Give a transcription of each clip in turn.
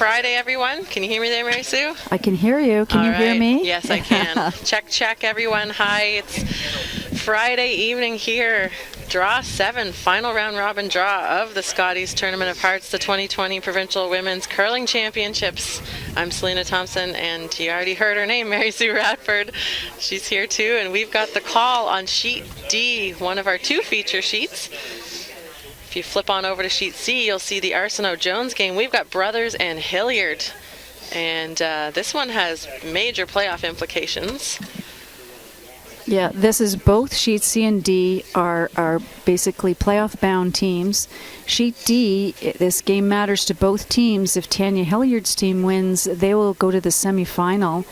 Friday, everyone. Can you hear me there, Mary Sue? I can hear you. Can you hear me? Yes, I can. Check, everyone. Hi, it's Friday evening here. Draw 7, final round robin draw of the Scotties Tournament of Hearts, the 2020 Provincial Women's Curling Championships. I'm Selena Thompson, and you already heard her name, Mary Sue Radford. She's here too, and we've got the call on sheet D, one of our 2 feature sheets. If you flip on over to sheet C, you'll see the Arsenault-Jones game. We've got Brothers and Hilliard, and this one has major playoff implications. Yeah, this is both sheet C and D are basically playoff-bound teams. Sheet D, this game matters to both teams. If Tanya Hilliard's team wins, they will go to the semifinal.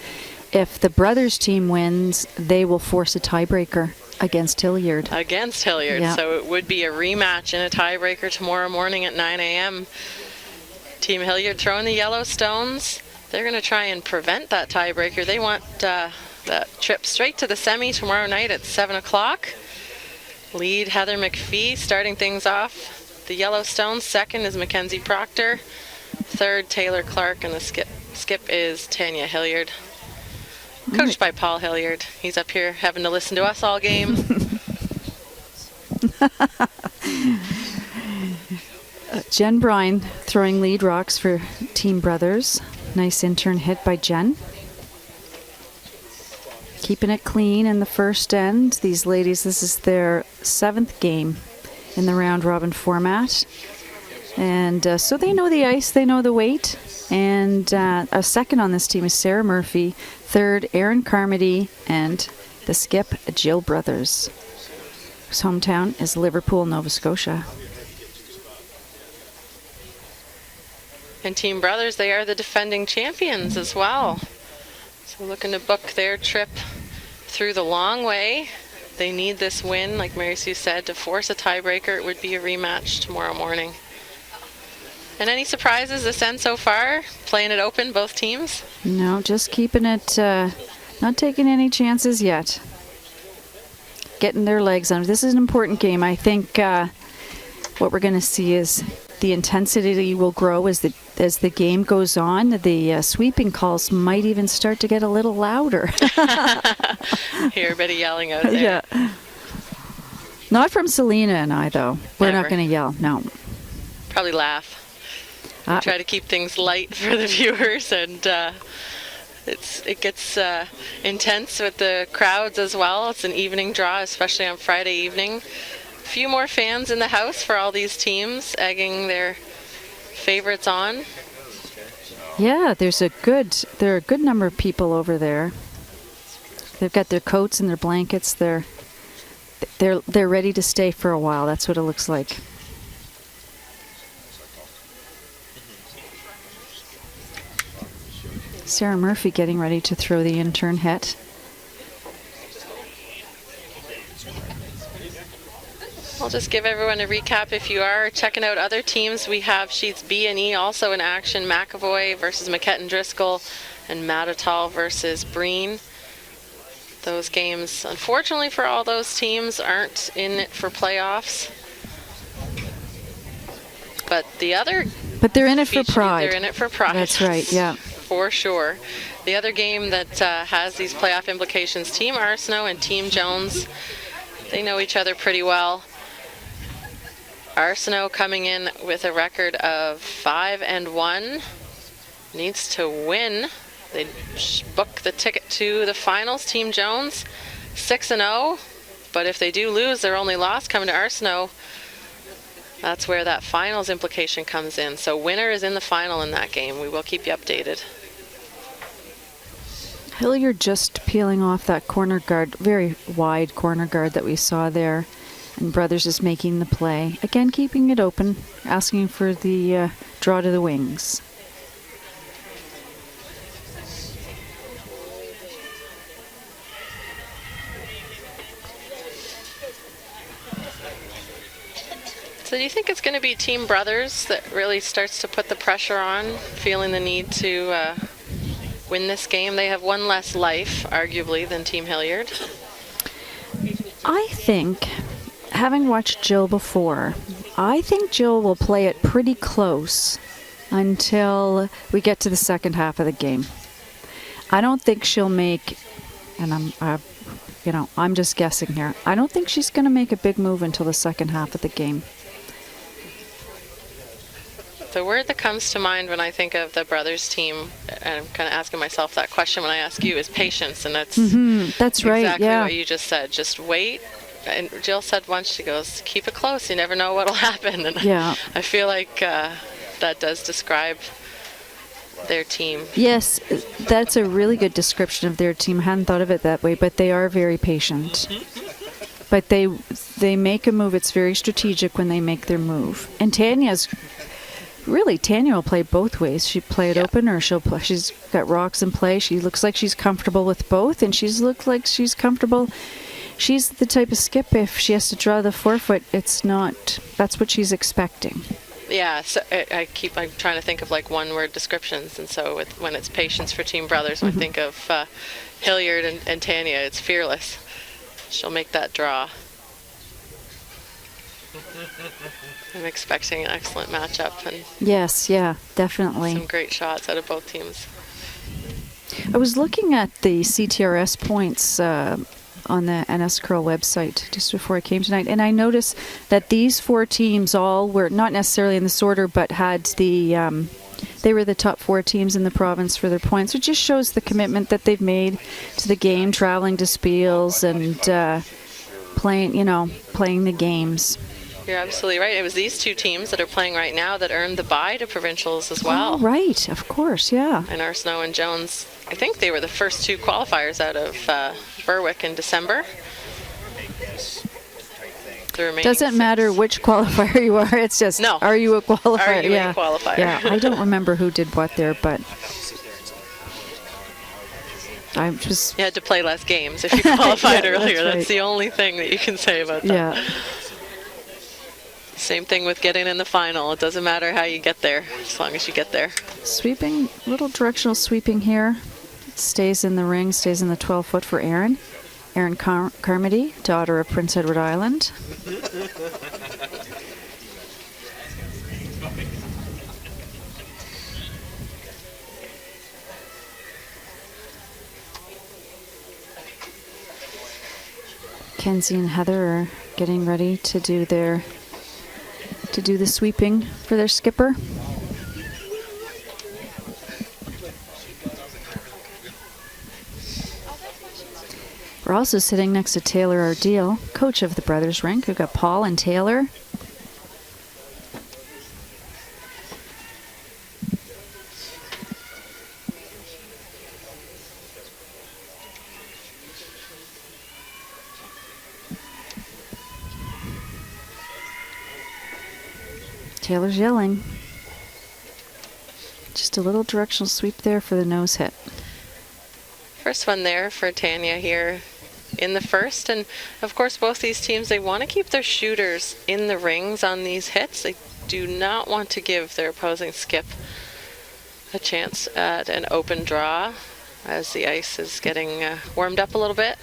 If the Brothers team wins, they will force a tiebreaker against Hilliard. Against Hilliard, yeah. So it would be a rematch in a tiebreaker tomorrow morning at 9 a.m. Team Hilliard throwing the yellow stones. They're going to try and prevent that tiebreaker. They want that trip straight to the semi tomorrow night at 7 o'clock. Lead Heather McPhee starting things off. The yellow stones. Second is Mackenzie Proctor. Third, Taylor Clark, and the skip is Tanya Hilliard. Coached by Paul Hilliard. He's up here having to listen to us all game. Jen Brine throwing lead rocks for Team Brothers. Nice intern hit by Jen. Keeping it clean in the first end. These ladies, this is their 7th game in the round robin format. And so they know the ice, they know the weight. And a second on this team is Sarah Murphy. Third, Erin Carmody. And the skip, Jill Brothers, whose hometown is Liverpool, Nova Scotia. And Team Brothers, they are the defending champions as well. So looking to book their trip through the long way. They need this win, like Mary Sue said, to force a tiebreaker. It would be a rematch tomorrow morning. And any surprises this end so far? Playing it open, both teams? No, just keeping it, not taking any chances yet. Getting their legs on. This is an important game. I think what we're going to see is the intensity will grow as the game goes on. The sweeping calls might even start to get a little louder. Hear a bit of yelling out there. Yeah. Not from Selena and I, though. We're Never. not going to yell, no. Probably laugh. Try to keep things light for the viewers, and it gets intense with the crowds as well. It's an evening draw, especially on Friday evening. A few more fans in the house for all these teams, egging their favorites on. Yeah, there are a good number of people over there. They've got their coats and their blankets. They're ready to stay for a while. That's what it looks like. Sarah Murphy getting ready to throw the intern hit. I'll just give everyone a recap. If you are checking out other teams, we have sheets B and E also in action. McAvoy versus McKetton-Driscoll and Matatal versus Breen. Those games, unfortunately for all those teams, aren't in it for playoffs. But they're in it for pride. They're in it for pride. That's right, yeah. For sure. The other game that has these playoff implications, Team Arsenault and Team Jones, they know each other pretty well. Arsenault coming in with a record of 5-1, needs to win. They book the ticket to the finals. Team Jones 6-0, but if they do lose, their only loss coming to Arsenault. That's where that finals implication comes in. So winner is in the final in that game. We will keep you updated. Hilliard just peeling off that corner guard, very wide corner guard that we saw there. And Brothers is making the play. Again, keeping it open, asking for the draw to the wings. So do you think it's going to be Team Brothers that really starts to put the pressure on, feeling the need to win this game? They have one less life, arguably, than Team Hilliard. I think, having watched Jill before, I think Jill will play it pretty close until we get to the second half of the game. I don't think she'll make, and I'm just guessing here. I don't think she's going to make a big move until the second half of the game. The word that comes to mind when I think of the brothers team, and I'm kind of asking myself that question when I ask you, is patience. And that's That's right. exactly Yeah. what you just said. Just wait. And Jill said once, she goes, keep it close. You never know what'll happen. And Yeah. I feel like that does describe their team. Yes, that's a really good description of their team. I hadn't thought of it that way, but they are very patient. But they make a move. It's very strategic when they make their move. And Tanya will play both ways. She play it open, or she's got rocks in play. She looks like she's comfortable with both, and she's looked like she's comfortable. She's the type of skip, if she has to draw the forefoot, that's what she's expecting. Yeah, so I'm trying to think of like one-word descriptions, and so when it's patience for Team Brothers, when I think of Hilliard and Tanya, it's fearless. She'll make that draw. I'm expecting an excellent matchup and yes, yeah, definitely. some great shots out of both teams. I was looking at the CTRS points on the NS Curl website just before I came tonight, and I noticed that these four teams all were not necessarily in this order, but had they were the top four teams in the province for their points. It just shows the commitment that they've made to the game, traveling to Spiels and playing the games. You're absolutely right. It was these two teams that are playing right now that earned the bye to provincials as well. Oh, right, of course, yeah. And Arsenault and Jones, I think they were the first two qualifiers out of Berwick in December. Doesn't matter which qualifier you are. It's just, are you a qualifier? Are you a qualifier? Yeah, I don't remember who did what there, but I just... You had to play less games if you qualified earlier. That's That's the only thing that you can say about that. Yeah. Same thing with getting in the final. It doesn't matter how you get there, as long as you get there. Sweeping, little directional sweeping here. Stays in the ring, stays in the 12-foot for Erin. Erin Carmody, daughter of Prince Edward Island. Kenzie and Heather are getting ready to do the sweeping for their skipper. We're also sitting next to Taylor Ardeel, coach of the brothers rink. We've got Paul and Taylor. Taylor's yelling. Just a little directional sweep there for the nose hit. First one there for Tanya here in the first. And of course, both these teams, they want to keep their shooters in the rings on these hits. They do not want to give their opposing skip a chance at an open draw as the ice is getting warmed up a little bit.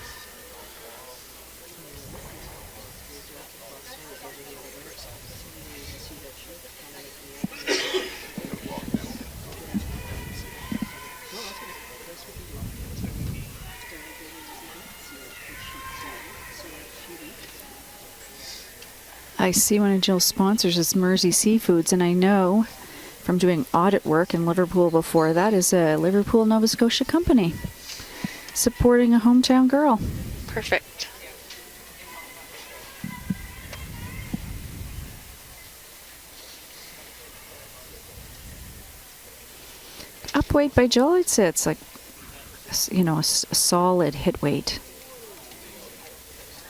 I see one of Jill's sponsors is Mersey Seafoods, and I know from doing audit work in Liverpool before, that is a Liverpool, Nova Scotia company supporting a hometown girl. Perfect. Up weight by Jill, I'd say it's like, a solid hit weight.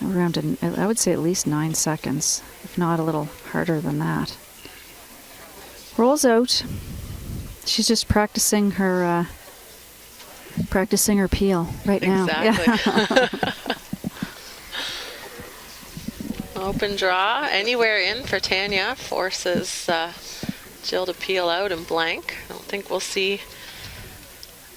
Around, I would say at least 9 seconds, if not a little harder than that. Rolls out. She's just practicing her peel right now. Exactly. Open draw, anywhere in for Tanya, forces Jill to peel out and blank. I don't think we'll see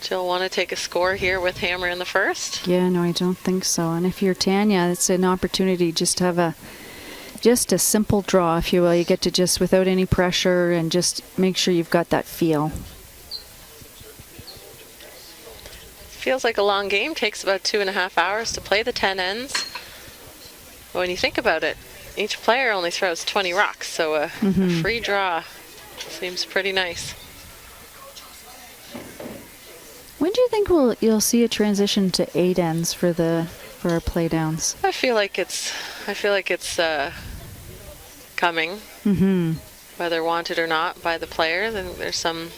Jill want to take a score here with hammer in the first. Yeah, no, I don't think so. And if you're Tanya, it's an opportunity just to have just a simple draw, if you will. You get to just, without any pressure, and just make sure you've got that feel. Feels like a long game. Takes about 2.5 hours to play the 10 ends. But when you think about it, each player only throws 20 rocks, so a free draw seems pretty nice. When do you think you'll see a transition to 8 ends for our play downs? I feel like it's coming, whether wanted or not by the players. And there's some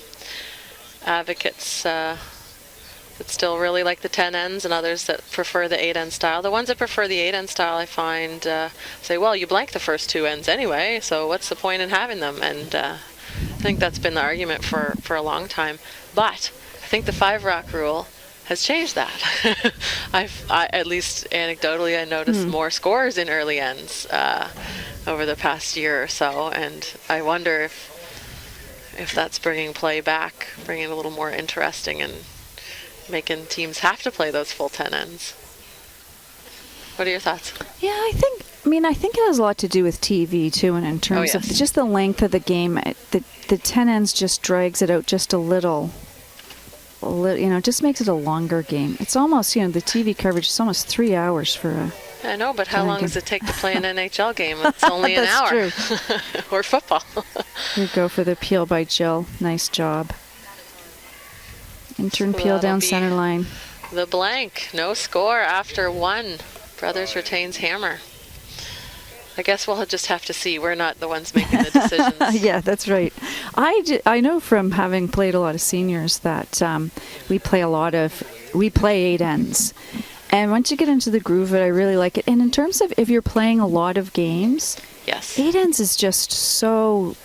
advocates that still really like the 10 ends, and others that prefer the 8 end style. The ones that prefer the 8 end style, I find, say, well, you blank the first 2 ends anyway, so what's the point in having them? And I think that's been the argument for a long time. But I think the 5 rock rule has changed that. I at least anecdotally, I noticed more scores in early ends over the past year or so, and I wonder if that's bringing play back, bringing it a little more interesting, and making teams have to play those full 10 ends. What are your thoughts? Yeah, I think it has a lot to do with TV too, and in terms of just the length of the game. The 10 ends just drags it out just a little, just makes it a longer game. It's almost, the TV coverage is almost 3 hours for a... I know, but how long does it take to play an NHL game? It's only an hour. True. Or football. Here you go for the peel by Jill. Nice job. Intern peel down center line. The blank. No score after 1. Brothers retains hammer. I guess we'll just have to see. We're not the ones making the decisions. Yeah, that's right. I know from having played a lot of seniors that we play 8 ends. And once you get into the groove of it, I really like it. And in terms of if you're playing a lot of games, yes, 8 ends is just so...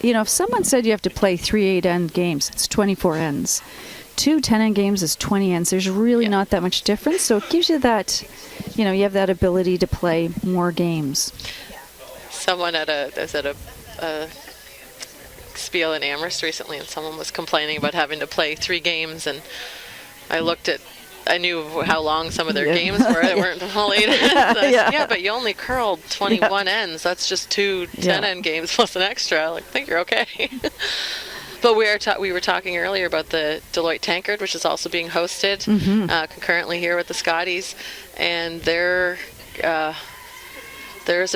if someone said you have to play 3 8-end games, it's 24 ends. 2 10-end games is 20 ends. There's really not that much difference. So it gives you that, you have that ability to play more games. Someone was at a spiel in Amherst recently, and someone was complaining about having to play 3 games, and I knew how long some of their games were. They weren't all 8 ends. But you only curled 21 ends. That's just 2 10-end games plus an extra. I think you're okay. But we were talking earlier about the Deloitte Tankard, which is also being hosted concurrently here with the Scotties, and there's a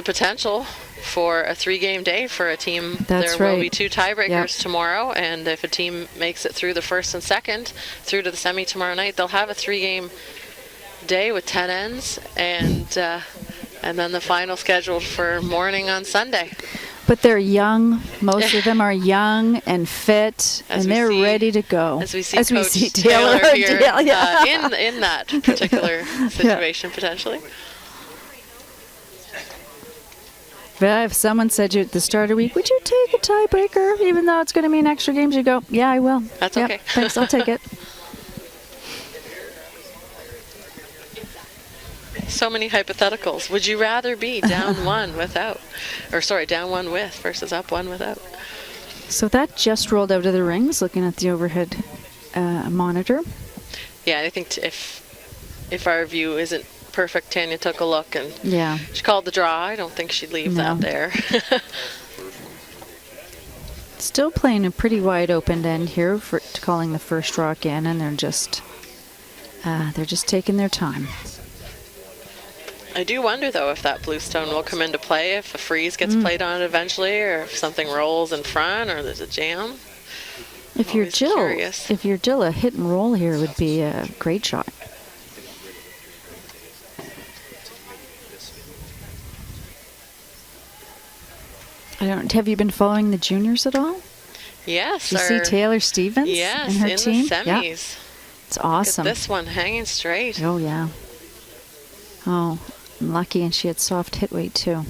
potential for a 3-game day for a team. That's there right. will be 2 tiebreakers tomorrow, and if a team makes it through the first and second, through to the semi tomorrow night, they'll have a 3-game day with 10 ends, and then the final scheduled for morning on Sunday. But they're young. Most of them are young and fit, and they're ready to go. As we see Taylor here in that particular situation, potentially. But if someone said to you at the start of the week, would you take a tiebreaker, even though it's going to mean extra games? You go, yeah, I will. That's okay. Thanks, I'll take it. So many hypotheticals. Would you rather be down 1 without, down 1 with versus up 1 without? So that just rolled out of the rings, looking at the overhead monitor. Yeah, I think if our view isn't perfect, Tanya took a look and she called the draw. I don't think she'd leave that there. Still playing a pretty wide open end here for calling the first rock in, and they're just taking their time. I do wonder, though, if that bluestone will come into play, if a freeze gets played on it eventually, or if something rolls in front, or there's a jam. If you're Jill, a hit and roll here would be a great shot. Have you been following the juniors at all? Yes. You see Taylor Stevens and her team? The semis. Yeah. It's awesome. Look at this one hanging straight. Oh, yeah. Oh, lucky, and she had soft hit weight, too.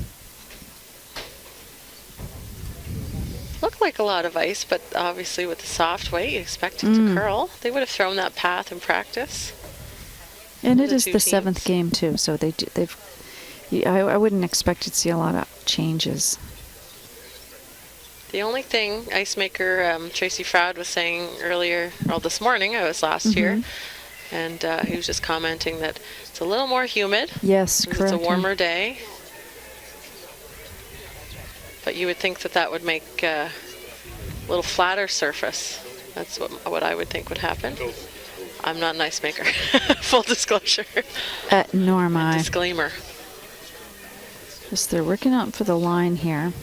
Looked like a lot of ice, but obviously with the soft weight, you expect it to curl. They would have thrown that path in practice. And it is the 7th game, too, so I wouldn't expect to see a lot of changes. The only thing ice maker Tracy Froud was saying earlier, this morning, I was last year, and he was just commenting that it's a little more humid. Yes, correct. It's a warmer day. but you would think that that would make a little flatter surface. That's what I would think would happen. I'm not an ice maker. Full disclosure. Nor am I. Disclaimer. Just they're working out for the line here.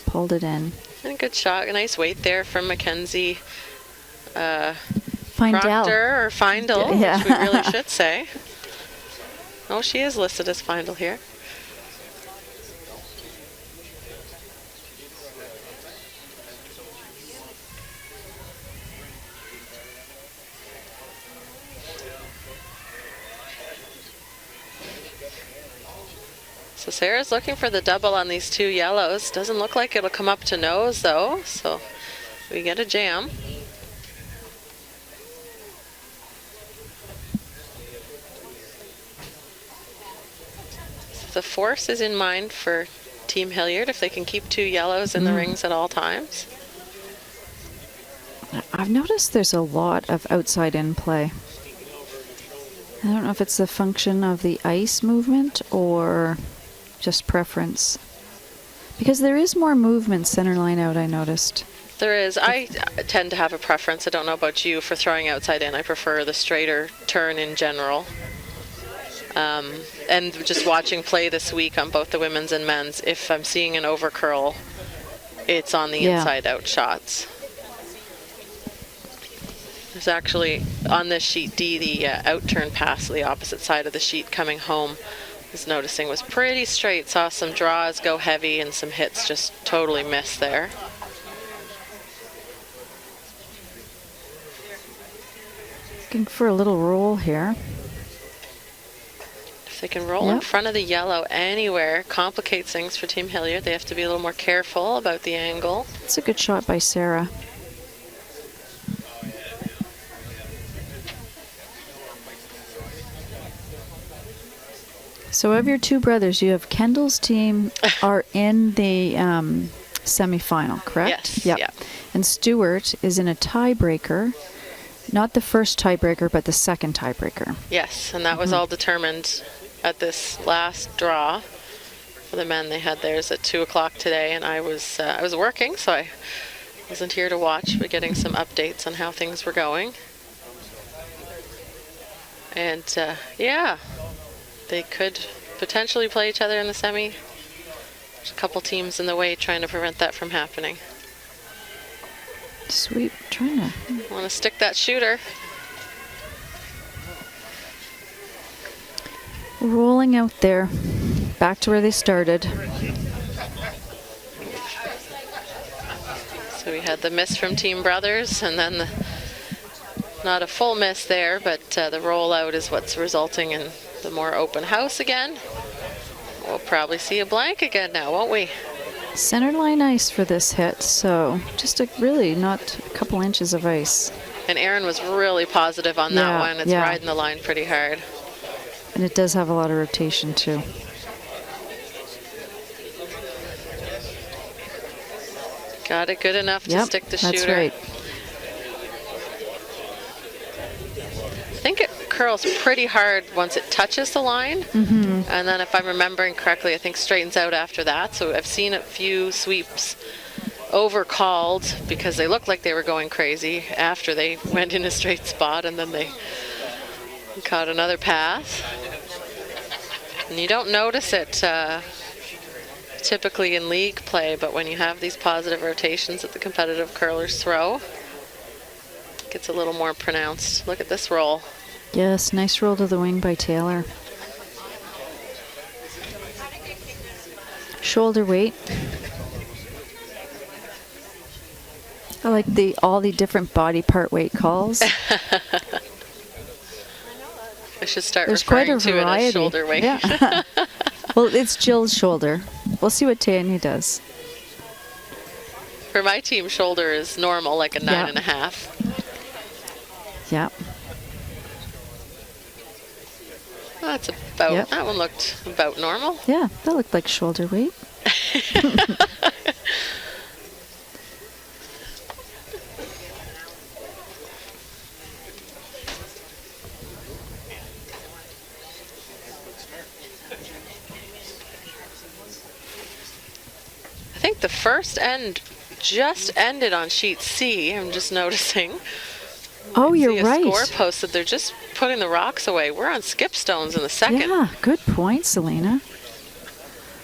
Pulled it in. And a good shot. A nice weight there from Mackenzie. Findell. Proctor or Findell, Yeah. which we really should say. Oh, she is listed as Findell here. So Sarah's looking for the double on these two yellows. Doesn't look like it'll come up to nose though, so we get a jam. The force is in mind for Team Hilliard if they can keep two yellows in the rings at all times. I've noticed there's a lot of outside in play. I don't know if it's a function of the ice movement or just preference. Because there is more movement center line out, I noticed. There is. I tend to have a preference. I don't know about you for throwing outside in. I prefer the straighter turn in general. And just watching play this week on both the women's and men's, if I'm seeing an over curl, it's on the inside out shots. There's actually on this sheet D, the out turn pass to the opposite side of the sheet coming home, I was noticing was pretty straight. Saw some draws go heavy and some hits just totally miss there. Looking for a little roll here. If they can roll in front of the yellow anywhere, complicates things for Team Hilliard. They have to be a little more careful about the angle. It's a good shot by Sarah. So of your two brothers, you have Kendall's team are in the semifinal, correct? Yes. Yep. And Stuart is in a tiebreaker. Not the first tiebreaker, but the second tiebreaker. Yes, and that was all determined at this last draw. For the men, they had theirs at 2 o'clock today, and I was working, so I wasn't here to watch, but getting some updates on how things were going. And yeah, they could potentially play each other in the semi. There's a couple teams in the way trying to prevent that from happening. Sweet, trying to Want to stick that shooter. rolling out there, back to where they started. So we had the miss from Team Brothers, and then not a full miss there, but the rollout is what's resulting in the more open house again. We'll probably see a blank again now, won't we? Center line ice for this hit, so just really not a couple inches of ice. And Aaron was really positive on that one. It's riding the line pretty hard. And it does have a lot of rotation too. Got it good enough to stick the shooter. That's right. I think it curls pretty hard once it touches the line. And then if I'm remembering correctly, I think straightens out after that. So I've seen a few sweeps overcalled because they looked like they were going crazy after they went in a straight spot, and then they caught another pass. And you don't notice it typically in league play, but when you have these positive rotations that the competitive curlers throw, it gets a little more pronounced. Look at this roll. Yes, nice roll to the wing by Taylor. Shoulder weight. I like all the different body part weight calls. I should start There's quite referring a to variety. it as shoulder weight. Yeah. Well, it's Jill's shoulder. We'll see what Tanya does. For my team, shoulder is normal, like a 9.5. Yeah. That's about, that one looked about normal. Yeah, that looked like shoulder weight. I think the first end just ended on sheet C. I'm just noticing. Oh, See you're a right. score posted. They're just putting the rocks away. We're on skip stones in the second. Yeah, good point, Selena.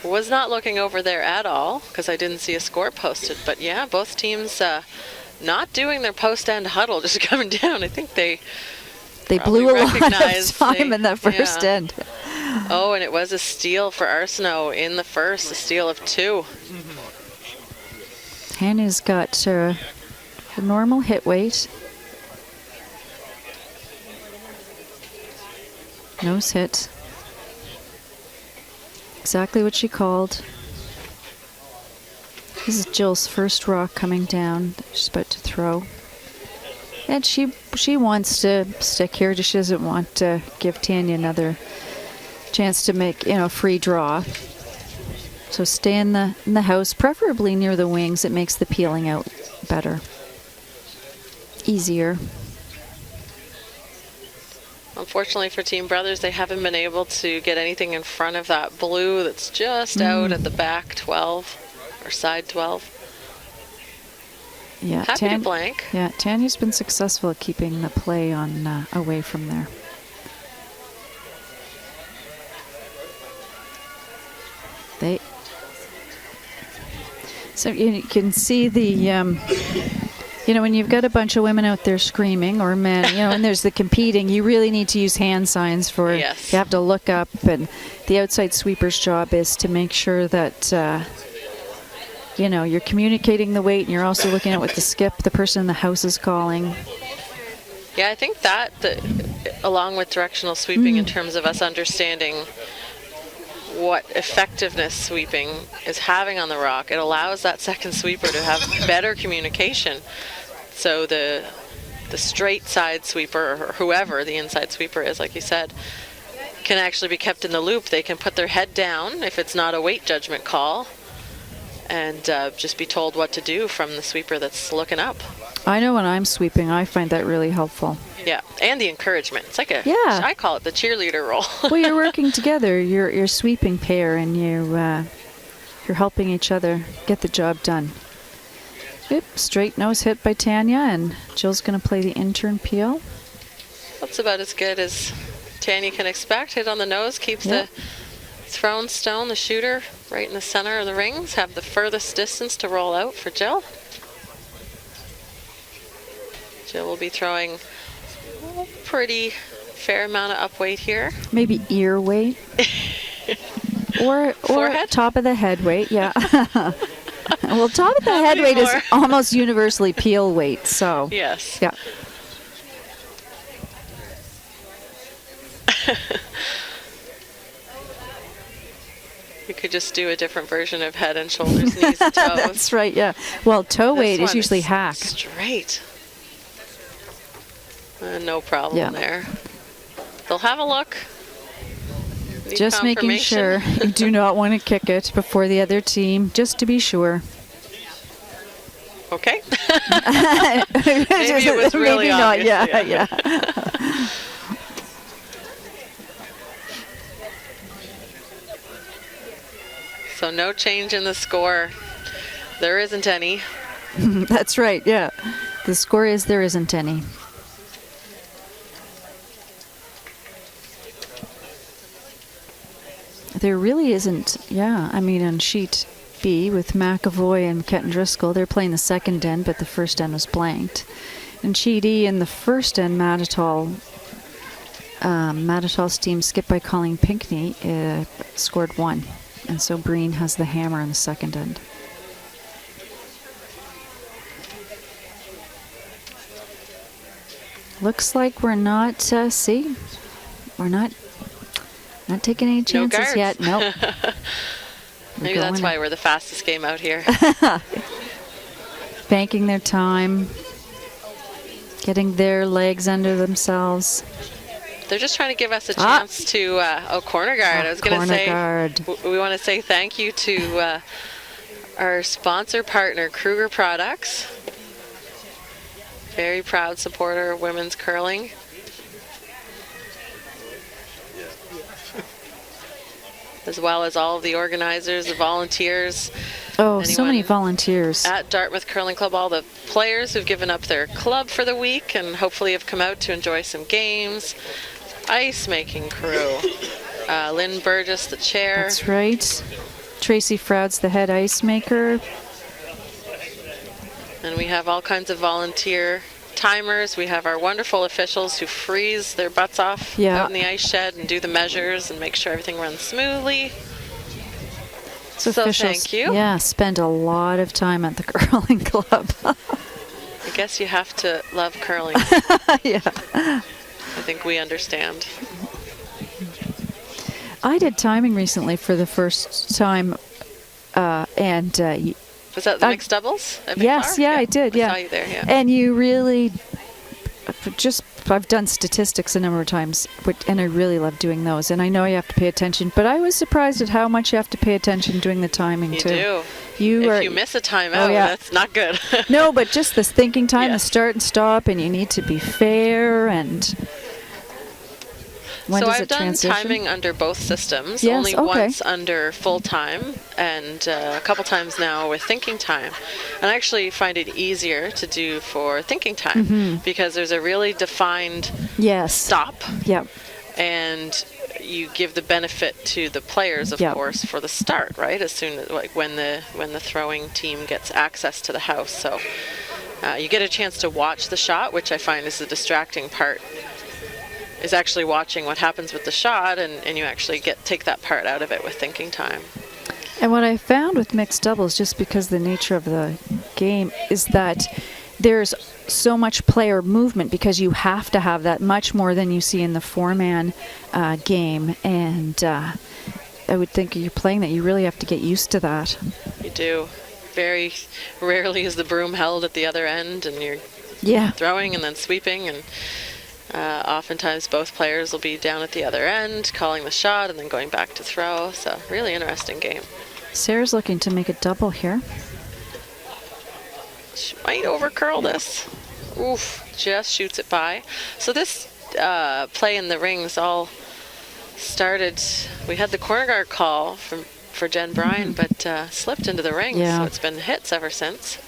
Was not looking over there at all because I didn't see a score posted. But yeah, both teams not doing their post-end huddle, just coming down. I think they blew a lot of recognized time in that first yeah. end. Oh, and it was a steal for Arsenault in the first, a steal of 2. Tanya's got a normal hit weight. Nose hit. Exactly what she called. This is Jill's first rock coming down. She's about to throw. And she wants to stick here. She doesn't want to give Tanya another chance to make, a free draw. So stay in the house, preferably near the wings. It makes the peeling out better. Easier. Unfortunately for Team Brothers, they haven't been able to get anything in front of that blue that's just out at the back 12 or side 12. Yeah, Happy to blank. Yeah, Tanya's been successful at keeping the play on away from there. So you can see the, when you've got a bunch of women out there screaming, or men, and there's the competing, you really need to use hand signs for, yes. You have to look up, and the outside sweeper's job is to make sure that, you're communicating the weight, and you're also looking at what the person in the house is calling. Yeah, I think that, along with directional sweeping in terms of us understanding what effectiveness sweeping is having on the rock, it allows that second sweeper to have better communication. So the straight side sweeper, or whoever the inside sweeper is, like you said, can actually be kept in the loop. They can put their head down if it's not a weight judgment call, and just be told what to do from the sweeper that's looking up. I know when I'm sweeping, I find that really helpful. Yeah, and the encouragement. It's like I call it the cheerleader role. Well, you're working together. You're sweeping pair, and you're helping each other get the job done. Yep, straight nose hit by Tanya, and Jill's going to play the intern peel. That's about as good as Tanya can expect. Hit on the nose, keeps the thrown stone, the shooter, right in the center of the rings. Have the furthest distance to roll out for Jill. Jill will be throwing a pretty fair amount of up weight here. Maybe ear weight. or top of the head weight, yeah. Well, top of the head weight is almost universally peel weight, so. Yes. Yeah. You could just do a different version of head and shoulders, knees, and toes. That's right, yeah. Well, toe weight is usually hack. Straight. No problem there. They'll have a look. Need just making sure you do not want to kick it before the other team, just to be sure. Okay. Maybe it was really maybe obvious. Not. Yeah. So no change in the score. There isn't any. That's right, yeah. The score is there isn't any. There really isn't, on sheet B with McAvoy and Ketten Driscoll, they're playing the second end, but the first end was blanked. In sheet E, in the first end, Mattatall's team, skipped by Colleen Pinckney, scored 1. And so Breen has the hammer in the second end. Looks like we're not, we're not taking any chances yet. Nope. Maybe that's why we're the fastest game out here. Banking their time, getting their legs under themselves. They're just trying to give us a chance to, corner guard. I was going to say, we want to say thank you to our sponsor partner, Kruger Products. Very proud supporter of women's curling. As well as all of the organizers, the volunteers. Oh, so many Anyone volunteers. at Dartmouth Curling Club, all the players who've given up their club for the week and hopefully have come out to enjoy some games. Ice making crew. Lynn Burgess, the chair. That's right. Tracy Froude's the head ice maker. And we have all kinds of volunteer timers. We have our wonderful officials who freeze their butts off out in the ice shed and do the measures and make sure everything runs smoothly. So thank you. Yeah, spend a lot of time at the curling club. I guess you have to love curling. Yeah. I think we understand. I did timing recently for the first time, and was that the mixed doubles? Yes, yeah, I did. I saw you there. Yeah. And you really I've done statistics a number of times, and I really love doing those. And I know you have to pay attention, but I was surprised at how much you have to pay attention doing the timing too. You do. If you miss a timeout, that's not good. No, but just this thinking time, the start and stop, and you need to be fair. And when does I've it done transition? timing under both systems, Yes, only okay. once under full time and a couple times now with thinking time. And I actually find it easier to do for thinking time because there's a really defined stop. Yep. And you give the benefit to the players, of course, for the start, right? As soon as when the throwing team gets access to the house. So you get a chance to watch the shot, which I find is the distracting part. Is actually watching what happens with the shot, and you actually take that part out of it with thinking time. And what I found with mixed doubles, just because the nature of the game, is that there's so much player movement because you have to have that much more than you see in the four-man game. And I would think you're playing that, you really have to get used to that. You do. Very rarely is the broom held at the other end, and you're throwing and then sweeping, and oftentimes both players will be down at the other end, calling the shot and then going back to throw. So really interesting game. Sarah's looking to make a double here. She might overcurl this. Oof, just shoots it by. So this play in the rings all started, we had the corner guard call for Jen Bryan, but slipped into the rings, so it's been hits ever since.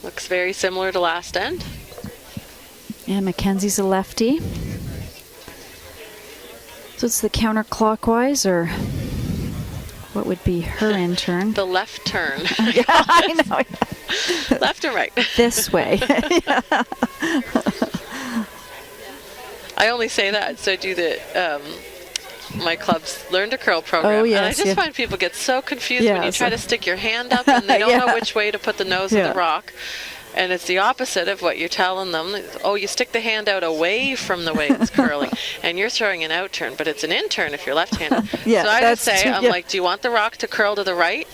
Looks very similar to last end. Yeah, Mackenzie's a lefty. So it's the counterclockwise, or what would be her in turn? The left turn. Yeah, I know. Left or right? This way. I only say that so I do the my club's Learn to Curl program. And I just find people get so confused when you try to stick your hand up and they don't know which way to put the nose of the rock. And it's the opposite of what you're telling them. Oh, you stick the hand out away from the way it's curling, and you're throwing an out turn, but it's an in turn if you're left-handed. So I just say, I'm like, do you want the rock to curl to the right?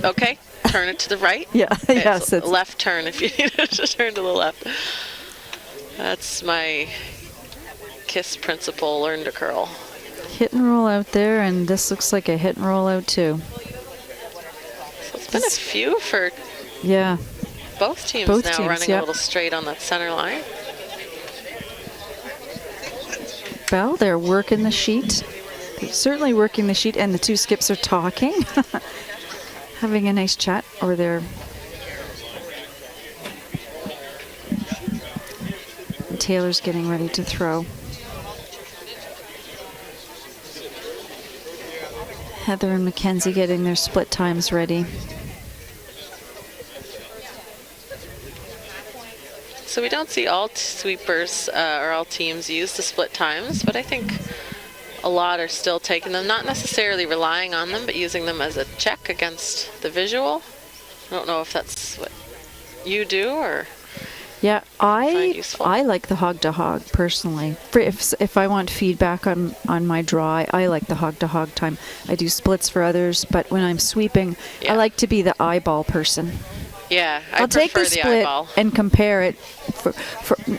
Okay, turn it to the right. Yes. It's left turn if you need it to turn to the left. That's my KISS principle, Learn to Curl. Hit and roll out there, and this looks like a hit and roll out too. So it's been a few for both teams now running a little straight on that center line. Well, they're working the sheet. They're certainly working the sheet, and the two skips are talking, having a nice chat over there. Taylor's getting ready to throw. Heather and Mackenzie getting their split times ready. So we don't see all sweepers or all teams use the split times, but I think a lot are still taking them, not necessarily relying on them, but using them as a check against the visual. I don't know if that's what you do or... Yeah, I like the hog to hog personally. If I want feedback on my draw, I like the hog to hog time. I do splits for others, but when I'm sweeping, I like to be the eyeball person. Yeah, I'll take the split eyeball and compare it.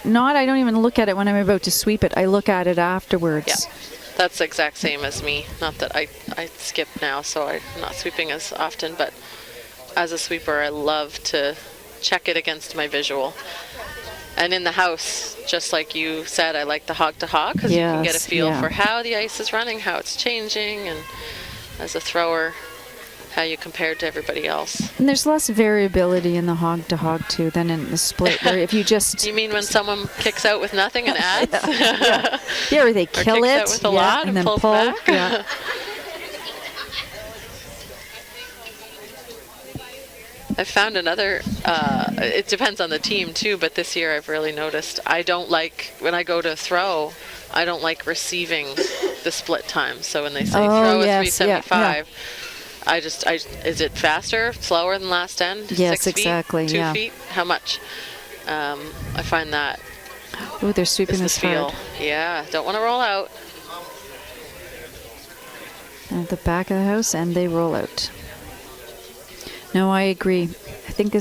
I don't even look at it when I'm about to sweep it. I look at it afterwards. Yeah, that's the exact same as me. Not that I skip now, so I'm not sweeping as often, but as a sweeper, I love to check it against my visual. And in the house, just like you said, I like the hog to hog because you can get a feel for how the ice is running, how it's changing, and as a thrower, how you compare to everybody else. And there's less variability in the hog to hog too than in the split, where if you just You mean when someone kicks out with nothing and adds? yeah, or they kill kicks it out with a lot and then pulls pull. back? Yeah. I found another, it depends on the team too, but this year I've really noticed I don't like, when I go to throw, I don't like receiving the split time. So when they say throw a 375, is it faster, slower than last end? Yes, 6 feet, exactly. 2 feet? How much? I find that. Oh, they're sweeping is the this feel. hard. Yeah, don't want to roll out. At the back of the house, and they roll out. No, I agree. I think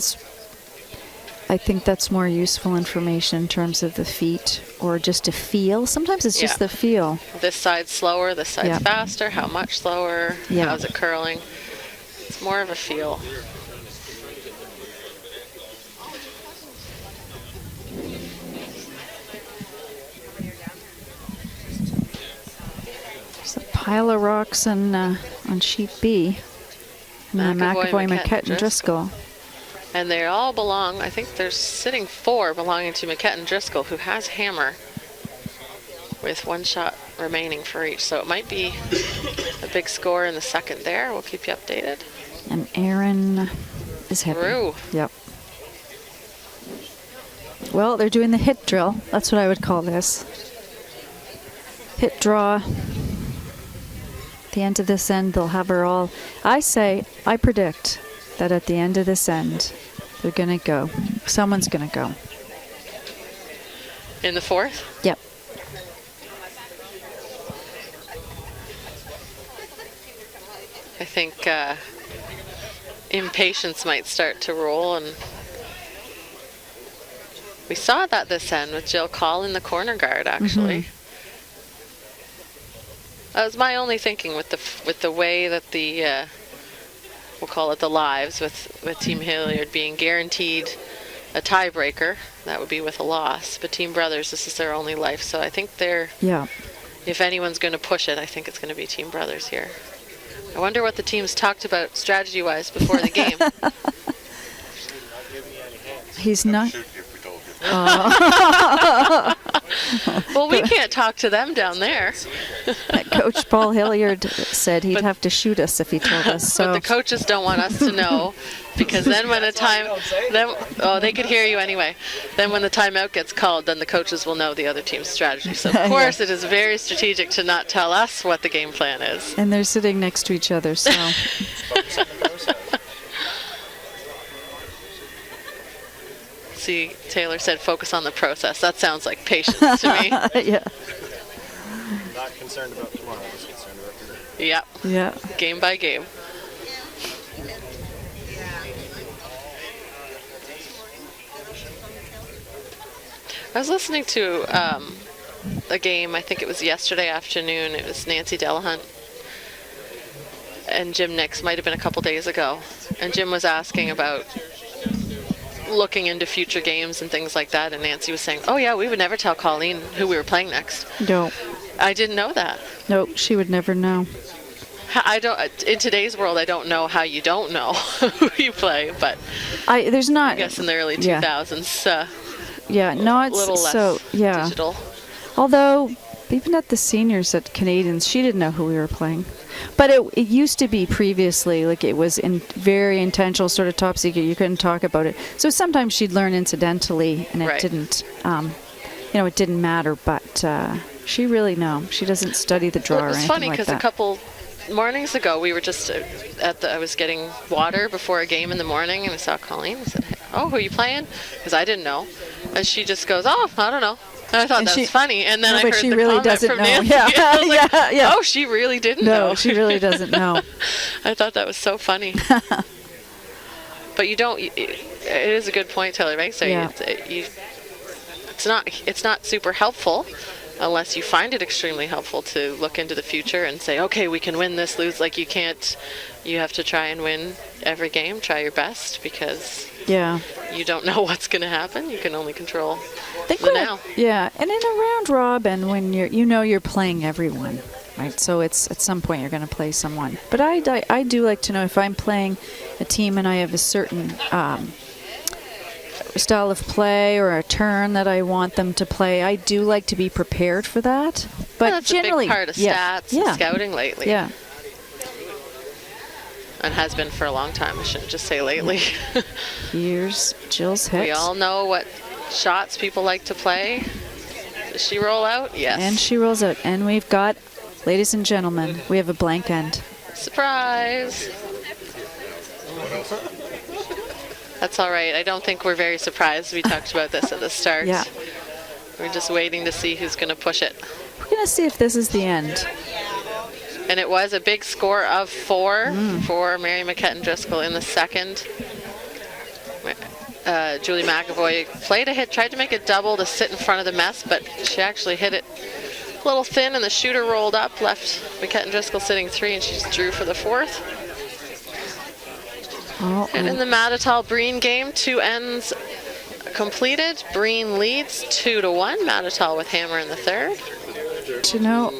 that's more useful information in terms of the feet or just a feel. Sometimes it's just the feel. This side's slower, this side's faster. How much slower? Yeah. How's it curling? It's more of a feel. There's a pile of rocks on sheet B. McAvoy, McKett, and Driscoll. And they all belong, I think there's sitting 4 belonging to McKett and Driscoll, who has hammer with 1 shot remaining for each. So it might be a big score in the second there. We'll keep you updated. And Aaron is heavy. Rue. Yep. Well, they're doing the hit drill. That's what I would call this. Hit draw. At the end of this end, they'll have her all. I predict that at the end of this end, they're going to go. Someone's going to go. In the 4th? Yep. I think impatience might start to roll, and we saw that this end with Jill Call in the corner guard, actually. That was my only thinking with the way that the we'll call it the lives with Team Hilliard being guaranteed a tiebreaker. That would be with a loss. But Team Brothers, this is their only life. So I think they're, if anyone's going to push it, I think it's going to be Team Brothers here. I wonder what the teams talked about strategy-wise before the game. He's not. Well, we can't talk to them down there. Coach Paul Hilliard said he'd have to shoot us if he told us. So. But the coaches don't want us to know, because then when the time, they could hear you anyway. Then when the timeout gets called, then the coaches will know the other team's strategy. So of course it is very strategic to not tell us what the game plan is. And they're sitting next to each other, so. See, Taylor said focus on the process. That sounds like patience to me. Yeah. Not concerned about tomorrow, just concerned about today. Yep. Yeah. Game by game. I was listening to a game, I think it was yesterday afternoon. It was Nancy Delahunt and Jim Nix, might have been a couple days ago. And Jim was asking about looking into future games and things like that, and Nancy was saying, oh yeah, we would never tell Colleen who we were playing next. No. I didn't know that. Nope, she would never know. I don't. In today's world, I don't know how you don't know who you play, but there's not. I guess in the early 2000s, no, it's little less so digital. Although even at the seniors at Canadians, she didn't know who we were playing. But it used to be previously, like it was in very intentional, sort of top secret. You couldn't talk about it. So sometimes she'd learn incidentally, and it didn't, it didn't matter. But she really she doesn't study the draw or anything like that. It was funny because a couple mornings ago we were just I was getting water before a game in the morning, and I saw Colleen. I said, "Oh, who are you playing?" Because I didn't know, and she just goes, "Oh, I don't know." And I thought that was funny, and then I heard she the really comment doesn't from know. Nancy. Yeah. Oh, she really didn't know. No, she really doesn't know. I thought that was so funny. But you don't. It is a good point Taylor makes. It's not super helpful. unless you find it extremely helpful to look into the future and say, okay, we can win this, lose. Like, you have to try and win every game, try your best, because Yeah. you don't know what's going to happen. You can only control I think the when now. Yeah, and in a round robin, when you're playing everyone, right? So it's at some point you're going to play someone. But I do like to know if I'm playing a team and I have a certain style of play or a turn that I want them to play. I do like to be prepared for that. But That's generally, a big part of yeah, stats yeah, and scouting lately. yeah. And has been for a long time. I shouldn't just say lately. Here's Jill's hit. We all know what shots people like to play. Does she roll out? Yes. And she rolls out. And we've got, ladies and gentlemen, we have a blank end. Surprise. That's all right. I don't think we're very surprised. We talked about this at the start. Yeah. We're just waiting to see who's going to push it. We're going to see if this is the end. And it was a big score of 4 for Mary McKetton-Driscoll in the second. Julie McAvoy played a hit, tried to make a double to sit in front of the mess, but she actually hit it a little thin, and the shooter rolled up, left McKetton-Driscoll sitting 3, and she just drew for the 4th. Oh, And in the Matatal Breen game, 2 ends completed. Breen leads 2-1. Matatal with hammer in the 3rd. you know,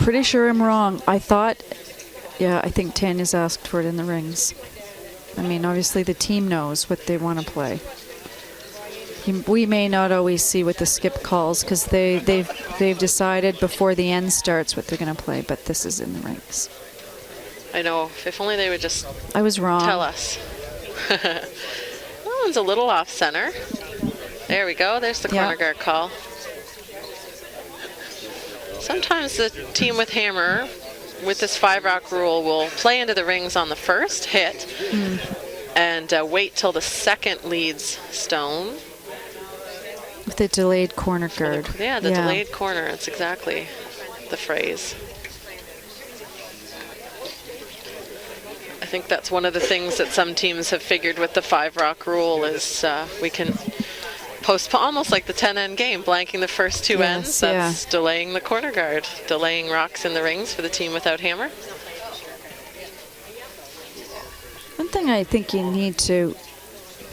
pretty sure I'm wrong. I think Tanya's asked for it in the rings. I mean, obviously the team knows what they want to play. We may not always see what the skip calls because they've decided before the end starts what they're going to play, but this is in the rings. I know. If only they would just I was wrong. tell us. That one's a little off center. There we go. There's the corner guard call. Sometimes the team with hammer, with this 5-rock rule, will play into the rings on the first hit and wait till the second leads stone. With the delayed corner guard. The delayed corner. That's exactly the phrase. I think that's one of the things that some teams have figured with the 5-rock rule is we can postpone, almost like the 10-end game, blanking the first 2 ends. That's delaying the corner guard, delaying rocks in the rings for the team without hammer. One thing I think you need to,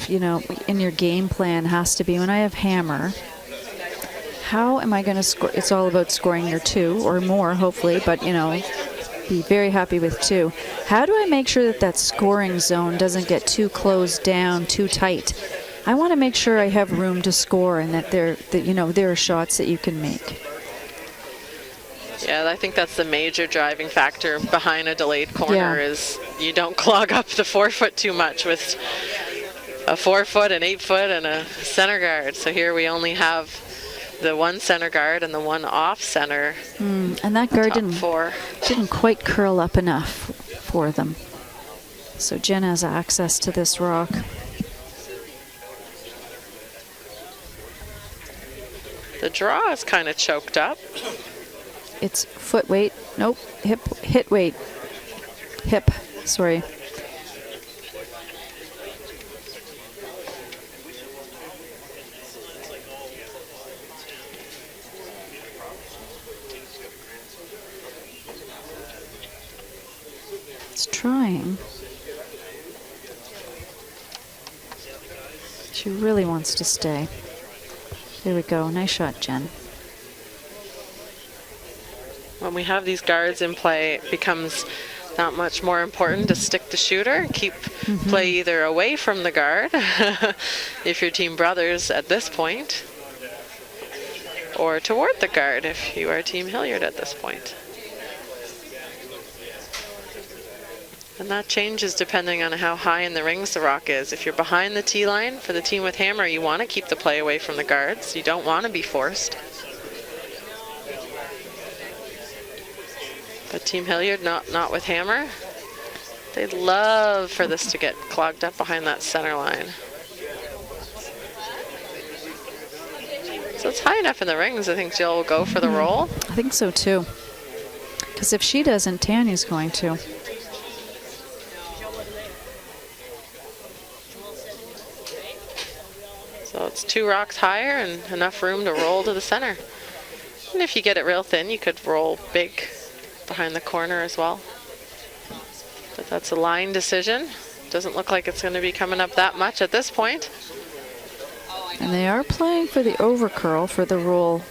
in your game plan has to be when I have hammer, how am I going to score? It's all about scoring your 2 or more, hopefully, but, be very happy with 2. How do I make sure that scoring zone doesn't get too closed down, too tight? I want to make sure I have room to score and that there are shots that you can make. Yeah, I think that's the major driving factor behind a delayed corner is you don't clog up the 4-foot too much with a 4-foot, an 8-foot, and a center guard. So here we only have the 1 center guard and the 1 off center. And that guard didn't quite curl up enough for them. So Jen has access to this rock. The draw is kind of choked up. It's foot weight. Nope. Hit weight. Hip. Sorry. It's trying. She really wants to stay. There we go. Nice shot, Jen. When we have these guards in play, it becomes that much more important to stick the shooter, keep play either away from the guard, if you're Team Brothers at this point, or toward the guard if you are Team Hilliard at this point. And that changes depending on how high in the rings the rock is. If you're behind the tee line for the team with hammer, you want to keep the play away from the guards. You don't want to be forced. But Team Hilliard, not with hammer. They'd love for this to get clogged up behind that center line. So it's high enough in the rings. I think Jill will go for the roll. I think so too. Because if she doesn't, Tanya's going to. So it's 2 rocks higher and enough room to roll to the center. And if you get it real thin, you could roll big behind the corner as well. But that's a line decision. Doesn't look like it's going to be coming up that much at this point. And they are playing for the over curl for the roll.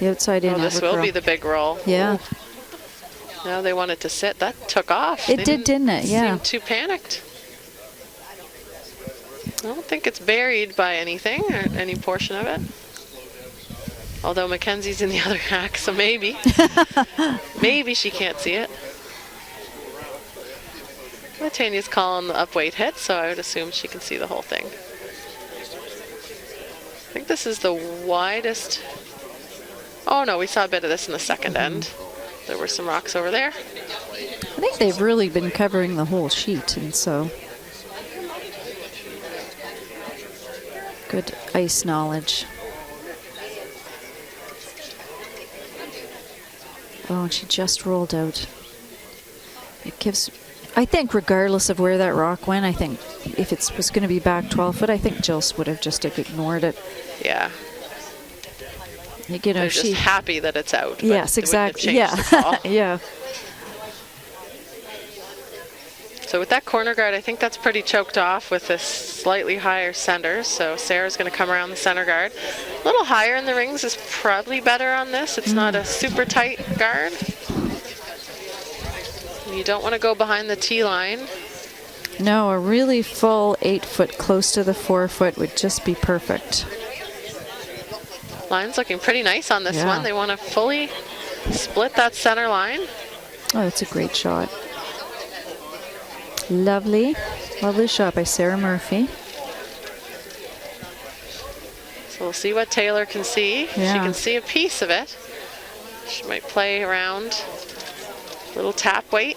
The outside in Oh, this over will curl. be the big roll. Yeah. Now they want it to sit. That took off. It did, didn't it? Yeah. Seem too panicked. I don't think it's buried by anything or any portion of it. Although Mackenzie's in the other hack, so maybe. Maybe she can't see it. Well, Tanya's calling the upweight hit, so I would assume she can see the whole thing. I think this is the widest. Oh no, we saw a bit of this in the second end. There were some rocks over there. I think they've really been covering the whole sheet, and so good ice knowledge. Oh, and she just rolled out. It gives, I think, regardless of where that rock went, I think if it was going to be back 12 foot, I think Jills would have just ignored it. Yeah. You know, They're just happy that it's out. But yes, it wouldn't have exactly. changed the call. Yeah. So with that corner guard, I think that's pretty choked off with this slightly higher center. So Sarah's going to come around the center guard. A little higher in the rings is probably better on this. It's not a super tight guard. You don't want to go behind the tee line. No, a really full 8 foot close to the 4 foot would just be perfect. Line's looking pretty nice on this Yeah. one. They want to fully split that center line. Oh, that's a great shot. Lovely. Lovely shot by Sarah Murphy. So we'll see what Taylor can see. Yeah. She can see a piece of it. She might play around. Little tap weight.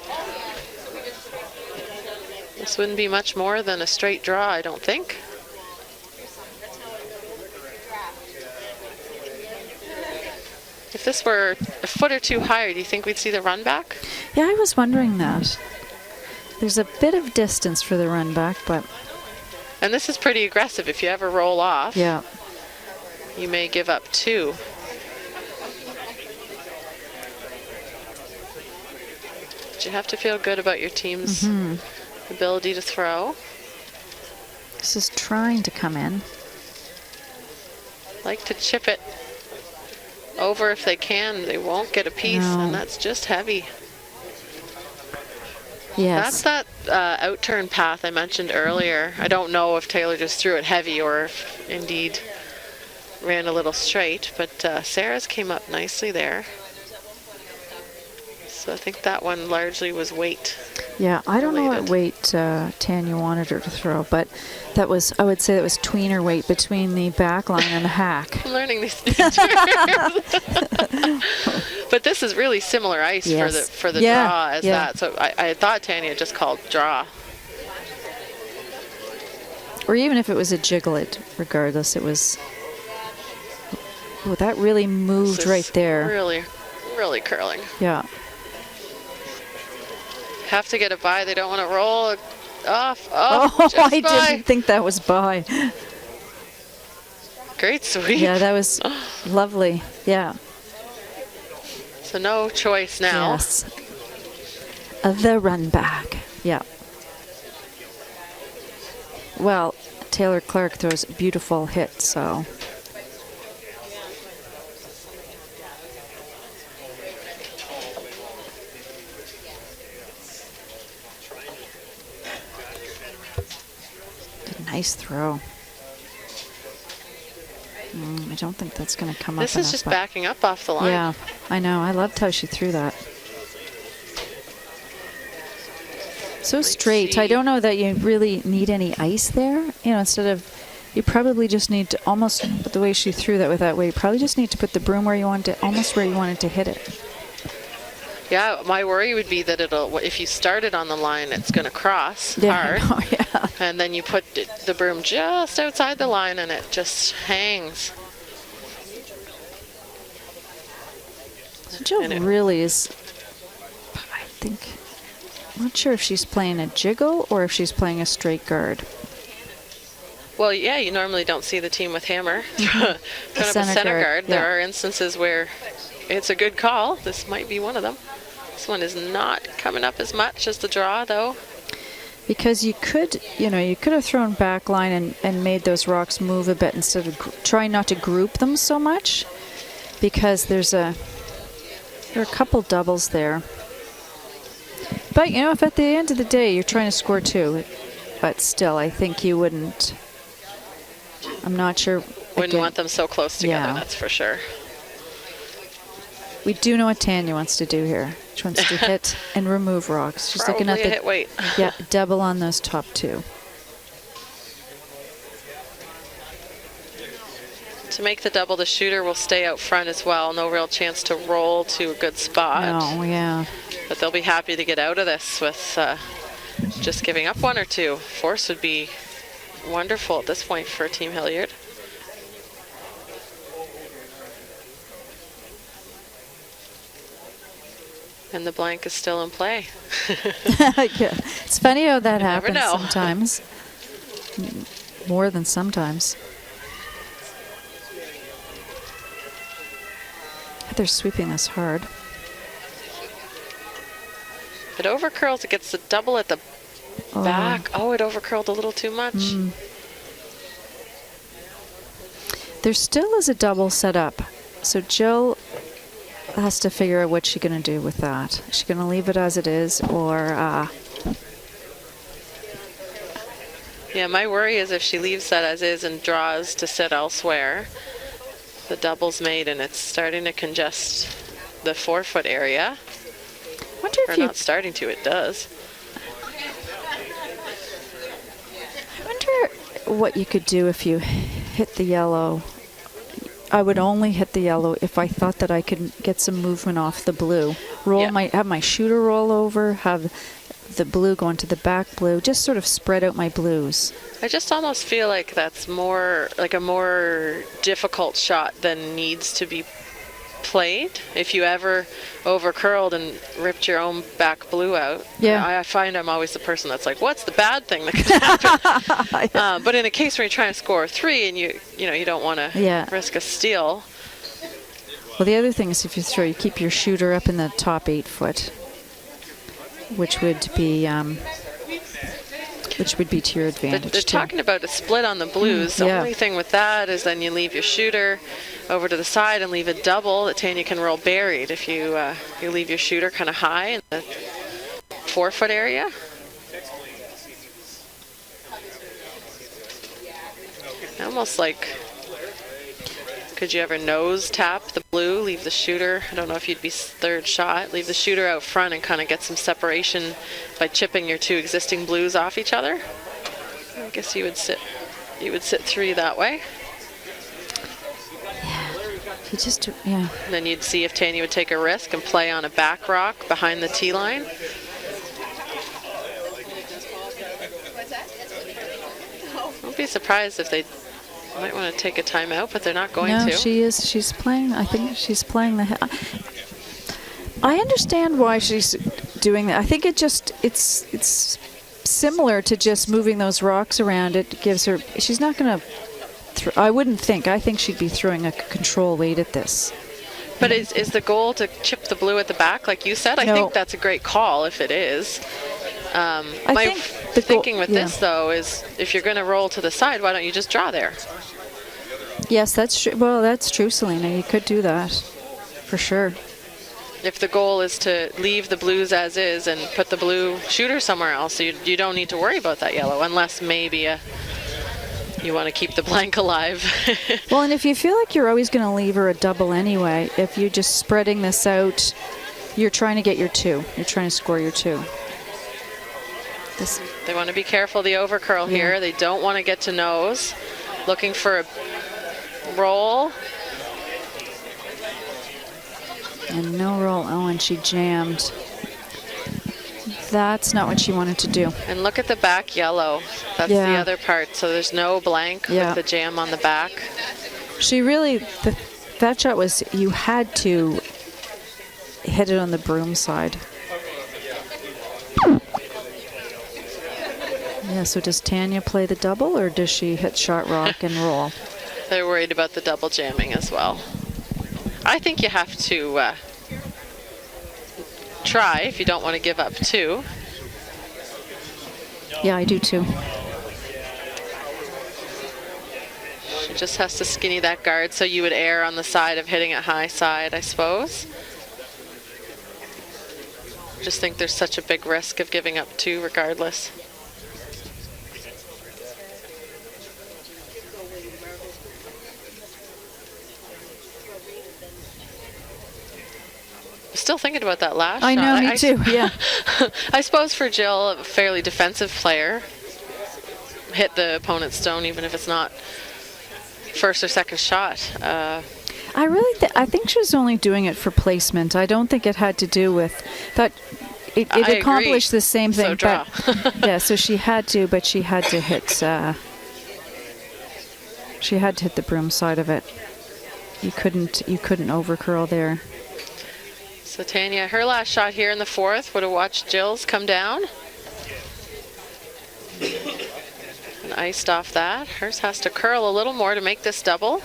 This wouldn't be much more than a straight draw, I don't think. If this were a foot or two higher, do you think we'd see the run back? Yeah, I was wondering that. There's a bit of distance for the run back, but And this is pretty aggressive. If you ever roll off, yeah. you may give up two. But you have to feel good about your team's ability to throw. This is trying to come in. Like to chip it over if they can. They won't get a piece, No. and that's just heavy. Yes. That's that out-turn path I mentioned earlier. I don't know if Taylor just threw it heavy or if indeed ran a little straight, but Sarah's came up nicely there. So I think that one largely was weight. Yeah, I don't know what related. weight Tanya wanted her to throw, but that was, I would say that was tweener weight between the back line and the hack. I'm learning these new terms. But this is really similar ice Yes. for the Yeah, draw as yeah. that. So I thought Tanya just called draw. Or even if it was a jiggle it, regardless, it was. Oh, that really moved This is right there. Really, really curling. Yeah. Have to get it by. They don't want to roll it off. Oh, Just I by. didn't think that was by. Great sweep. Yeah, that was lovely. Yeah. So no choice now. Yes. The run back. Yeah. Well, Taylor Clark throws a beautiful hit, so. Nice throw. I don't think that's going to come up. This is enough, just but- backing up off the line. Yeah, I know. I loved how she threw that. So straight. I see. don't know that you really need any ice there. You know, instead of, you probably just need to almost, the way she threw that with that weight, you probably just need to put the broom where you want it, almost where you wanted to hit it. Yeah, my worry would be that if you start it on the line, it's going to cross hard. I know, yeah. And then you put the broom just outside the line and it just hangs. Jill And it- really is, I think, I'm not sure if she's playing a jiggle or if she's playing a straight guard. Well, yeah, you normally don't see the team with hammer. Kind of a center guard. yeah. There are instances where it's a good call. This might be one of them. This one is not coming up as much as the draw, though. Because you could have thrown back line and made those rocks move a bit instead of trying not to group them so much. Because there are a couple doubles there. But, if at the end of the day you're trying to score 2, but still, I think you wouldn't. I'm not sure. Wouldn't want them so close together, Yeah. that's for sure. We do know what Tanya wants to do here. She wants to hit and remove rocks. She's Probably looking at a hit weight. yeah, double on those top 2. To make the double, the shooter will stay out front as well. No real chance to roll to a good spot. Oh, yeah. But they'll be happy to get out of this with just giving up 1 or 2. Force would be wonderful at this point for Team Hilliard. And the blank is still in play. Yeah. It's funny how that never happens know. sometimes. More than sometimes. They're sweeping this hard. It overcurls, it gets the double at the back. Oh, it overcurled a little too much. There still is a double set up. So Jill has to figure out what she's going to do with that. Is she going to leave it as it is, or Yeah, my worry is if she leaves that as is and draws to sit elsewhere, the double's made and it's starting to congest the 4-foot area. wonder Or if you not starting to, it does. I wonder what you could do if you hit the yellow. I would only hit the yellow if I thought that I could get some movement off the blue. Have my shooter roll over, have the blue go into the back blue, just sort of spread out my blues. I just almost feel like that's more like a more difficult shot than needs to be played. If you ever overcurled and ripped your own back blue out, Yeah. I find I'm always the person that's like, what's the bad thing that could happen? But in a case where you're trying to score 3 and you don't want to risk a steal. Well, the other thing is if you keep your shooter up in the top 8 foot, which would be to your advantage. They're talking about a split on the blues. The only thing with that is then you leave your shooter over to the side and leave a double that Tanya can roll buried if you leave your shooter kind of high in the 4-foot area. Almost like, could you ever nose tap the blue, leave the shooter? I don't know if you'd be third shot. Leave the shooter out front and kind of get some separation by chipping your 2 existing blues off each other. I guess you would sit 3 that way. And then you'd see if Tanya would take a risk and play on a back rock behind the tee line. Don't be surprised if they might want to take a timeout, but they're not going to. No, she's playing. I think she's playing the. I understand why she's doing that. I think it's similar to just moving those rocks around. It gives her. She's not going to. I wouldn't think. I think she'd be throwing a control weight at this. But is the goal to chip the blue at the back, like you said? I think that's a great call if it is. My thinking with this, though, is if you're going to roll to the side, why don't you just draw there? Yes, that's true. Well, that's true, Selena. You could do that, for sure. If the goal is to leave the blues as is and put the blue shooter somewhere else, you don't need to worry about that yellow, unless maybe you want to keep the blank alive. Well, and if you feel like you're always going to leave her a double anyway, if you're just spreading this out, you're trying to get your 2. You're trying to score your 2. They want to be careful the overcurl here. They don't want to get to nose. Looking for a roll. And no roll. Oh, and she jammed. That's not what she wanted to do. And look at the back yellow. That's the other part. So there's no blank with the jam on the back. She really, that shot was, you had to hit it on the broom side. Yeah, so does Tanya play the double, or does she hit shot rock and roll? They're worried about the double jamming as well. I think you have to try if you don't want to give up 2. Yeah, I do too. She just has to skinny that guard, so you would err on the side of hitting it high side, I suppose. Just think there's such a big risk of giving up 2 regardless. Still thinking about that last I shot. know, me too, yeah. I suppose for Jill, a fairly defensive player, hit the opponent's stone even if it's not first or second shot. I think she was only doing it for placement. I don't think it had to do with that. It I accomplished agree. the same thing. So draw. But, yeah, so she had to hit. She had to hit the broom side of it. You couldn't over curl there. So Tanya, her last shot here in the 4th would have watched Jill's come down. And iced off that. Hers has to curl a little more to make this double.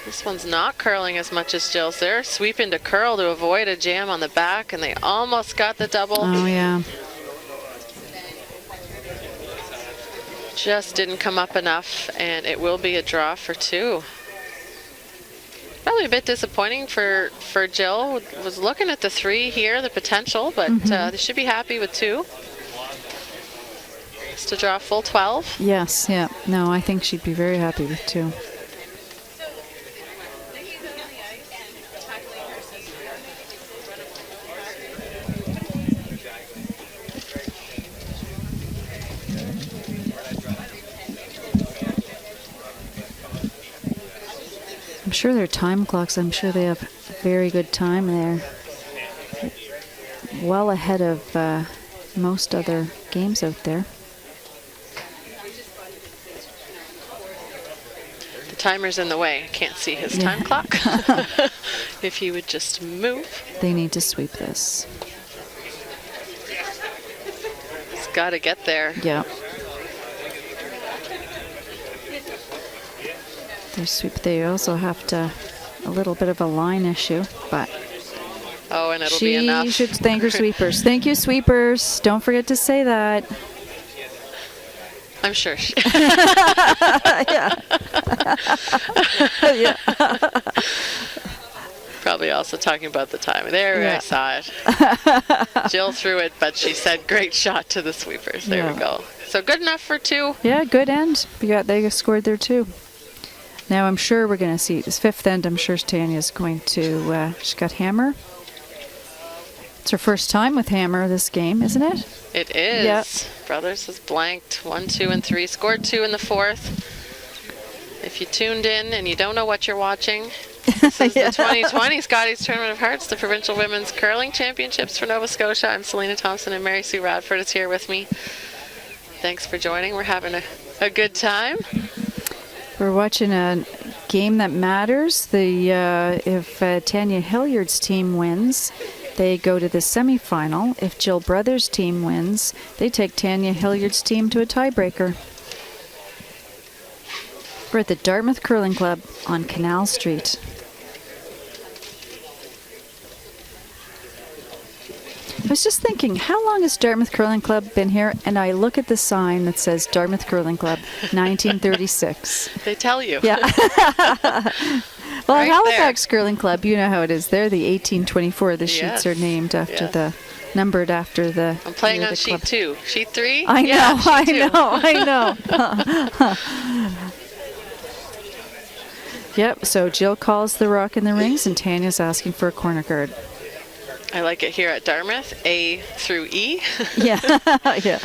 This one's not curling as much as Jill's. They're sweeping to curl to avoid a jam on the back, and they almost got the double. Oh, yeah. Just didn't come up enough, and it will be a draw for 2. Probably a bit disappointing for Jill. Was looking at the 3 here, the potential, but they should be happy with 2. Just to draw full 12. Yes, yeah. No, I think she'd be very happy with 2. I'm sure their time clocks, I'm sure they have very good time there. Well ahead of most other games out there. The timer's in the way. Can't see his time clock. If he would just move. They need to sweep this. It's got to get there. Yeah. They sweep. They also have a little bit of a line issue, but oh, and it'll be enough. She should thank her sweepers. Thank you, sweepers. Don't forget to say that. I'm sure. Yeah. Yeah. Probably also talking about the time. There, Yeah. I saw it. Jill threw it, but she said, "Great shot" to the sweepers. There we go. So good enough for 2. Yeah, good end. They scored there too. Now I'm sure we're going to see this 5th end. I'm sure Tanya's going to. She's got hammer. It's her first time with hammer this game, isn't it? It is. Yep. Brothers has blanked 1, 2, and 3. Scored 2 in the 4th. If you tuned in and you don't know what you're watching, this is the 2020 Scotties Tournament of Hearts, the Provincial Women's Curling Championships for Nova Scotia. I'm Selena Thompson, and Mary Sue Radford is here with me. Thanks for joining. We're having a good time. We're watching a game that matters. If Tanya Hilliard's team wins, they go to the semifinal. If Jill Brothers' team wins, they take Tanya Hilliard's team to a tiebreaker. We're at the Dartmouth Curling Club on Canal Street. I was just thinking, how long has Dartmouth Curling Club been here? And I look at the sign that says Dartmouth Curling Club, 1936. They tell you. Yeah. Well, Right Halifax Curling Club, you know how it is. They're the 1824. The sheets Yes. are named after numbered after the. I'm playing year on the sheet club. 2. Sheet 3? I know, Yeah, sheet 2. I know. Yep, so Jill calls the rock in the rings, and Tanya's asking for a corner guard. I like it here at Dartmouth, A through E. Yeah, yeah.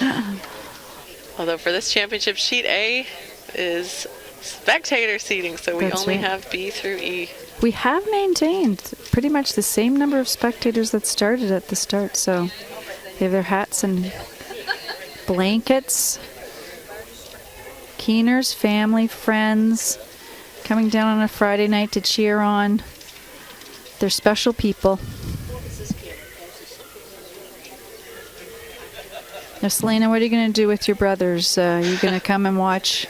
Although for this championship, sheet A is spectator seating, so we That's only right. have B through E. We have maintained pretty much the same number of spectators that started at the start, so they have their hats and blankets. Keeners, family, friends, coming down on a Friday night to cheer on They're special people. Now, Selena, what are you going to do with your brothers? Are you going to come and watch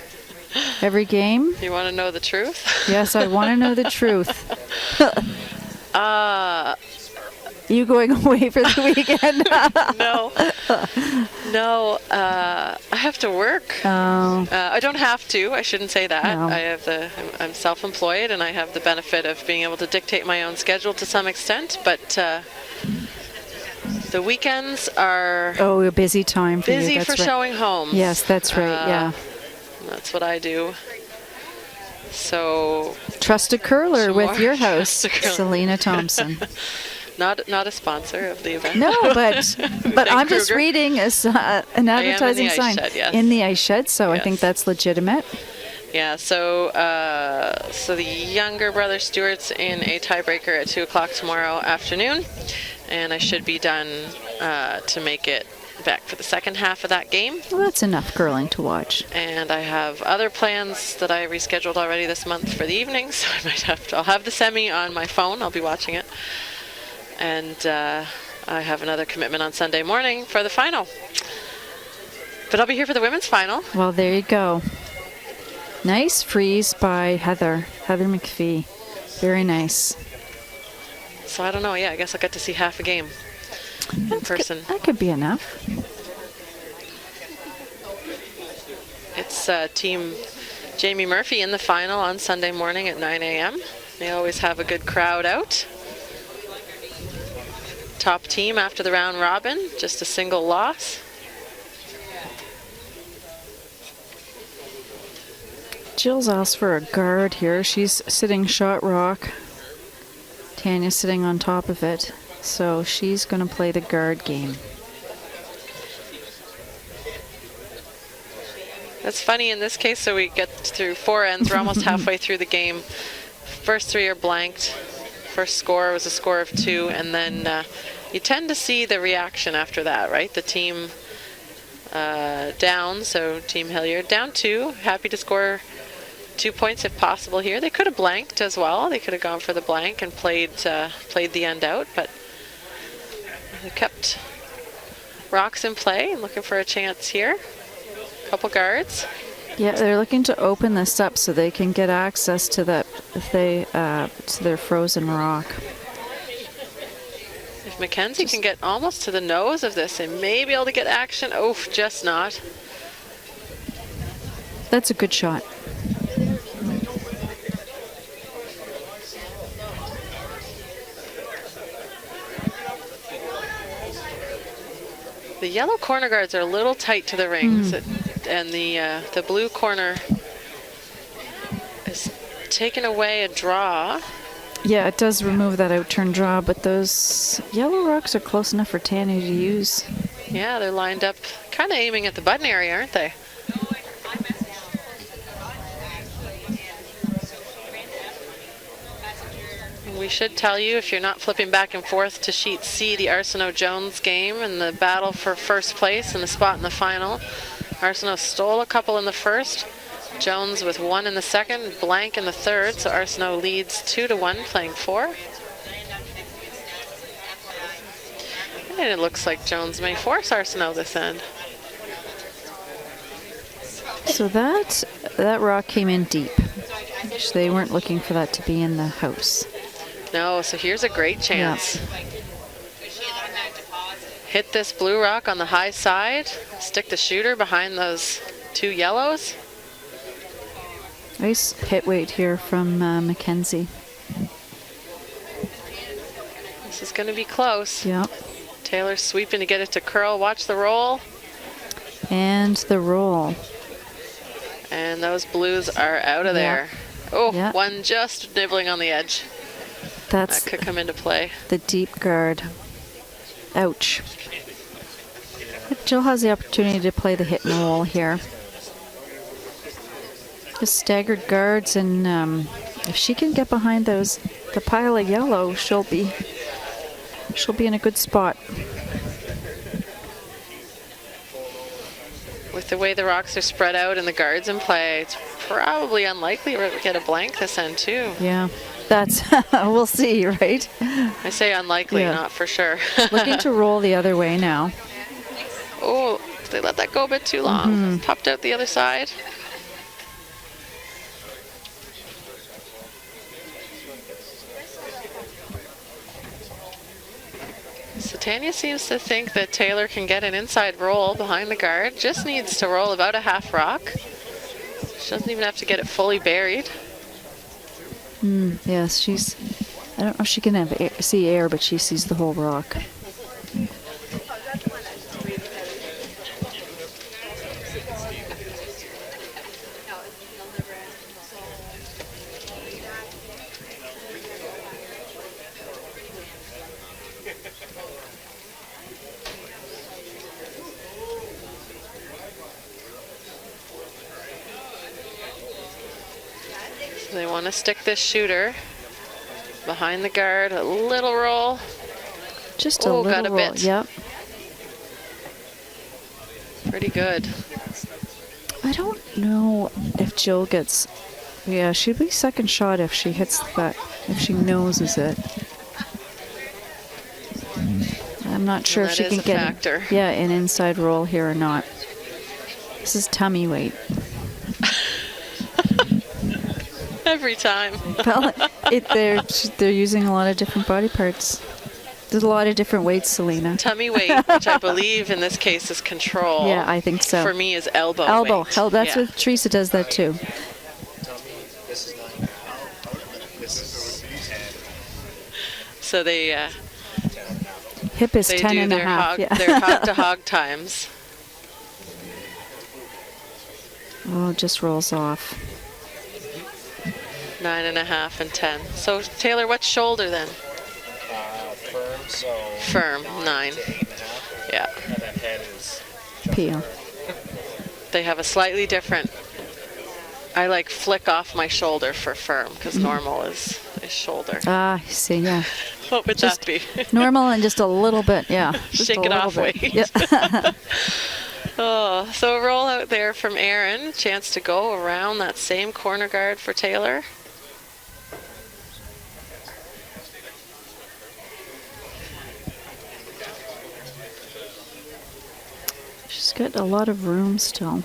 every game? You want to know the truth? Yes, I want to know the truth. You going away for the weekend? No. I have to work. Oh. I don't have to. I shouldn't say that. No. I'm self-employed, and I have the benefit of being able to dictate my own schedule to some extent. But the weekends are Oh, a busy time for you. busy That's for right. showing homes. Yes, that's right. Yeah. That's what I do. So Trust a curler Some with more your house, Trust a Curler. Selena Thompson. not a sponsor of the event. No, but I'm just Kruger. reading an advertising ice sign shed, yes. in the ice shed, so I Yes. think that's legitimate. Yeah, so the younger brother Stuart's in a tiebreaker at 2 o'clock tomorrow afternoon, and I should be done to make it back for the second half of that game. Well, that's enough curling to watch. And I have other plans that I rescheduled already this month for the evening, so I'll have the semi on my phone. I'll be watching it. And I have another commitment on Sunday morning for the final. But I'll be here for the women's final. Well, there you go. Nice freeze by Heather McPhee. Very nice. So I don't know. Yeah, I guess I'll get to see half a game in person. That could be enough. It's Team Jamie Murphy in the final on Sunday morning at 9 a.m. They always have a good crowd out. Top team after the round robin, just a single loss. Jill's asked for a guard here. She's sitting shot rock. Tanya's sitting on top of it. So she's going to play the guard game. That's funny in this case, so we get through 4 ends. We're almost halfway through the game. First 3 are blanked. First score was a score of 2, and then you tend to see the reaction after that, right? The team down, so Team Hilliard down 2, happy to score 2 points if possible here. They could have blanked as well. They could have gone for the blank and played the end out, but they kept rocks in play and looking for a chance here. Couple guards. Yeah, they're looking to open this up so they can get access to that to their frozen rock. If Mackenzie can get almost to the nose of this and may be able to get action, just not. That's a good shot. The yellow corner guards are a little tight to the rings, and the blue corner is taking away a draw. Yeah, it does remove that out-turn draw, but those yellow rocks are close enough for Tanya to use. Yeah, they're lined up, kind of aiming at the button area, aren't they? We should tell you, if you're not flipping back and forth to sheet C, the Arsenault-Jones game and the battle for first place and the spot in the final. Arsenault stole a couple in the first. Jones with 1 in the second, blank in the third, so Arsenault leads 2-1, playing 4. And it looks like Jones may force Arsenault this end. So that rock came in deep. They weren't looking for that to be in the house. No, so here's a great chance. Hit this blue rock on the high side, stick the shooter behind those 2 yellows. Nice hit weight here from Mackenzie. This is going to be close. Yep. Taylor's sweeping to get it to curl. Watch the roll. And the roll. And those blues are out of there. Yeah. One just nibbling on the edge. That's That could come into play. the deep guard. Ouch. But Jill has the opportunity to play the hit and roll here. The staggered guards, and if she can get behind the pile of yellow, she'll be in a good spot. With the way the rocks are spread out and the guards in play, it's probably unlikely we're going to get a blank this end too. Yeah. That's, we'll see, right? I say unlikely, Yeah. not for sure. Looking to roll the other way now. Oh, they let that go a bit too long. Popped out the other side. So Tanya seems to think that Taylor can get an inside roll behind the guard. Just needs to roll about a half rock. She doesn't even have to get it fully buried. Yes, she's, I don't know if she can see air, but she sees the whole rock. So they want to stick this shooter behind the guard, a little roll. Just a Oh, little got a roll. bit. Yep. Pretty good. I don't know if Jill gets, yeah, she'd be second shot if she hits that, if she noses it. I'm not sure if that she is can a get factor. an inside roll here or not. This is tummy weight. Every time. Well, they're using a lot of different body parts. There's a lot of different weights, Selena. Tummy weight, which I believe in this case is control. Yeah, I think so. For me is elbow Elbow. weight. Hell, that's Yeah. what Teresa does that too. This is 9.5. This is 10. So they Hip is they 10 do and a their half. hog, Yeah. their hog to hog times. Oh, it just rolls off. 9.5 and 10. So Taylor, what's shoulder then? Firm, so Firm, 9. to 8.5. Yeah. And then head is Peel. They have a slightly different. I like flick off my shoulder for firm because normal is shoulder. Ah, I see, yeah. What would Just that be? Normal and just a little bit, yeah. Just Shake a it little off bit. weight. Yeah. Oh, so a roll out there from Aaron. Chance to go around that same corner guard for Taylor. She's got a lot of room still.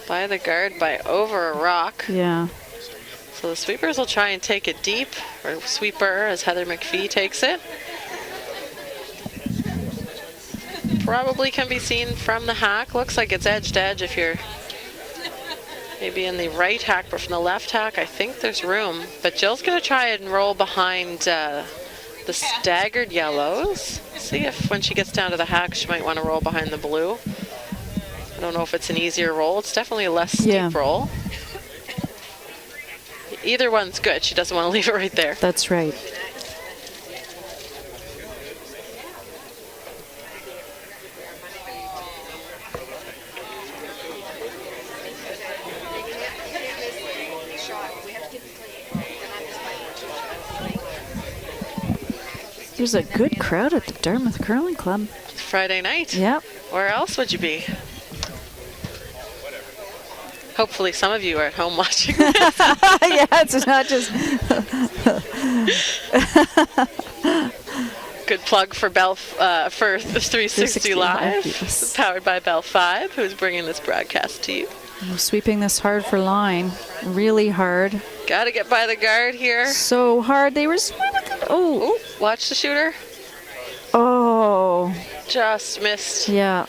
By the guard by over a rock. Yeah. So the sweepers will try and take it deep, or sweeper as Heather McPhee takes it. Probably can be seen from the hack. Looks like it's edge to edge if you're maybe in the right hack, but from the left hack, I think there's room. But Jill's going to try and roll behind the staggered yellows. See if when she gets down to the hack, she might want to roll behind the blue. I don't know if it's an easier roll. It's definitely a less steep roll. Either one's good. She doesn't want to leave it right there. That's right. There's a good crowd at the Dartmouth Curling Club. Friday night. Yep. Where else would you be? Hopefully some of you are at home watching this. Yeah, it's not just. Good plug for for 360 Live, yes. powered by Bell 5, who's bringing this broadcast to you. I'm sweeping this hard for line. Really hard. Got to get by the guard here. So hard. They were swimming. Oh. Ooh, watch the shooter. Oh. Just missed. Yeah.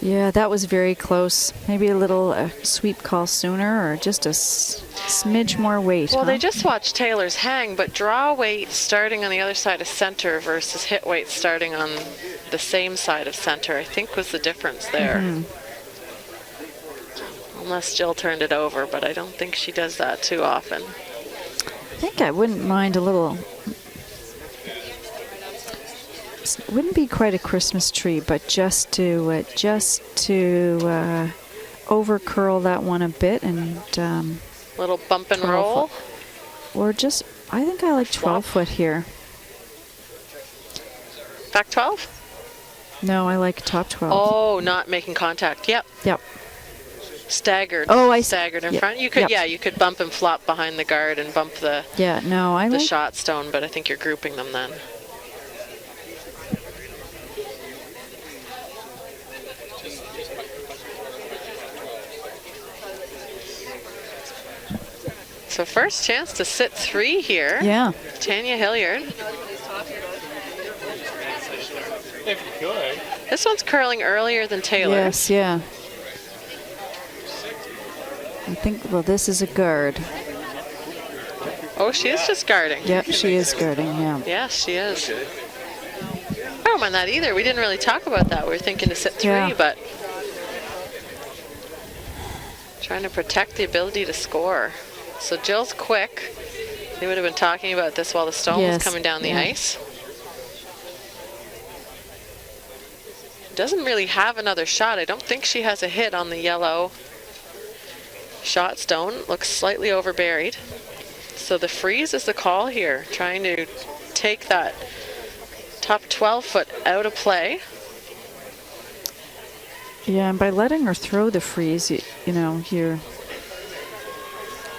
Yeah, that was very close. Maybe a little sweep call sooner or just a smidge more weight. Well, huh? they just watched Taylor's hang, but draw weight starting on the other side of center versus hit weight starting on the same side of center, I think was the difference there. Unless Jill turned it over, but I don't think she does that too often. I think I wouldn't mind a little. Wouldn't be quite a Christmas tree, but just to over curl that one a bit and Little bump and 12 roll. or just I think I like 12 foot here. Back 12? No, I like top 12. Oh, not making contact. Yep. Yep. staggered. Oh, I see. Staggered in Yep. front. You could, Yep. yeah, you could bump and flop behind the guard and bump the Yeah, no, I the like. shot stone, but I think you're grouping them then. So first chance to sit 3 here. Yeah. Tanya Hilliard. If you could. This one's curling earlier than Taylor. Yes, yeah. I think, well, this is a guard. Oh, she is just guarding. Yep, she is guarding, yeah. Yes, she is. I don't mind that either. We didn't really talk about that. We were thinking to sit 3, Yeah. but trying to protect the ability to score. So Jill's quick. They would have been talking about this while the stone was Yes, coming down the yeah. ice. Doesn't really have another shot. I don't think she has a hit on the yellow shot stone. Looks slightly overburied. So the freeze is the call here, trying to take that top 12 foot out of play. Yeah, and by letting her throw the freeze, you know, here,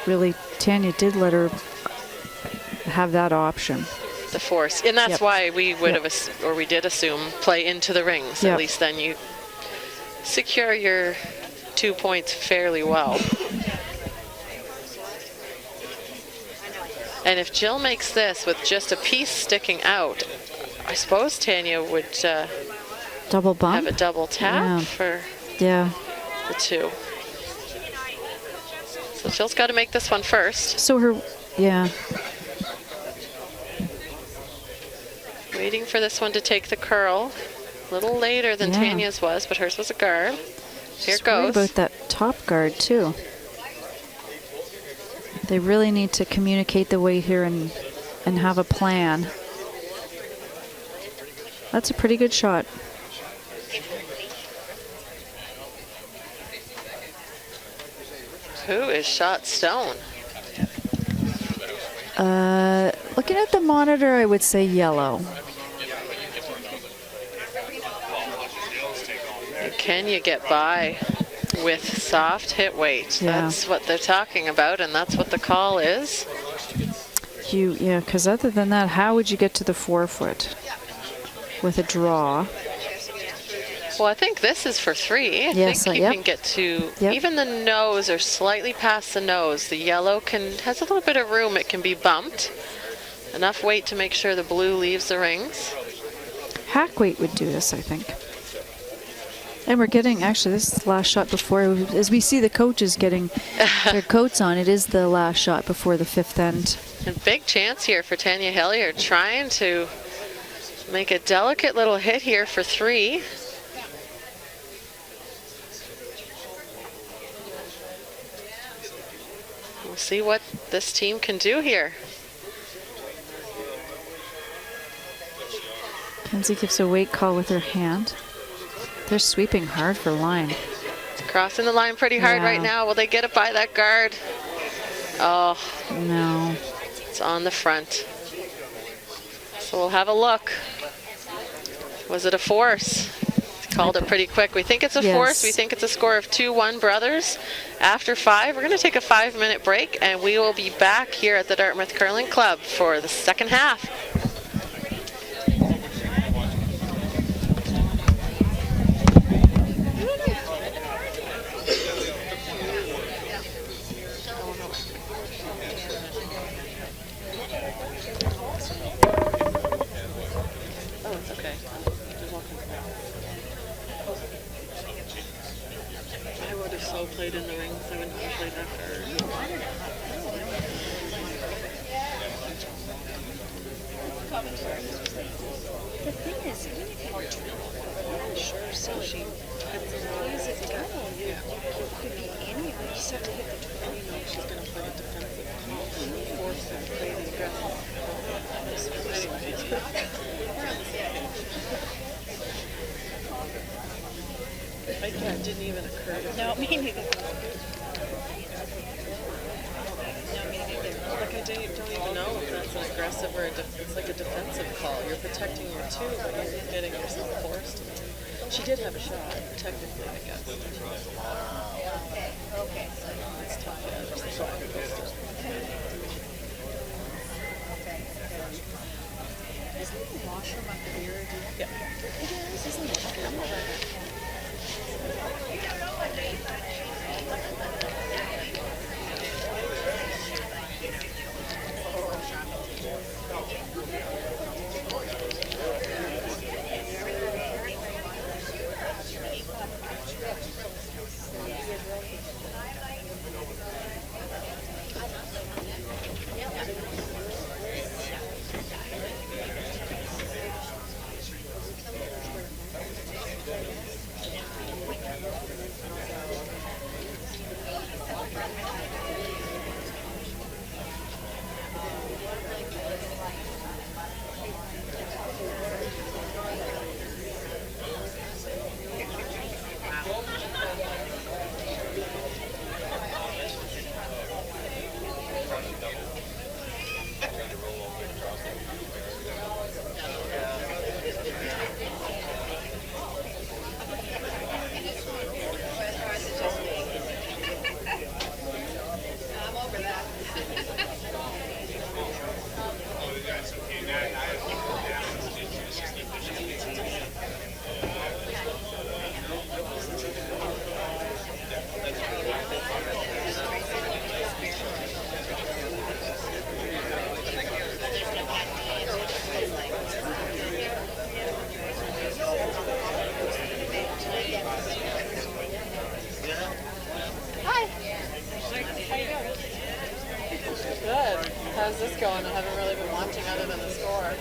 really, Tanya did let her have that option. The force, and that's Yep. why we would Yep. have, or we did assume, play into the rings. Yep. At least then you secure your 2 points fairly well. And if Jill makes this with just a piece sticking out, I suppose Tanya would Double bump? have a double tap Yeah. for Yeah. the 2. So Jill's got to make this one first. So her, yeah. Waiting for this one to take the curl. A little later than Yeah. Tanya's was, but hers was a guard. Here She's it worried goes. about that top guard, too. They really need to communicate the weight here and have a plan. That's a pretty good shot. Who is shot stone? Looking at the monitor, I would say yellow. And can you get by with soft hit weight? Yeah. That's what they're talking about, and that's what the call is. Yeah, because other than that, how would you get to the 4 foot with a draw? Well, I think this is for 3. I Yes, think you yep. can get to Yep. even the nose or slightly past the nose. The yellow has a little bit of room. It can be bumped. Enough weight to make sure the blue leaves the rings. Hack weight would do this, I think. And we're getting, actually, this is the last shot before, as we see the coaches getting their coats on, it is the last shot before the 5th end. A big chance here for Tanya Hilliard, trying to make a delicate little hit here for 3. We'll see what this team can do here. Kenzie gives a weight call with her hand. They're sweeping hard for line. Crossing the line pretty hard Yeah. right now. Will they get it by that guard? Oh, No. it's on the front. So we'll have a look. Was it a force? Called it pretty quick. We think it's a force. Yes. We think it's a score of 2-1 Brothers. After 5, we're going to take a 5-minute break, and we will be back here at the Dartmouth Curling Club for the second half. Oh, it's okay. I would have so played in the rings. I wouldn't have played after. The thing is, even if you are sure, so she plays it down. You could be anywhere. You just have to hit the 20. She's going to play a defensive call. Force her to play the aggressive. That didn't even occur to me. No, me neither. Like, I don't even know if that's an aggressive or it's like a defensive call. You're protecting your 2, but you're getting yourself forced. She did have a shot, technically, I guess. Isn't the washroom up here? Yeah. It is, isn't it? Good. How's this going? I haven't really been watching other than the score.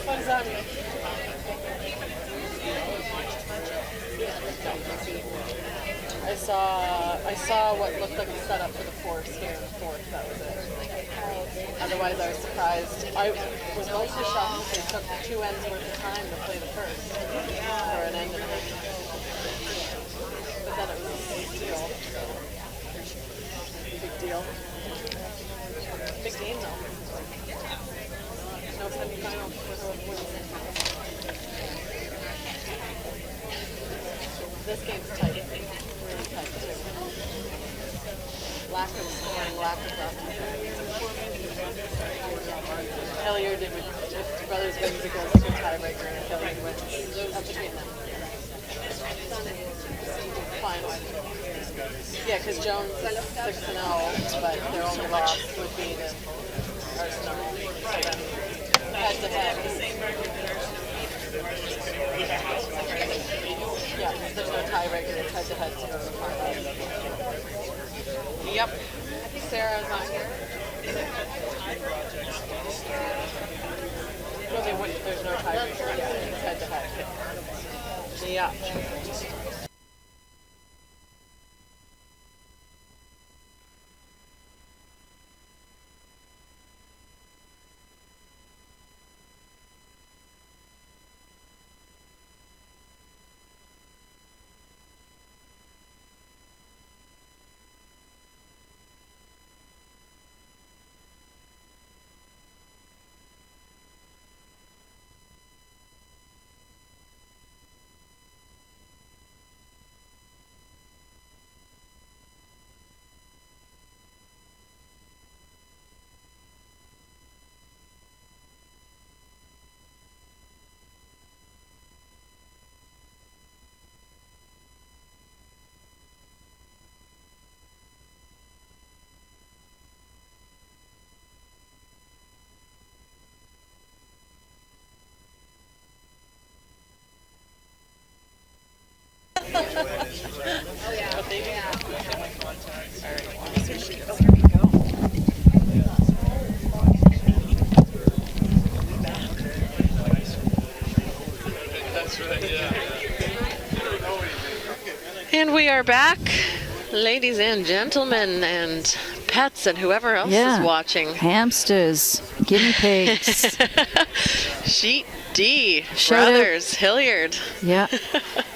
What does that mean? I saw what looked like a setup for the fourth here in the fourth. That was it. Otherwise, I was surprised. I was mostly shocked that they took 2 ends worth of time to play the first, or an end and a half. But then it was a big deal. Big deal. Big game though. No semi-final for the women's. This game's tight. Really tight too. Lack of scoring, lack of left. Hilliard, if Brothers wins, it goes to a tiebreaker, and Hilliard wins up between them. Final. Yeah, because Jones is 6-0, but their only loss would be the Arsenal. So then, head to head. Yeah, there's no tiebreaker. It's head to head to go to the final. Yep. Sarah's not here. Well, they wouldn't. There's no tiebreaker. Yeah, it's head to head. Yeah. And we are back, ladies and gentlemen, and pets, and whoever else is watching. Hamsters, guinea pigs. Sheet D, Shout Brothers, Hilliard. Yeah.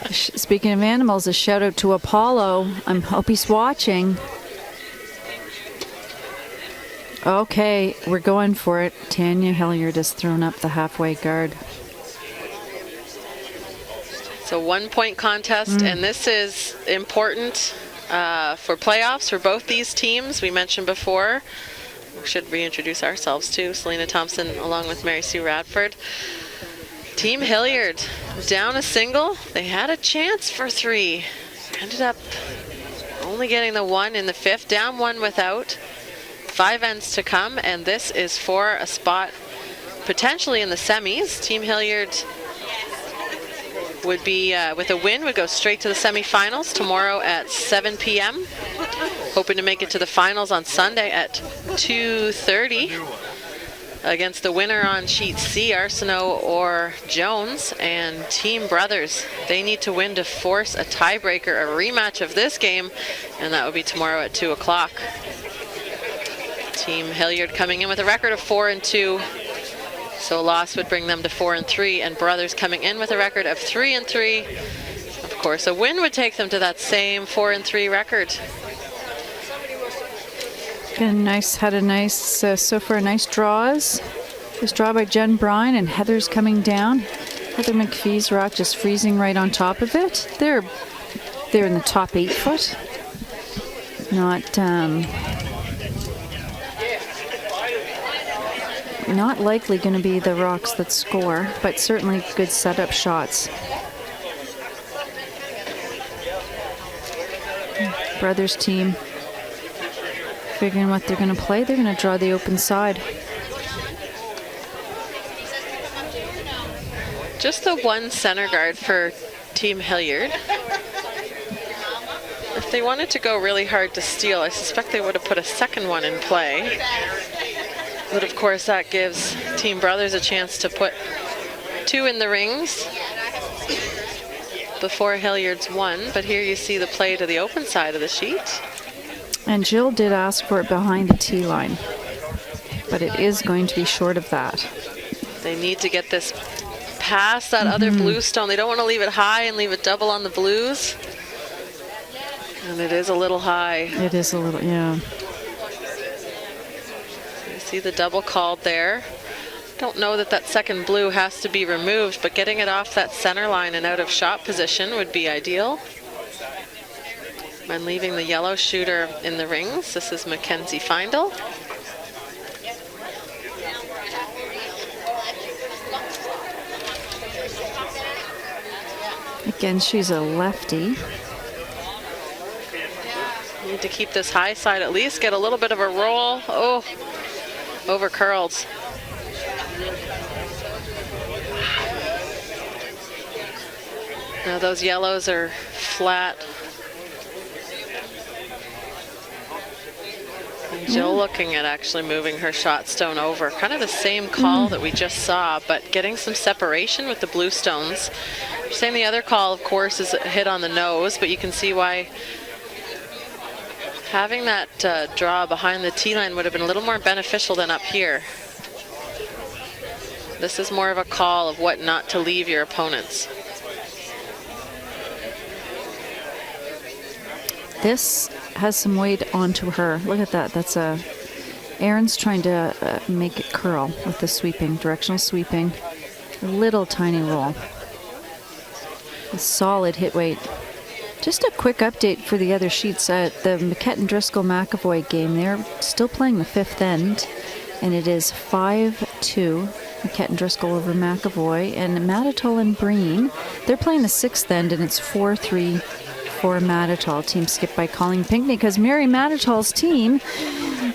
Speaking of animals, a shout out to Apollo. I hope he's watching. Okay, we're going for it. Tanya Hilliard has thrown up the halfway guard. So 1 point contest, and this is important for playoffs for both these teams. We mentioned before, we should reintroduce ourselves too. Selena Thompson along with Mary Sue Radford. Team Hilliard down a single. They had a chance for 3. Ended up only getting the 1 in the 5th, down 1 without. 5 ends to come, and this is for a spot potentially in the semis. Team Hilliard would be, with a win, would go straight to the semifinals tomorrow at 7 p.m. Hoping to make it to the finals on Sunday at 2:30 against the winner on sheet C, Arsenault or Jones. And Team Brothers, they need to win to force a tiebreaker, a rematch of this game, and that would be tomorrow at 2 o'clock. Team Hilliard coming in with a record of 4-2. So a loss would bring them to 4-3, and Brothers coming in with a record of 3-3. Of course, a win would take them to that same 4-3 record. Had a nice, so far nice draws. This draw by Jen Bryan, and Heather's coming down. Heather McPhee's rock just freezing right on top of it. They're in the top 8 foot. Not likely going to be the rocks that score, but certainly good setup shots. Brothers team figuring what they're going to play. They're going to draw the open side. Just the 1 center guard for Team Hilliard. If they wanted to go really hard to steal, I suspect they would have put a second one in play. But of course that gives Team Brothers a chance to put 2 in the rings before Hilliard's 1. But here you see the play to the open side of the sheet. And Jill did ask for it behind the tee line, but it is going to be short of that. They need to get this past that other blue stone. They don't want to leave it high and leave it double on the blues. And it is a little high. It is a little, yeah. You see the double called there. Don't know that that second blue has to be removed, but getting it off that center line and out of shot position would be ideal. And leaving the yellow shooter in the rings. This is Mackenzie Feindl. Again, she's a lefty. Need to keep this high side at least, get a little bit of a roll. Oh, over curls. Now those yellows are flat. And Jill looking at actually moving her shot stone over. Kind of the same call that we just saw, but getting some separation with the blue stones. Saying the other call, of course, is a hit on the nose, but you can see why having that draw behind the tee line would have been a little more beneficial than up here. This is more of a call of what not to leave your opponents. This has some weight onto her. Look at that. That's Erin's trying to make it curl with the sweeping, directional sweeping. A little tiny roll. A solid hit weight. Just a quick update for the other sheets. At the McKetton Driscoll McAvoy game, they're still playing the 5th end, and it is 5-2. McKetton Driscoll over McAvoy. And Matitol and Breen, they're playing the 6th end, and it's 4-3 for Matitol. Team skipped by Colleen Pinckney because Mary Matitol's team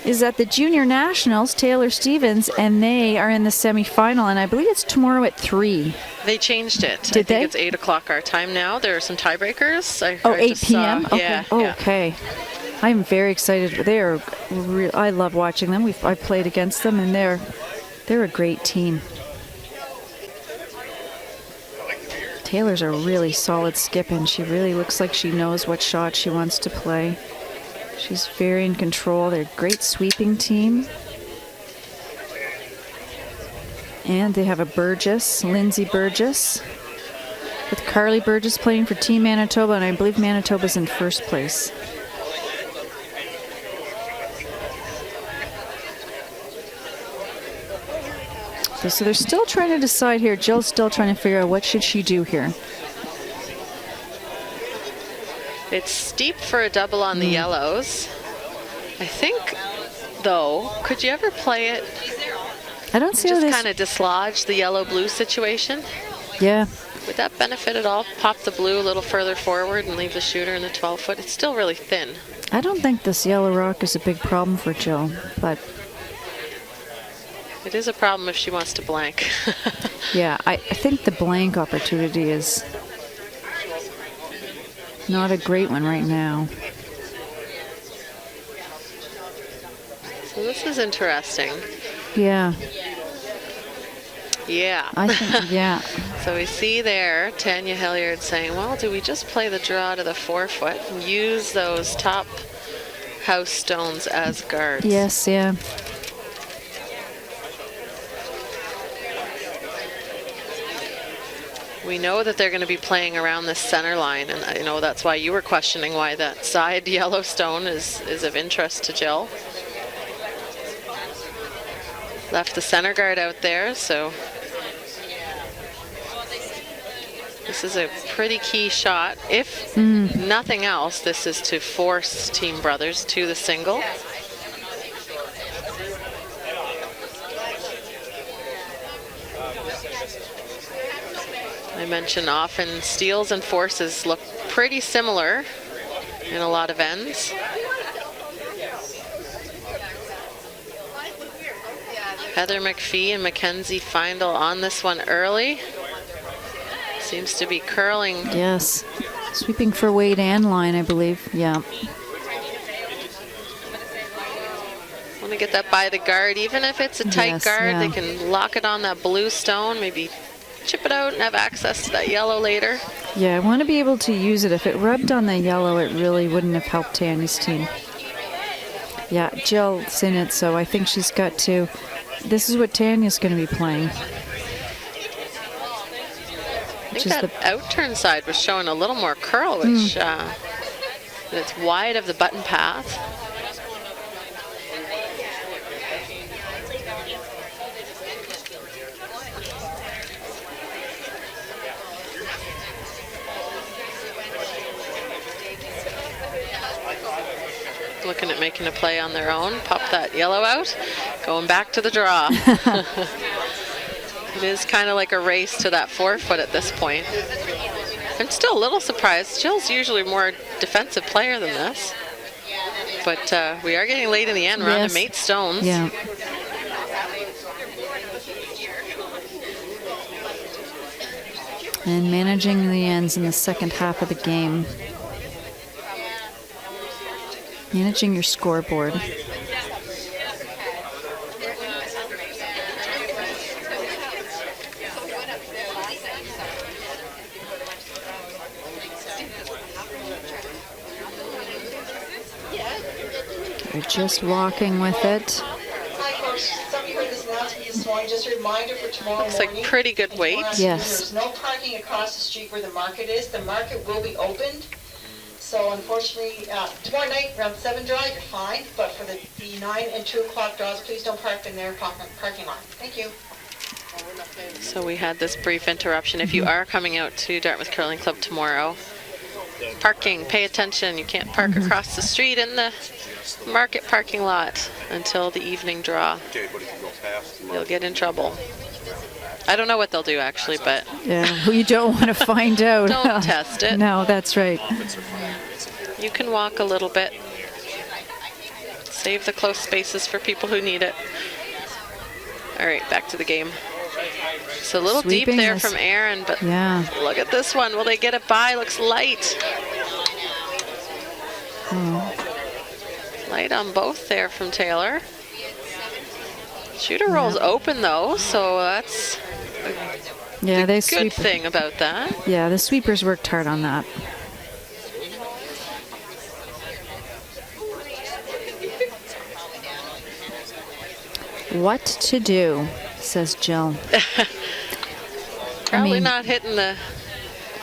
is at the Junior Nationals, Taylor Stevens, and they are in the semifinal, and I believe it's tomorrow at 3. They changed it. Did I think they? it's 8 o'clock our time now. There are some tiebreakers. 8 p.m.? Okay. Yeah, Oh, yeah. okay. I'm very excited. They are I love watching them. I've played against them, and they're a great team. Taylor's a really solid skip, and she really looks like she knows what shot she wants to play. She's very in control. They're a great sweeping team. And they have a Burgess, Lindsay Burgess, with Carly Burgess playing for Team Manitoba, and I believe Manitoba's in first place. So they're still trying to decide here. Jill's still trying to figure out what should she do here. It's steep for a double on the yellows. I think, though, could you ever play it I don't see how just this. kind of dislodge the yellow-blue situation? Yeah. Would that benefit at all? Pop the blue a little further forward and leave the shooter in the 12-foot? It's still really thin. I don't think this yellow rock is a big problem for Jill, but It is a problem if she wants to blank. yeah, I think the blank opportunity is not a great one right now. So this is interesting. Yeah, Yeah. I think, yeah. So we see there Tanya Hilliard saying, well, do we just play the draw to the 4-foot and use those top house stones as guards? Yes, yeah. We know that they're going to be playing around this center line, and I know that's why you were questioning why that side yellow stone is of interest to Jill. Left the center guard out there, so this is a pretty key shot. If nothing else, this is to force Team Brothers to the single. I mentioned often steals and forces look pretty similar in a lot of ends. Heather McPhee and Mackenzie Feindl on this one early. Seems to be curling. Yes. Sweeping for weight and line, I believe. Yeah. Want to get that by the guard. Even if it's a tight Yes, guard, yeah. they can lock it on that blue stone, maybe chip it out and have access to that yellow later. Yeah, I want to be able to use it. If it rubbed on the yellow, it really wouldn't have helped Tanya's team. Yeah, Jill's in it, so I think she's got to. This is what Tanya's going to be playing. I think that out-turn side was showing a little more curl, which it's wide of the button path. Looking at making a play on their own. Pop that yellow out. Going back to the draw. It is kind of like a race to that 4-foot at this point. I'm still a little surprised. Jill's usually a more defensive player than this. But we are getting late in the end. We're on to mate stones. Yeah. And managing the ends in the second half of the game. Managing your scoreboard. You're just walking with it. Just a reminder for tomorrow Looks like morning. pretty good weight. Yes. There's no parking across the street where the market is. The market will be opened. So unfortunately, tomorrow night around 7 draw, you're fine. But for the 9 and 2 o'clock draws, please don't park in their parking lot. Thank you. So we had this brief interruption. If you are coming out to Dartmouth Curling Club tomorrow, parking, pay attention. You can't park across the street in the market parking lot until the evening draw. You'll get in trouble. I don't know what they'll do actually, but Yeah, you don't want to find out. don't test it. No, that's right. You can walk a little bit. Save the close spaces for people who need it. All right, back to the game. It's a little Sweeping deep there is- from Aaron, but Yeah. look at this one. Will they get it by? Looks light. Light on both there from Taylor. Shooter rolls open though, so that's Yeah, they a good sweep. thing about that. Yeah, the sweepers worked hard on that. What to do, says Jill. Probably mean- not hitting the.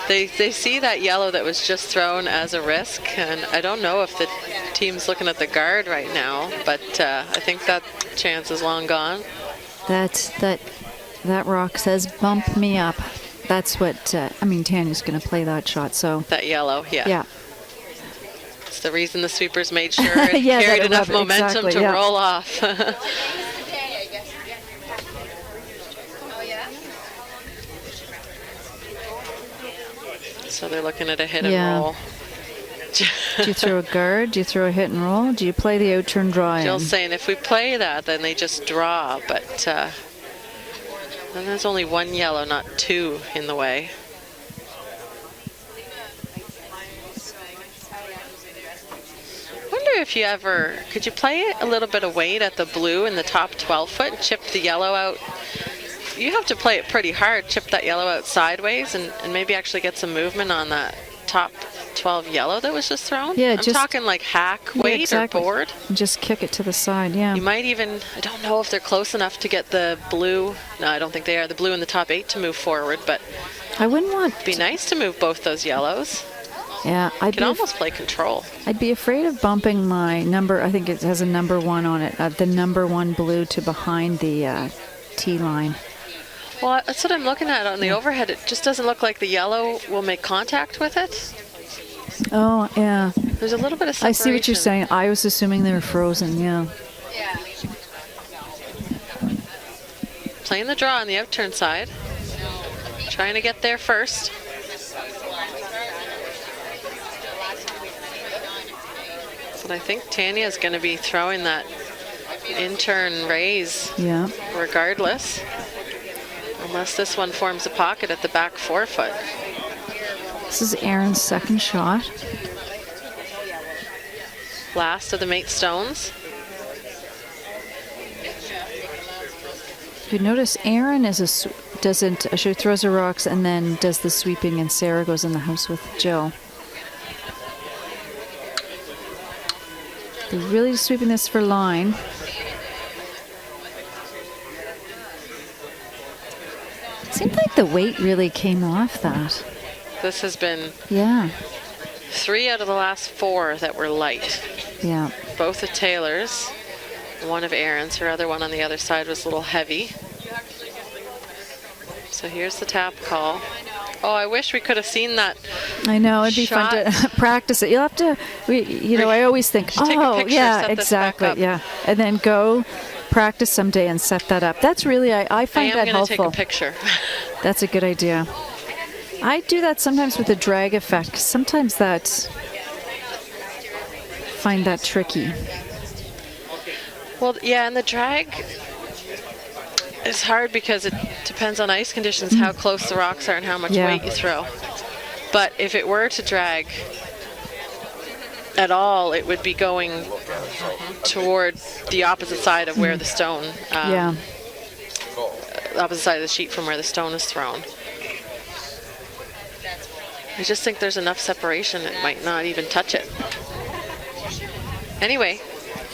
They see that yellow that was just thrown as a risk, and I don't know if the team's looking at the guard right now, but I think that chance is long gone. That rock says bump me up. That's what I mean. Tanya's going to play that shot, so That yellow, yeah. yeah. the reason the sweepers made sure it Yeah, that carried it enough rubbed- momentum exactly, to yeah. roll off. So they're looking at a hit and Yeah. roll. Do you throw a guard? Do you throw a hit and roll? Do you play the out turn draw in? Jill's saying if we play that, then they just draw, but then there's only one yellow, not two in the way. Wonder if you ever, could you play a little bit of weight at the blue in the top 12 foot and chip the yellow out? You have to play it pretty hard, chip that yellow out sideways and maybe actually get some movement on that top 12 yellow that was just thrown. Yeah, I'm just- talking like hack Yeah, weight exactly. or board. Just kick it to the side, yeah. You might even, I don't know if they're close enough to get the blue, no, I don't think they are, the blue in the top 8 to move forward, but I wouldn't want. it'd be nice to move both those yellows. Yeah, You can almost play control. I'd be afraid of bumping my number. I think it has a number 1 on it. The number 1 blue to behind the T line. Well, that's what I'm looking at on the overhead. It just doesn't look like the yellow will make contact with it. Oh, yeah. There's a little bit of separation. I see what you're saying. I was assuming they were frozen, yeah. Playing the draw on the outturn side. Trying to get there first. But I think Tanya is going to be throwing that in-turn raise Yeah. regardless. Unless this one forms a pocket at the back 4 foot. This is Aaron's second shot. Last of the mate stones. You notice Aaron is she throws her rocks and then does the sweeping, and Sarah goes in the house with Jill. They're really sweeping this for line. Seemed like the weight really came off that. This has been Yeah, 3 out of the last 4 that were light. yeah. Both of Taylor's, one of Aaron's, her other one on the other side was a little heavy. So here's the tap call. Oh, I wish we could have seen that. I know, it'd be fun to practice it. You'll have to, I always think, Just take a oh, picture, yeah, set this back exactly, up. yeah. And then go practice someday and set that up. That's really, I I find am that going to helpful. take a picture. That's a good idea. I do that sometimes with the drag effect, 'cause sometimes find that tricky. Well, yeah, and the drag is hard because it depends on ice conditions, how close the rocks are and how much Yeah. weight you throw. But if it were to drag at all, it would be going toward the opposite side of where the stone, Yeah, opposite side of the sheet from where the stone is thrown. I just think there's enough separation, it might not even touch it. Anyway,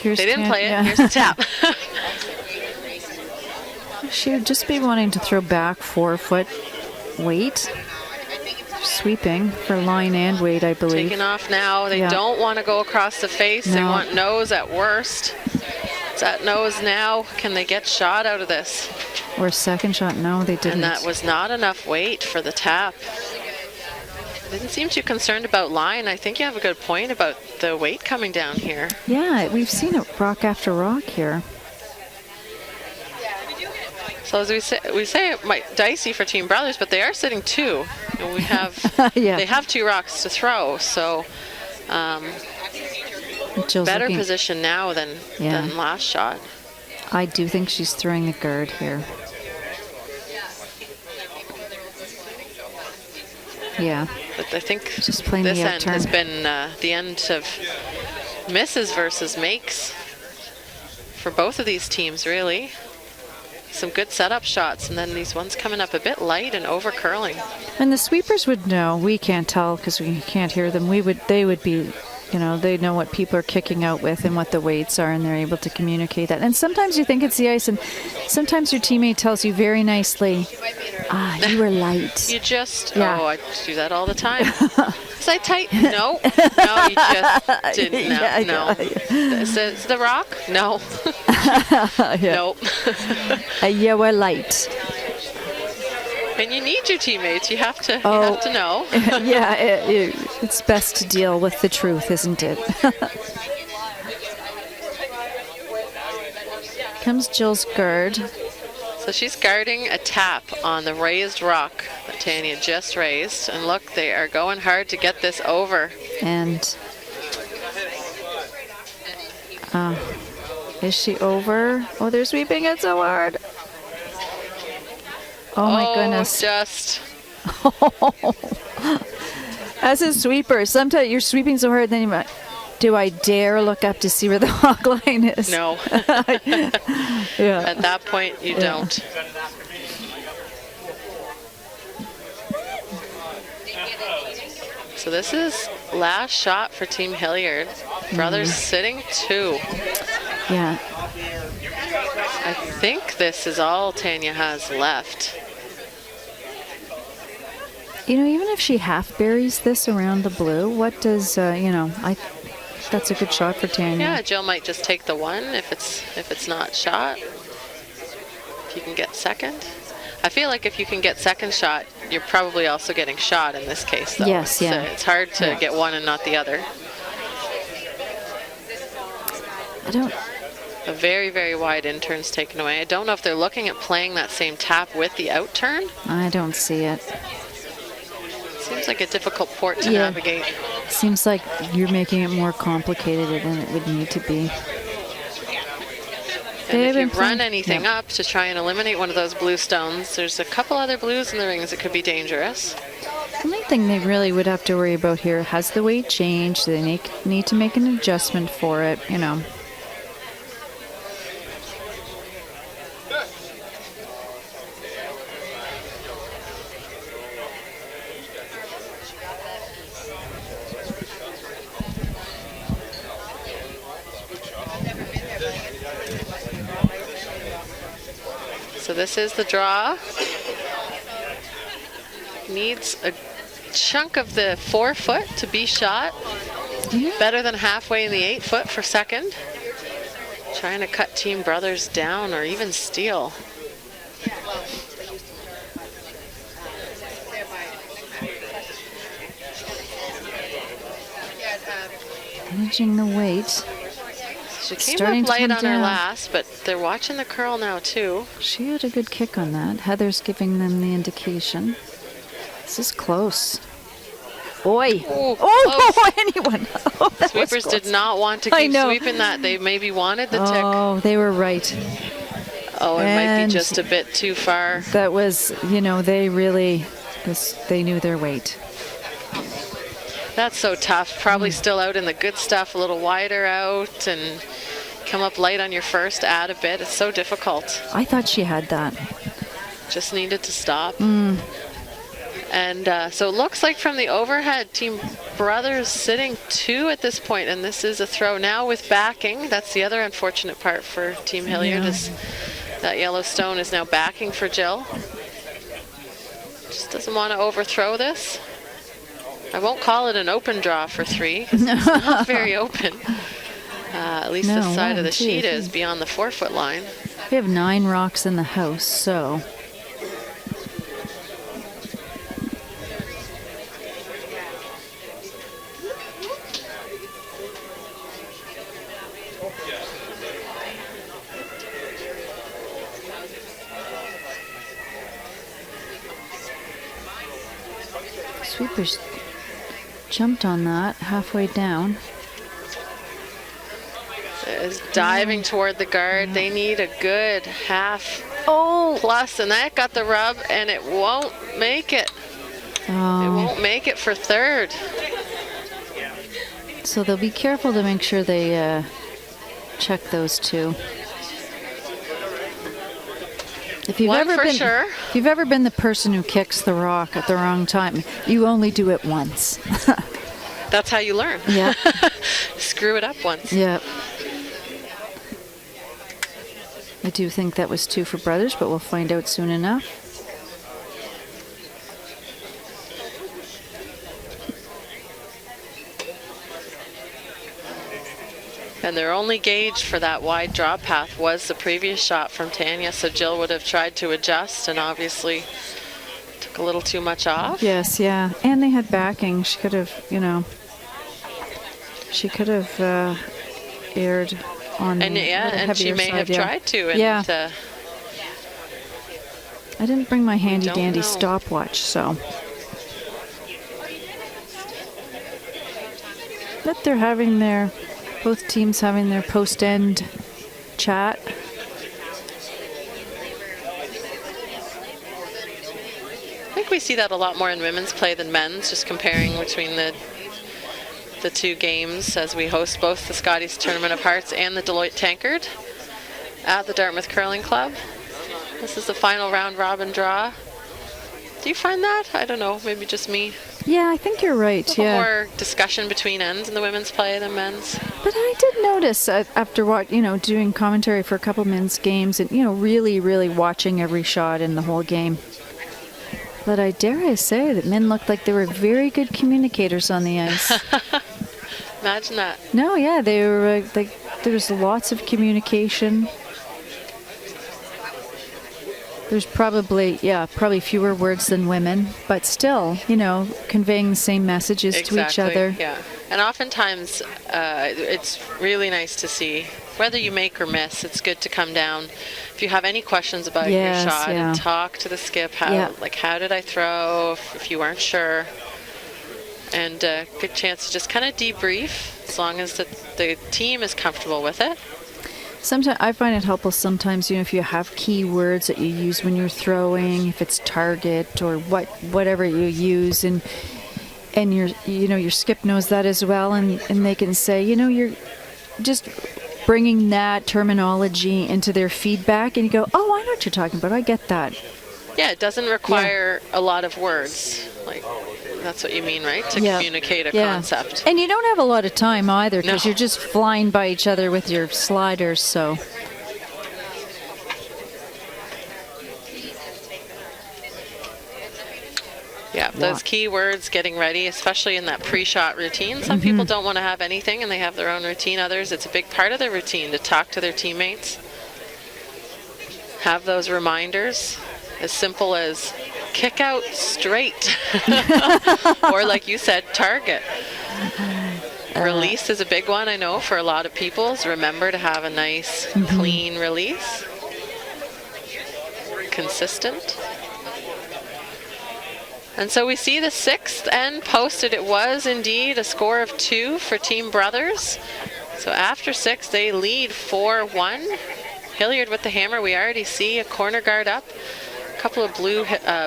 here's they didn't play it. yeah. Here's the tap. She would just be wanting to throw back 4 foot weight. Sweeping for line and weight, I believe. Taking off now. They Yeah. don't want to go across the face. They No. want nose at worst. It's at nose now. Can they get shot out of this? Or a second shot. No, they didn't. And that was not enough weight for the tap. Didn't seem too concerned about line. I think you have a good point about the weight coming down here. Yeah, we've seen it rock after rock here. So as we say it might dicey for Team Brothers, but they are sitting 2. And we have Yeah. they have 2 rocks to throw, so Jill's better looking- position now than last shot. I do think she's throwing the guard here. Yeah. But I think Just playing this the end outturn. has been the end of misses versus makes for both of these teams, really. Some good setup shots, and then these ones coming up a bit light and over curling. And the sweepers would know. We can't tell because we can't hear them. They would be, they know what people are kicking out with and what the weights are, and they're able to communicate that. And sometimes you think it's the ice, and sometimes your teammate tells you very nicely, you were light. You just, Yeah. I do that all the time. Was I tight? No. No, you just didn't. No. Yeah, No. Is the rock? No. Yeah. Nope. You were light. And you need your teammates. You have to know. Yeah, it's best to deal with the truth, isn't it? Comes Jill's guard. So she's guarding a tap on the raised rock that Tanya just raised. And look, they are going hard to get this over. And is she over? Oh, they're sweeping it so hard. Oh my goodness. Just. As a sweeper, sometimes you're sweeping so hard, then you might, do I dare look up to see where the hog line is? No. Yeah. At that point, you don't. So this is last shot for Team Hilliard. Brothers sitting 2. Yeah. I think this is all Tanya has left. You know, even if she half buries this around the blue, what does that's a good shot for Tanya. Yeah, Jill might just take the 1 if it's not shot. If you can get second. I feel like if you can get second shot, you're probably also getting shot in this case, though. Yes, yeah. So it's hard to get one and not the other. A very, very wide in turn's taken away. I don't know if they're looking at playing that same tap with the out turn. I don't see it. Seems like a difficult port to navigate. Seems like you're making it more complicated than it would need to be. And if you run anything up to try and eliminate one of those blue stones, there's a couple other blues in the rings that could be dangerous. The only thing they really would have to worry about here, has the weight changed? Do they need to make an adjustment for it, you know? So this is the draw. Needs a chunk of the 4 foot to be shot. Better than halfway in the 8 foot for second. Trying to cut Team Brothers down or even steal. Managing the weight. She came up light on her last, but they're watching the curl now too. She had a good kick on that. Heather's giving them the indication. This is close. Boy. Oh, anyone. Oh, Sweepers did not want to keep sweeping that. They maybe wanted the tick. Oh, they were right. Oh, it might be just a bit too far. That was, they really, they knew their weight. That's so tough. Probably still out in the good stuff, a little wider out, and come up light on your first, add a bit. It's so difficult. I thought she had that. Just needed to stop. And so it looks like from the overhead, Team Brothers sitting 2 at this point, and this is a throw now with backing. That's the other unfortunate part for Team Hilliard is that yellow stone is now backing for Jill. Just doesn't want to overthrow this. I won't call it an open draw for 3. It's not very open. At least this side of the sheet is beyond the 4 foot line. We have 9 rocks in the house, so. Sweepers jumped on that halfway down. Is diving toward the guard. They need a good half plus, and that got the rub, and it won't make it. It won't make it for third. So they'll be careful to make sure they check those 2. If you've ever been the person who kicks the rock at the wrong time, you only do it once. That's how you learn. Yeah. Screw it up once. Yeah. I do think that was 2 for Brothers, but we'll find out soon enough. And their only gauge for that wide draw path was the previous shot from Tanya, so Jill would have tried to adjust, and obviously a little too much off. Yes, yeah. And they had backing. She could have, aired on And the and she heavier may side, have yeah. tried to. And Yeah. I didn't bring my handy don't dandy know. stopwatch, so. But they're having both teams having their post-end chat. I think we see that a lot more in women's play than men's, just comparing between the two games as we host both the Scotties Tournament of Hearts and the Deloitte Tankard at the Dartmouth Curling Club. This is the final round robin draw. Do you find that? I don't know, maybe just me. Yeah, I think you're right. A little Yeah. more discussion between ends in the women's play than men's. But I did notice after doing commentary for a couple men's games and really, really watching every shot in the whole game. But I say that men looked like they were very good communicators on the ice. Imagine that. No, yeah, they were there was lots of communication. There's probably fewer words than women, but still, conveying the same messages to each other. Yeah. And oftentimes, it's really nice to see, whether you make or miss, it's good to come down. If you have any questions about your shot and talk to the skip, how did I throw, if you weren't sure. And a good chance to just kind of debrief, as long as the team is comfortable with it. Sometimes I find it helpful sometimes, if you have key words that you use when you're throwing, if it's target or whatever you use, and your skip knows that as well, and they can say, you're just bringing that terminology into their feedback, and you go, oh, I know what you're talking about, I get that. Yeah, it doesn't require a lot of words. Like, that's what you mean, right? To communicate a concept. And you don't have a lot of time either, because No. you're just flying by each other with your sliders, so. Yeah, those key words getting ready, especially in that pre-shot routine. Some people don't want to have anything and they have their own routine. Others, it's a big part of their routine to talk to their teammates. Have those reminders, as simple as kick out straight. Or like you said, target. Release is a big one, I know, for a lot of people. So remember to have a nice, clean release. Consistent. And so we see the sixth end posted. It was indeed a score of 2 for Team Brothers. So after 6, they lead 4-1. Hilliard with the hammer. We already see a corner guard up. A couple of blue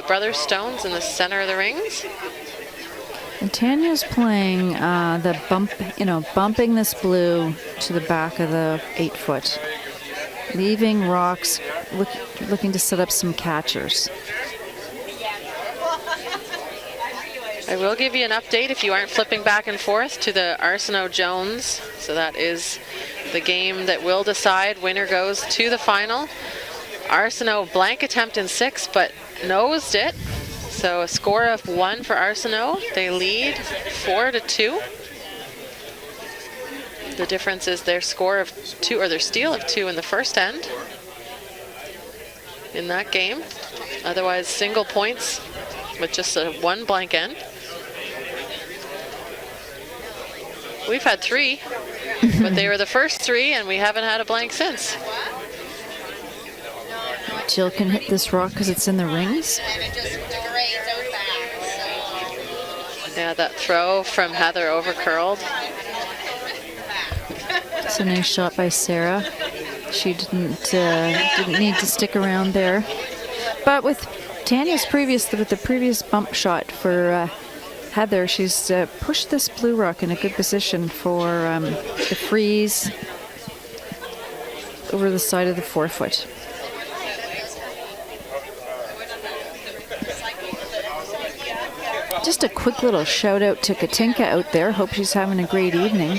Brothers stones in the center of the rings. And Tanya's playing the bumping this blue to the back of the 8-foot, leaving rocks, looking to set up some catchers. I will give you an update if you aren't flipping back and forth to the Arsenault-Jones. So that is the game that will decide. Winner goes to the final. Arsenault blank attempt in 6, but nosed it. So a score of 1 for Arsenault. They lead 4-2. The difference is their score of 2, or their steal of 2 in the first end in that game. Otherwise, single points with just a 1 blank end. We've had 3, but they were the first 3, and we haven't had a blank since. Jill can hit this rock because it's in the rings. Yeah, that throw from Heather over curled. It's a nice shot by Sarah. She didn't need to stick around there. But with Tanya's previous bump shot for Heather, she's pushed this blue rock in a good position for the freeze over the side of the 4-foot. Just a quick little shout out to Katinka out there. Hope she's having a great evening.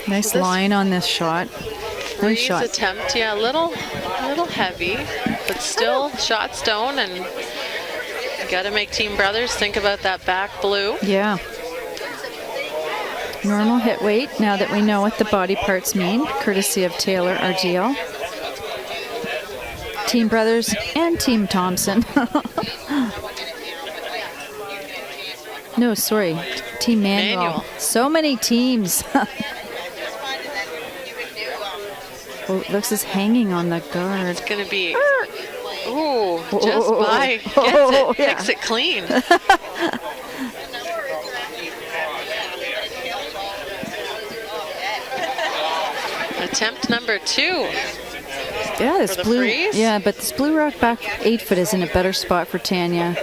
Nice line on this shot. Nice Freeze shot. attempt, yeah, a little heavy, but still shot stone, and you got to make Team Brothers think about that back blue. Yeah. Normal hit weight, now that we know what the body parts mean, courtesy of Taylor RGL. Team Brothers and Team Thompson. No, sorry, Team Manual. So many teams. Oh, looks is hanging on the guard. It's going to be, ooh, just by, gets it, picks it clean. Attempt number 2. Yeah, this For the blue. freeze? Yeah, but this blue rock back 8 foot is in a better spot for Tanya.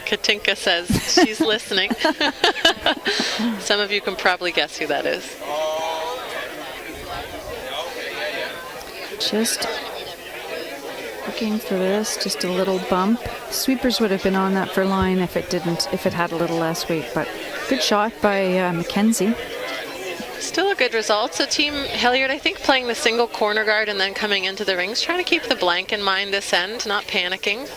Katinka says she's listening. Some of you can probably guess who that is. Just looking for this, just a little bump. Sweepers would have been on that for line if it had a little less weight, but good shot by Mackenzie. Still a good result. So Team Hilliard, I think, playing the single corner guard and then coming into the rings, trying to keep the blank in mind this end, not panicking.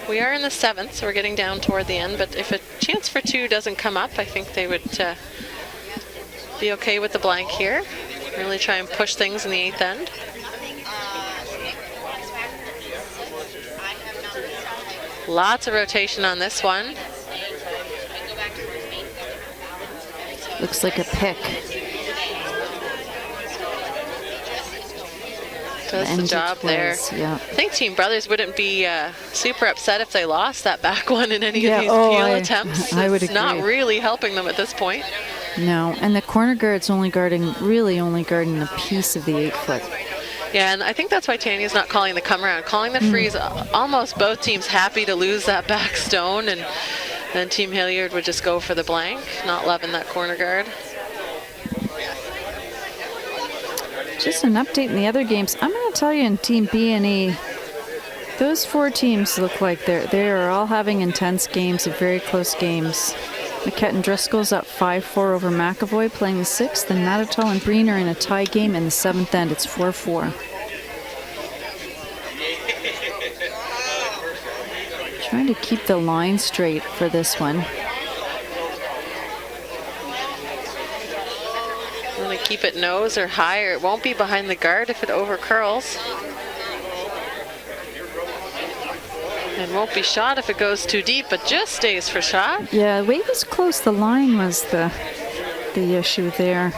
We are in the 7th, so we're getting down toward the end, but if a chance for 2 doesn't come up, I think they would be okay with the blank here. Really try and push things in the 8th end. Lots of rotation on this one. Looks like a pick. Does the job there. Yeah. I think Team Brothers wouldn't be super upset if they lost that back one in any of these peel attempts. I would it's agree. not really helping them at this point. No, and the corner guard's only guarding a piece of the 8 foot. Yeah, and I think that's why Tanya's not calling the come around, calling the freeze. Almost both teams happy to lose that back stone, and then Team Hilliard would just go for the blank, not loving that corner guard. Just an update in the other games. I'm going to tell you in Team B and E, those 4 teams look like they are all having intense games, very close games. Maquette and Driscoll's up 5-4 over McAvoy, playing the 6th, and Nattertal and Breen are in a tie game in the 7th end. It's 4-4. Trying to keep the line straight for this one. Want to keep it nose or high, or it won't be behind the guard if it over curls. And won't be shot if it goes too deep, but just stays for shot. Yeah, the weight was close. The line was the issue there.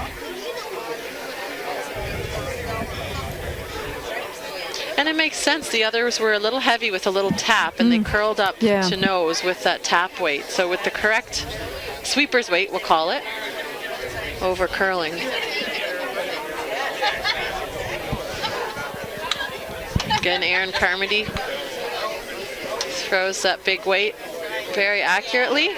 And it makes sense. The others were a little heavy with a little tap, and they curled up to nose with that tap weight. So with the correct sweeper's weight, we'll call it, over curling. Again, Aaron Carmody throws that big weight very accurately.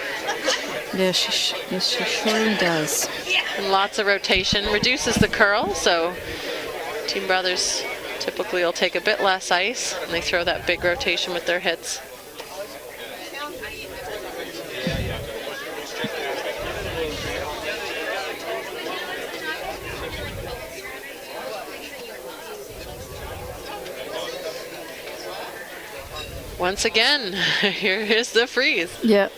Yes, she surely does. And lots of rotation, reduces the curl, so Team Brothers typically will take a bit less ice, and they throw that big rotation with their hits. Once again, here is the freeze. Yeah.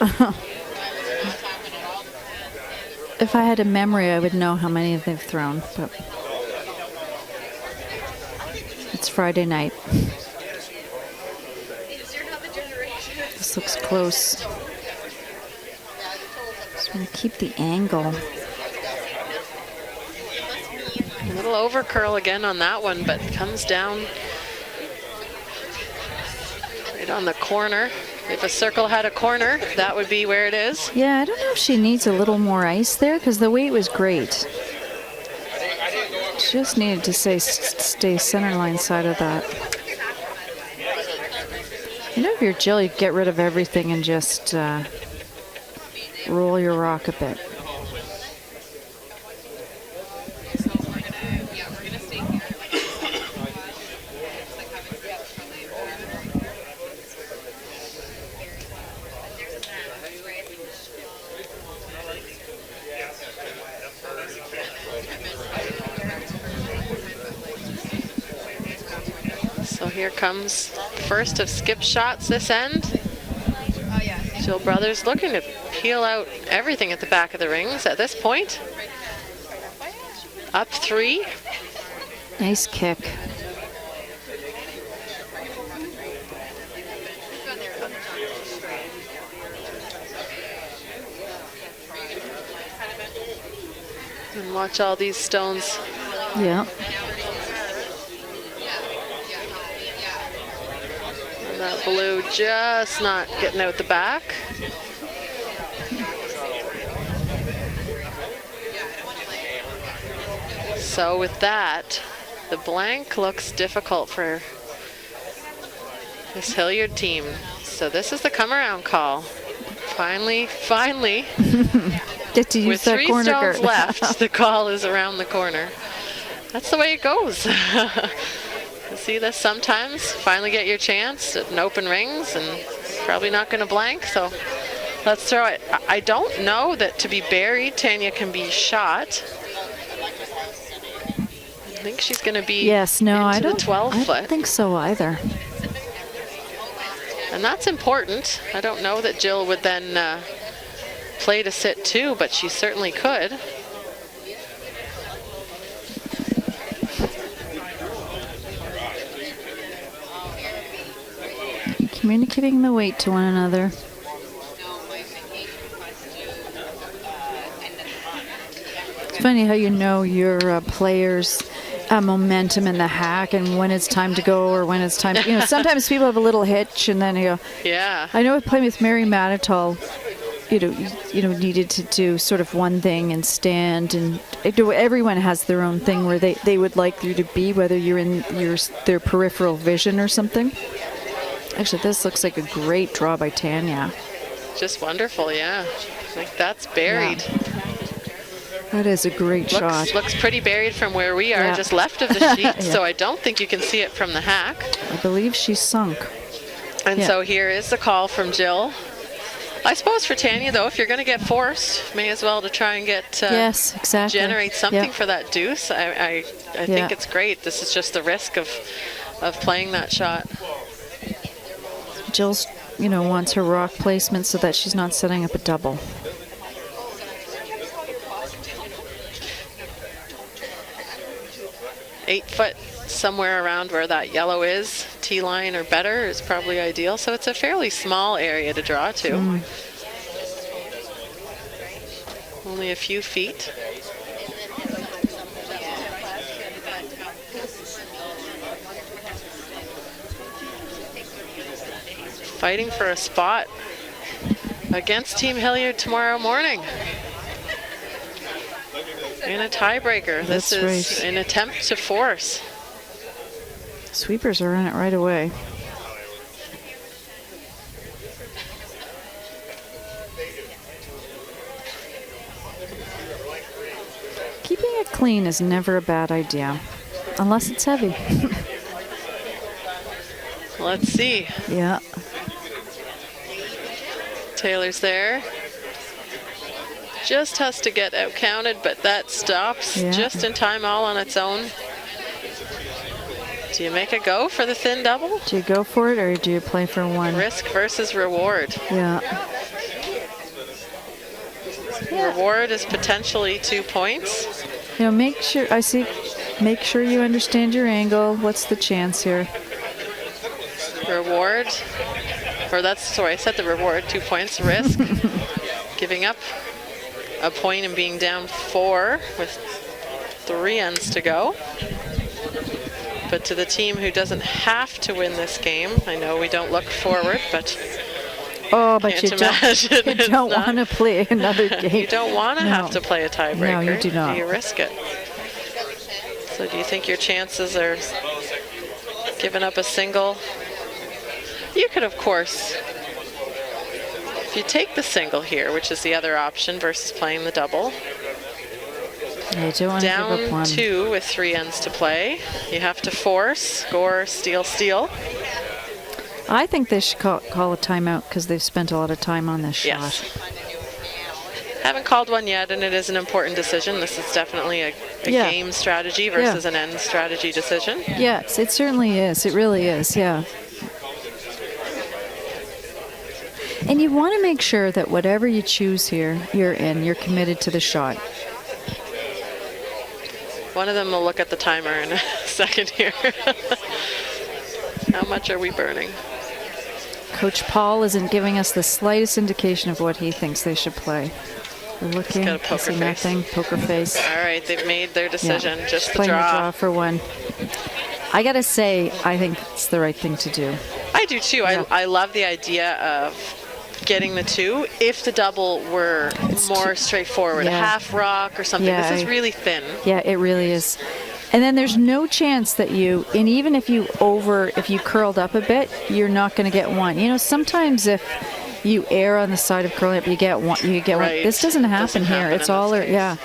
If I had a memory, I would know how many they've thrown, but it's Friday night. This looks close. Just want to keep the angle. A little over curl again on that one, but comes down right on the corner. If a circle had a corner, that would be where it is. Yeah, I don't know if she needs a little more ice there because the weight was great. She just needed to stay center line side of that. You know, if you're Jill, you get rid of everything and just roll your rock a bit. here comes first of skip shots this end. Jill Brothers looking to peel out everything at the back of the rings at this point. Up 3. Nice kick. And watch all these stones. Yeah. And that blue just not getting out the back. So with that, the blank looks difficult for this Hilliard team. So this is the come around call. Finally, Get to use with that 3 corner stones guard. left, the call is around the corner. That's the way it goes. You see this sometimes. Finally get your chance at an open rings and probably not going to blank. So let's throw it. I don't know that to be buried, Tanya can be shot. I think she's going to be Yes, no, I into don't. the 12 I foot. don't think so either. And that's important. I don't know that Jill would then play to sit too, but she certainly could. Communicating the weight to one another. It's funny how you know your players' momentum in the hack and when it's time to go or when it's time. Sometimes people have a little hitch and then you go. Yeah. I know playing with Mary Matitall, needed to do sort of one thing and stand, and everyone has their own thing where they would like you to be, whether you're in their peripheral vision or something. Actually, this looks like a great draw by Tanya. Just wonderful, yeah. I think that's buried. Yeah. That is a great shot. Looks pretty buried from where we are, Yeah. just left of the sheet, Yeah. so I don't think you can see it from the hack. I believe she's sunk. And Yeah. so here is the call from Jill. I suppose for Tanya, though, if you're going to get forced, may as well to try and get Yes, exactly. generate something Yeah. for that deuce. I Yeah. think it's great. This is just the risk of playing that shot. Jill's, wants her rock placement so that she's not setting up a double. Eight foot somewhere around where that yellow is, T-line or better is probably ideal. So it's a fairly small area to draw to. Only a few feet. Fighting for a spot against Team Hilliard tomorrow morning. In a tiebreaker. This That's is right. an attempt to force. Sweepers are in it right away. Keeping it clean is never a bad idea, unless it's heavy. Let's see. Yeah. Taylor's there. Just has to get out counted, but that stops Yeah. just in time all on its own. Do you make a go for the thin double? Do you go for it or do you play for one? Risk versus reward. Yeah. Reward is potentially 2 points. Make sure you understand your angle. What's the chance here? Reward, I said the reward, 2 points. Risk, giving up a point and being down 4 with 3 ends to go. But to the team who doesn't have to win this game, I know we don't look forward, but Oh, but can't you imagine don't, it's not. want to play another game. You don't want to No. have to play a tiebreaker. No, you do not. You risk it. So do you think your chances are giving up a single? You could, of course, if you take the single here, which is the other option versus playing the double, You don't want to give up down one. 2 with 3 ends to play. You have to force, score, steal, steal. I think they should call a timeout because they've spent a lot of time on this shot. Yes. Haven't called one yet, and it is an important decision. This is definitely a Yeah. game strategy versus an end strategy decision. Yes, it certainly is. It really is, yeah. And you want to make sure that whatever you choose here, you're committed to the shot. One of them will look at the timer in a second here. How much are we burning? Coach Paul isn't giving us the slightest indication of what he thinks they should play. They're looking, got a poker see face. nothing, poker face. All right, they've made their decision. Just the Playing draw. the draw for one. I gotta say, I think it's the right thing to do. I do too. Yeah. I love the idea of getting the 2 if the double were more straightforward. A Yeah. half rock or something. Yeah, This is really thin. Yeah, it really is. And then there's no chance that and even if you curled up a bit, you're not going to get one. You know, sometimes if you err on the side of curling up, you get one. Right. This doesn't happen here. happen It's in all, this case. yeah.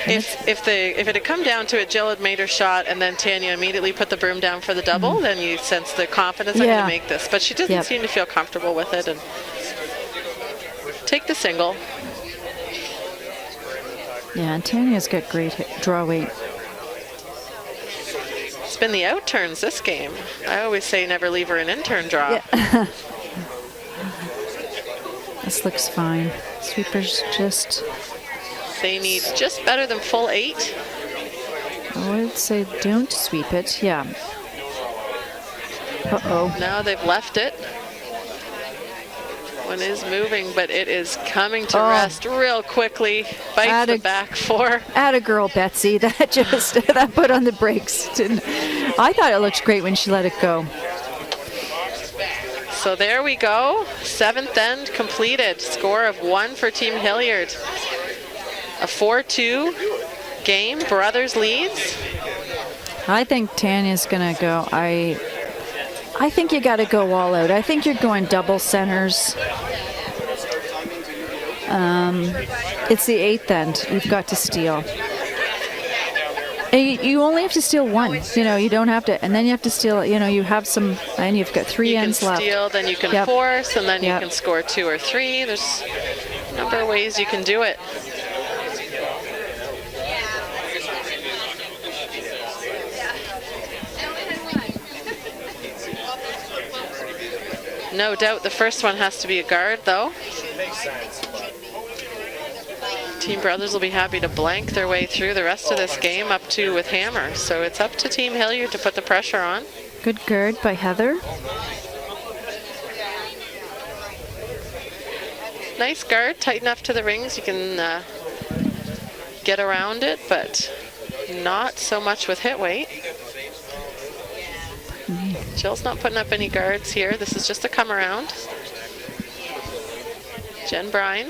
If it had come down to it, Jill had made her shot, and then Tanya immediately put the broom down for the double, then you sense the confidence I'm going Yeah. to make this. But she doesn't Yep. seem to feel comfortable with it. And take the single. Yeah, and Tanya's got great draw weight. It's been the out turns this game. I always say never leave her an in-turn draw. Yeah. This looks fine. Sweepers just, They need just better than full 8. I would say don't sweep it. Yeah. Uh-oh. Now they've left it. One is moving, but it is coming to rest real quickly. Bites the Atta- back 4. Atta girl, Betsy. That just that put on the brakes. I thought it looked great when she let it go. So there we go. 7th end completed. Score of 1 for Team Hilliard. A 4-2 game. Brothers leads. I think Tanya's gonna go. I think you got to go all out. I think you're going double centers. It's the 8th end. You've got to steal. And you only have to steal one. You know, you don't have to. And then you have to steal. You know, you have some. And you've got 3 You can ends left. steal, then you can Yep. force, and then Yep. you can score 2 or 3. There's a number of ways you can do it. No doubt the first one has to be a guard, though. Makes sense. Team Brothers will be happy to blank their way through the rest of this game up to with hammer. So it's up to Team Hilliard to put the pressure on. Good guard by Heather. Nice guard, tight enough to the rings. You can get around it, but not so much with hit weight. Jill's not putting up any guards here. This is just a come around. Jen Bryan.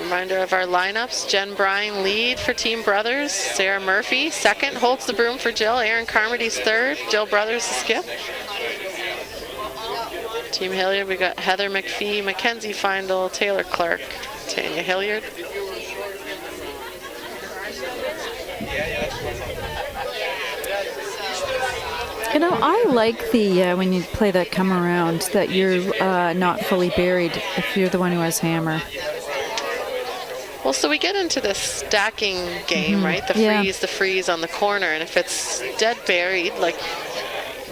Reminder of our lineups. Jen Bryan lead for Team Brothers. Sarah Murphy second, holds the broom for Jill. Erin Carmody's third. Jill Brothers the skip. Team Hilliard, we got Heather McPhee, Mackenzie Feindl, Taylor Clark, Tanya Hilliard. You know, I like the when you play that come around that you're not fully buried if you're the one who has hammer. Well, so we get into this stacking game, right? The Yeah. freeze on the corner, and if it's dead buried, like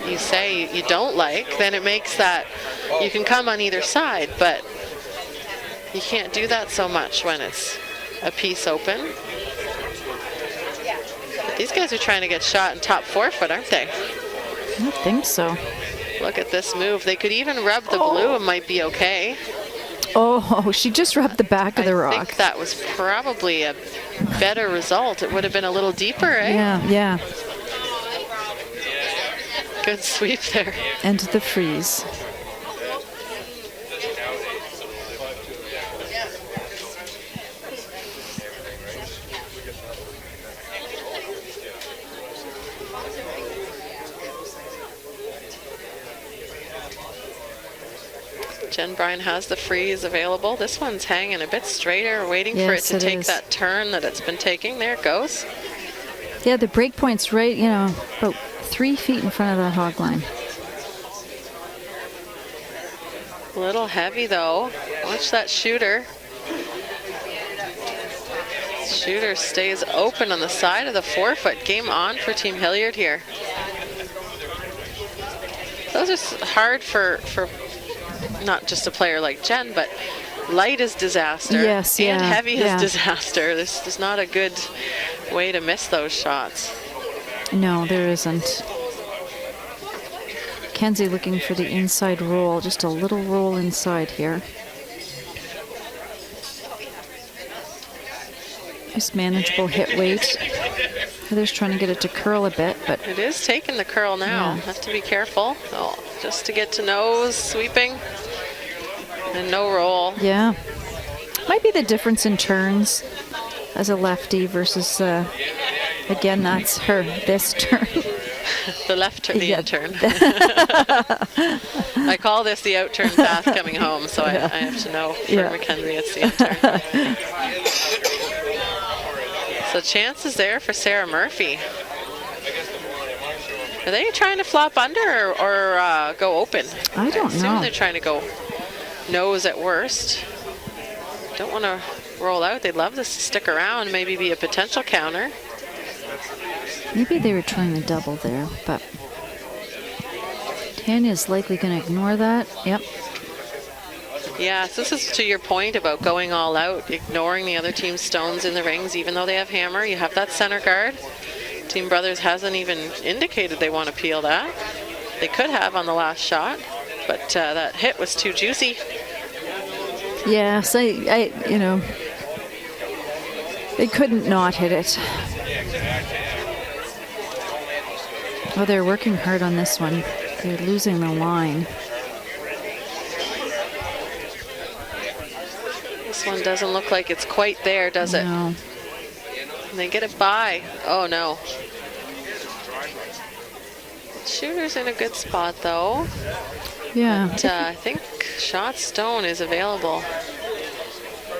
you say you don't like, then it makes that you can come on either side, but you can't do that so much when it's a piece open. But these guys are trying to get shot in top 4-foot, aren't they? I don't think so. Look at this move. They could even rub the blue and might be okay. Oh, she just rubbed the back of the I rock. think that was probably a better result. It would have been a little deeper, eh? Yeah. Good sweep there. And the freeze. Jen Bryan has the freeze available. This one's hanging a bit straighter, waiting for it Yes, to it take is. that turn that it's been taking. There it goes. Yeah, the break point's right, about 3 feet in front of that hog line. A little heavy though. Watch that shooter. Shooter stays open on the side of the 4-foot. Game on for Team Hilliard here. Those are hard for not just a player like Jen, but light is disaster. Yes, and yeah, heavy yeah. is disaster. This is not a good way to miss those shots. No, there isn't. Kenzie looking for the inside roll, just a little roll inside here. Just manageable hit weight. Heather's trying to get it to curl a bit, but It is taking the curl now. Yeah. Have to be careful. Oh, just to get to nose, sweeping, and no roll. yeah. Might be the difference in turns as a lefty versus, again, that's this turn. The left turn, the Yeah. in turn. I call this the out turn path coming home, so I have to know for Yeah. Mackenzie it's the in turn. So chances there for Sarah Murphy. Are they trying to flop under or go open? I don't assume know. they're trying to go nose at worst. Don't want to roll out. They'd love this to stick around, maybe be a potential counter. Maybe they were trying to double there, but Tanya's likely going to ignore that. Yep. Yeah, so this is to your point about going all out, ignoring the other team's stones in the rings, even though they have hammer. You have that center guard. Team Brothers hasn't even indicated they want to peel that. They could have on the last shot, but that hit was too juicy. Yes, I they couldn't not hit it. Oh, they're working hard on this one. They're losing the line. This one doesn't look like it's quite there, does it? No. And they get it by. Oh, no. Shooter's in a good spot, though. Yeah. But, I think shot stone is available.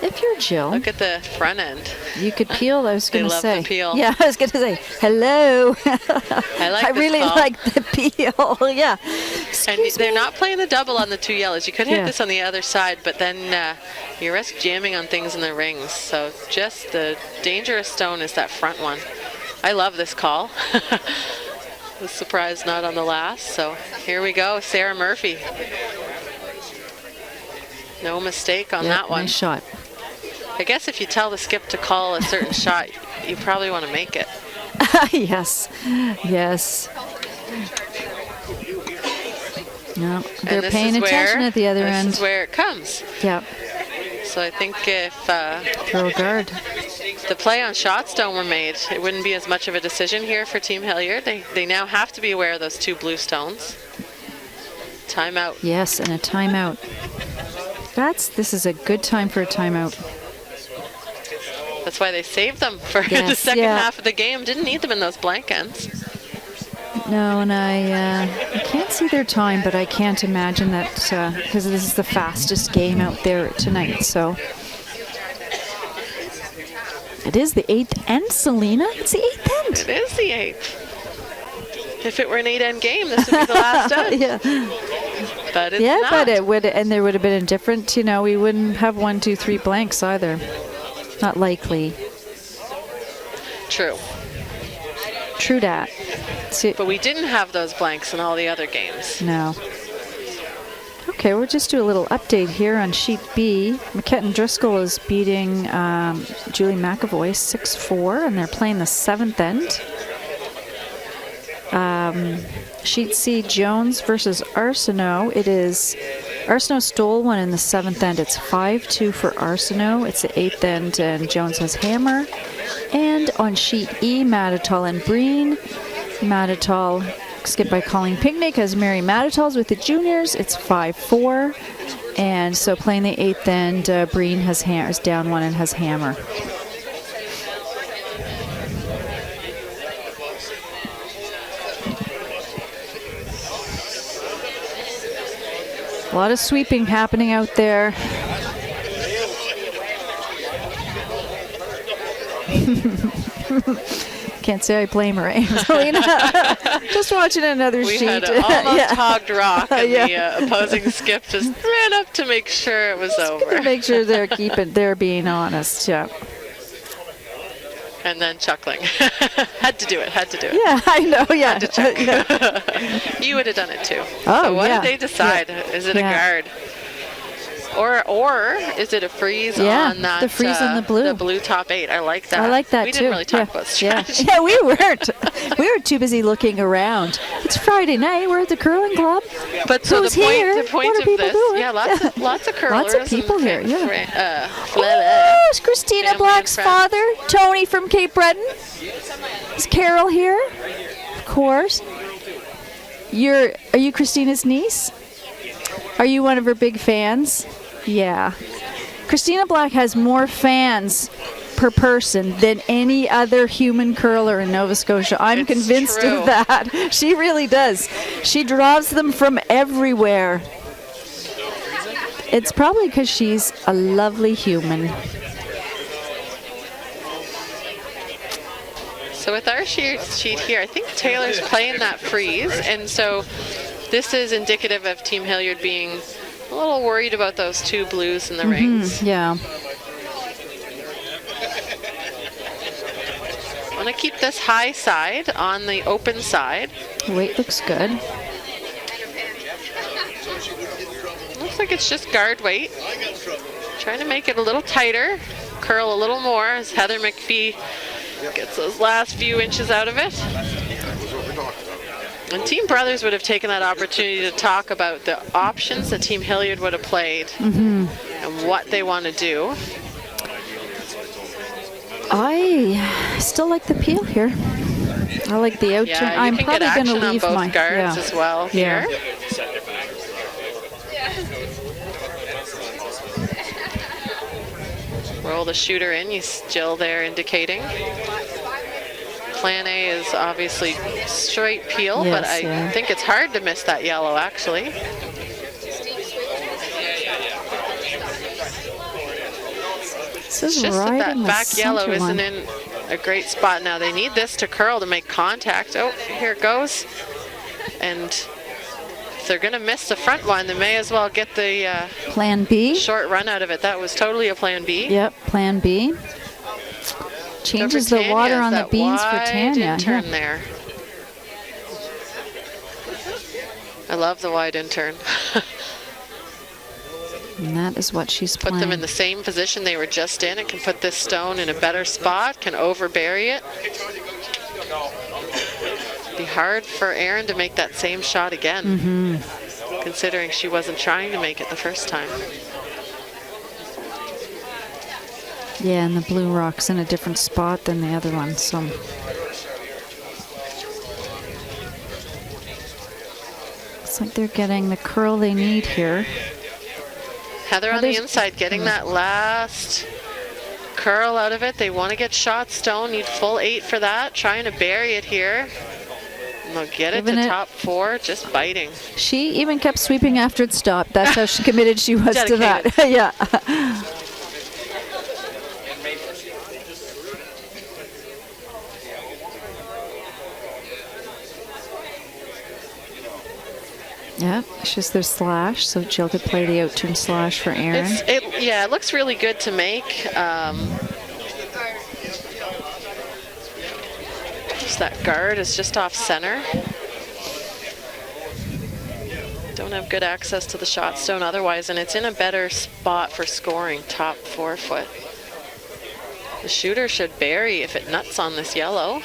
If you're Jill, Look at the front end. you could peel. I was They going to love say. the peel. Yeah, I was going to say hello. I like I this really call. like the peel. Yeah. And Excuse they're me. not playing the double on the two yellows. You could hit Yeah. this on the other side, but then you risk jamming on things in the rings. So just the dangerous stone is that front one. I love this call. Was surprised not on the last. So here we go, Sarah Murphy. No mistake on Yeah, that one. Nice shot. I guess if you tell the skip to call a certain shot, you probably want to make it. Yes. Yes. No, they're And this paying is attention where- at the other This end. is where it comes. Yeah. So I think if Throw guard. the play on shot stone were made, it wouldn't be as much of a decision here for Team Hilliard. They now have to be aware of those two blue stones. Timeout. Yes, and a timeout. This is a good time for a timeout. That's why they saved them for the Yes, second yeah. half of the game. Didn't need them in those blank ends. No, and I can't see their time, but I can't imagine that because this is the fastest game out there tonight. So it is the 8th end, Selena. It's the 8th end. It is the 8th. If it were an 8-end game, this would be the last end. Yeah, But it's yeah, not. but it would, and there would have been a different. We wouldn't have 1, 2, 3 blanks either. Not likely. True. True dat. See, But we didn't have those blanks in all the other games. no. Okay, we'll just do a little update here on sheet B. McKetton Driscoll is beating Julie McAvoy 6-4, and they're playing the 7th end. Sheet C, Jones versus Arsenault. It is Arsenault stole one in the 7th end. It's 5-2 for Arsenault. It's the 8th end, and Jones has hammer. And on sheet E, Matatal and Breen. Matatal skipped by Colleen Picnic as Mary Matatal's with the juniors. It's 5-4. And so playing the 8th end, Breen is down one and has hammer. A lot of sweeping happening out there. Can't say I blame her, Selena. Just watching another We sheet. had almost Yeah. hogged rock, and Yeah. the opposing skip just ran up to make sure it was over. Make sure they're being honest. Yeah. And then chuckling. Had to do it. Yeah, I know. Yeah. Yeah. You would have done it too. Oh, so what yeah. did they decide? Is it Yeah. a guard? Or is it a freeze Yeah, on that? the freeze on the blue. The blue top 8. I like that. I like that we too. didn't really talk yeah. about yeah. strategy. Yeah, we weren't. We were too busy looking around. It's Friday night. We're at the curling club. But so Who's the point, here? the point What are of people this, doing? yeah, lots of curlers. Lots of people and here, yeah. Oh, Is Christina Family Black's and friends. father, Tony from Cape Breton? Is Carol here? Of course. Are you Christina's niece? Are you one of her big fans? Yeah. Christina Black has more fans per person than any other human curler in Nova Scotia. I'm It's convinced true. of that. She really does. She draws them from everywhere. It's probably because she's a lovely human. So with our sheet here, I think Taylor's playing that freeze, and so this is indicative of Team Hilliard being a little worried about those two blues in the rings. Yeah. I want to keep this high side on the open side. Weight looks good. Looks like it's just guard weight. Trying to make it a little tighter, curl a little more as Heather McPhee gets those last few inches out of it. And Team Brothers would have taken that opportunity to talk about the options that Team Hilliard would have played and what they want to do. I still like the peel here. I like the out turn. Yeah, you I'm can probably get going to action on leave both my guards as well Yeah. here. Roll the shooter in, you still there indicating. Plan A is obviously straight peel, but Yes, I yeah. think it's hard to miss that yellow actually. This is It's just right that in the back yellow center isn't one. in a great spot now. They need this to curl to make contact. Oh, here it goes. And if they're going to miss the front one, they may as well get the Plan B. short run out of it. That was totally a plan B. Yep, Plan B. Changes the water on the beans for Tanya. Turn Yeah. there. I love the wide in turn. And that is what she's Put playing. them in the same position they were just in. It can put this stone in a better spot, can overbury it. Be hard for Erin to make that same shot again, considering she wasn't trying to make it the first time. Yeah, and the blue rock's in a different spot than the other one, so. Looks like they're getting the curl they need here. Heather on the Heather's- inside getting that last curl out of it. They want to get shot stone, need full 8 for that. Trying to bury it here. And they'll get it Giving to it- top 4, just biting. She even kept sweeping after it stopped. That's how committed she was to that. Yeah. Yeah, it's just their slash, so Jill could play the out turn slash for Erin. It looks really good to make. Just that guard is just off center. Don't have good access to the shot stone otherwise, and it's in a better spot for scoring, top 4 foot. The shooter should bury if it nuts on this yellow.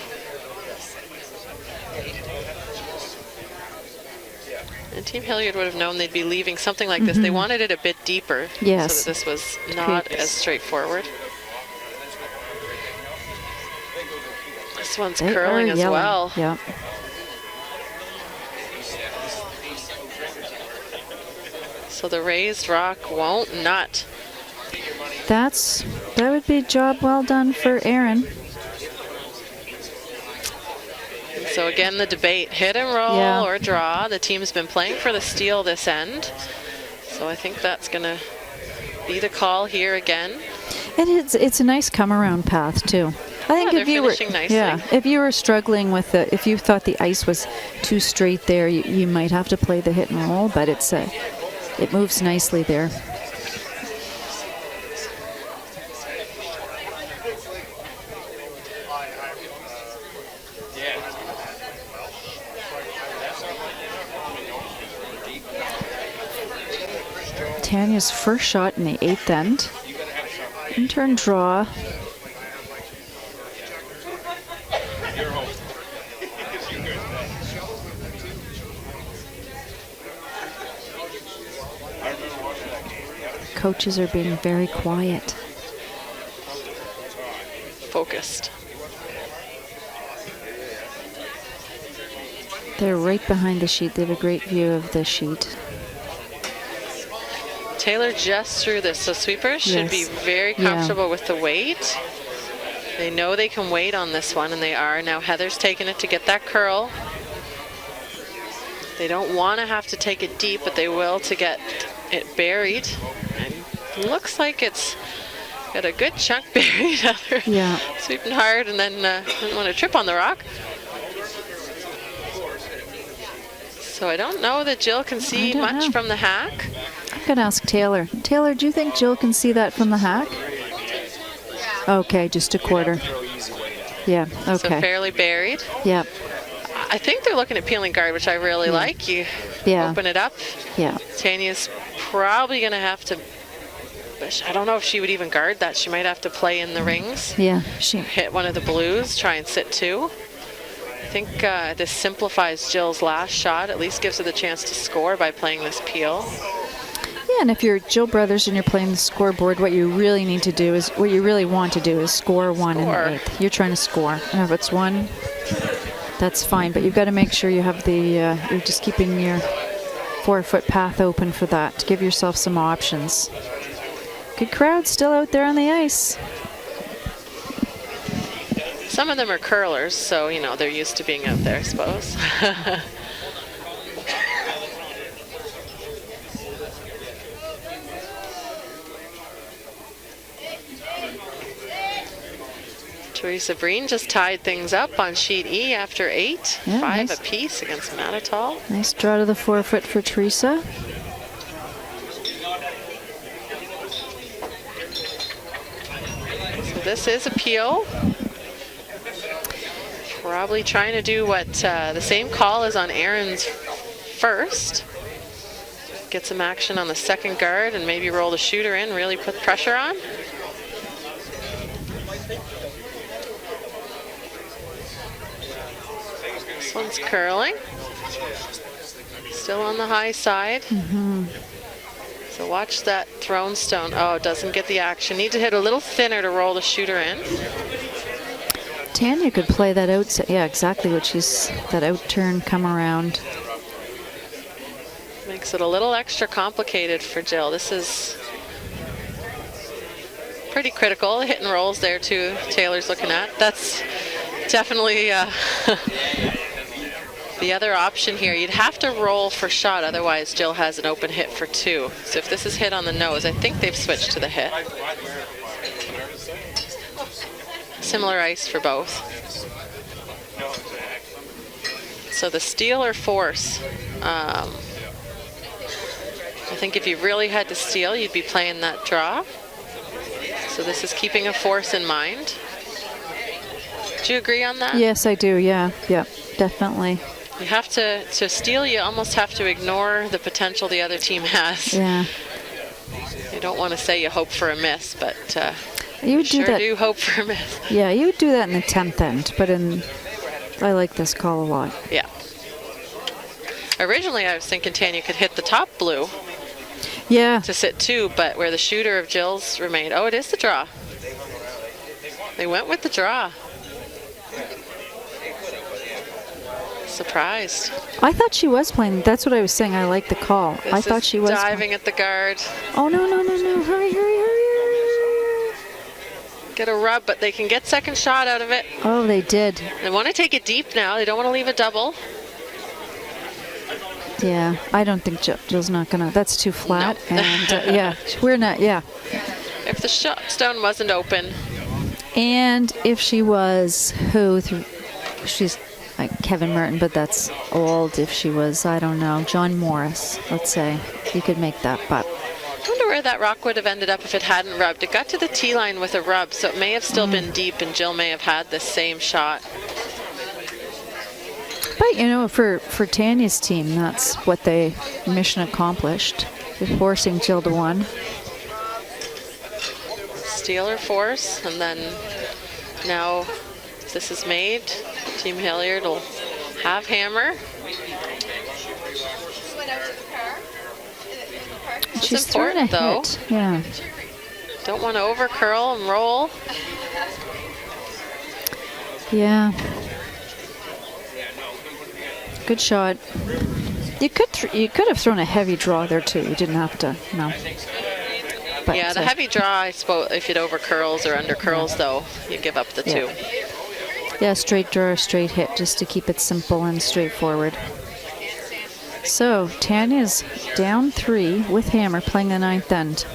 And Team Hilliard would have known they'd be leaving something like this. They wanted it a bit deeper, Yes. so that this was not Creeps. as straightforward. This one's They curling are as yellow. well. Yeah. So the raised rock won't nut. That would be a job well done for Erin. And so again, the debate, hit and roll Yeah. or draw. The team's been playing for the steal this end. So I think that's going to be the call here again. And it's a nice come around path too. I think they're if you were, finishing nicely. yeah, if you were struggling with the, if you thought the ice was too straight there, you might have to play the hit and roll. But it moves nicely there. Tanya's first shot in the 8th end. In-turn draw. Coaches are being very quiet. Focused. They're right behind the sheet. They have a great view of the sheet. Taylor just threw this, so sweepers should be Yes. very Yeah. comfortable with the weight. They know they can wait on this one, and they are. Now Heather's taking it to get that curl. They don't want to have to take it deep, but they will to get it buried. And looks like it's got a good chunk buried. Heather Yeah. sweeping hard, and then didn't want to trip on the rock. So I don't know that Jill can see don't much know. from the hack. I'm going to ask Taylor. Taylor, do you think Jill can see that from the hack? Okay, just a quarter. Yeah, So okay. fairly buried. Yeah, I think they're looking at peeling guard, which I really like. You Yeah. open it up. yeah. Tanya's probably going to have to, I don't know if she would even guard that. She might have to play in the rings, Yeah, hit one of the blues, try and sit two. I think this simplifies Jill's last shot, at least gives her the chance to score by playing this peel. yeah, and if you're Jill Brothers and you're playing the scoreboard, what you really need to do is, what you really want to do is score one in Score. the 8th. You're trying to score. And if it's one, that's fine, but you've got to make sure you have the, you're just keeping your 4-foot path open for that, to give yourself some options. Good crowd still out there on the ice. Some of them are curlers, so, you know, they're used to being out there, I suppose. Teresa Breen just tied things up on sheet E after 8. Yeah, 5 nice. apiece against Manital. Nice draw to the 4-foot for Teresa. So this is a peel. Probably trying to do what the same call as on Aaron's first. Get some action on the second guard and maybe roll the shooter in, really put pressure on. This one's curling. Still on the high side. So watch that thrown stone. Oh, it doesn't get the action. Need to hit a little thinner to roll the shooter in. Tanya could play that out. Yeah, exactly what she's, that out turn, come around. Makes it a little extra complicated for Jill. This is pretty critical. Hit and rolls there too. Taylor's looking at. That's definitely the other option here. You'd have to roll for shot, otherwise Jill has an open hit for 2. So if this is hit on the nose, I think they've switched to the hit. Similar ice for both. So the steal or force. I think if you really had to steal, you'd be playing that draw. So this is keeping a force in mind. Do you agree on that? Yes, I do. Yeah, yeah, definitely. You have to steal, you almost have to ignore the potential the other team has. Yeah. You don't want to say you hope for a miss, but You would sure do that. do hope for a miss. Yeah, you would do that in the 10th end, but I like this call a lot. Yeah. Originally, I was thinking Tanya could hit the top blue Yeah. to sit 2, but where the shooter of Jill's remained. Oh, it is the draw. They went with the draw. Surprised. I thought she was playing. That's what I was saying. I like the call. I This thought is she was diving at the guard. Oh, no, no, no, no. Hurry, hurry, hurry. Get a rub, but they can get second shot out of it. Oh, they did. They want to take it deep now. They don't want to leave a double. Yeah, I don't think Jill's not going to. That's too flat. No. And yeah, we're not. Yeah. If the stone wasn't open, And if she was she's like Kevin Merton, but that's old. If she was, I don't know, John Morris, let's say, you could make that putt. I wonder where that rock would have ended up if it hadn't rubbed. It got to the tee line with a rub, so it may have still been deep, and Jill may have had the same shot. But you know, for Tanya's team, that's what they mission accomplished. They're forcing Jill to one. Steal or force, and then now this is made. Team Hilliard will have hammer. She's important, throwing a though. hit. Yeah. Don't want to over curl and roll. Yeah. Good shot. You could have thrown a heavy draw there too. You didn't have to. No. But, Yeah, the heavy draw, I suppose, if it over curls or under curls, though, you give up the two. Yeah, straight draw, straight hit, just to keep it simple and straightforward. So Tanya's down 3 with hammer, playing the 9th end.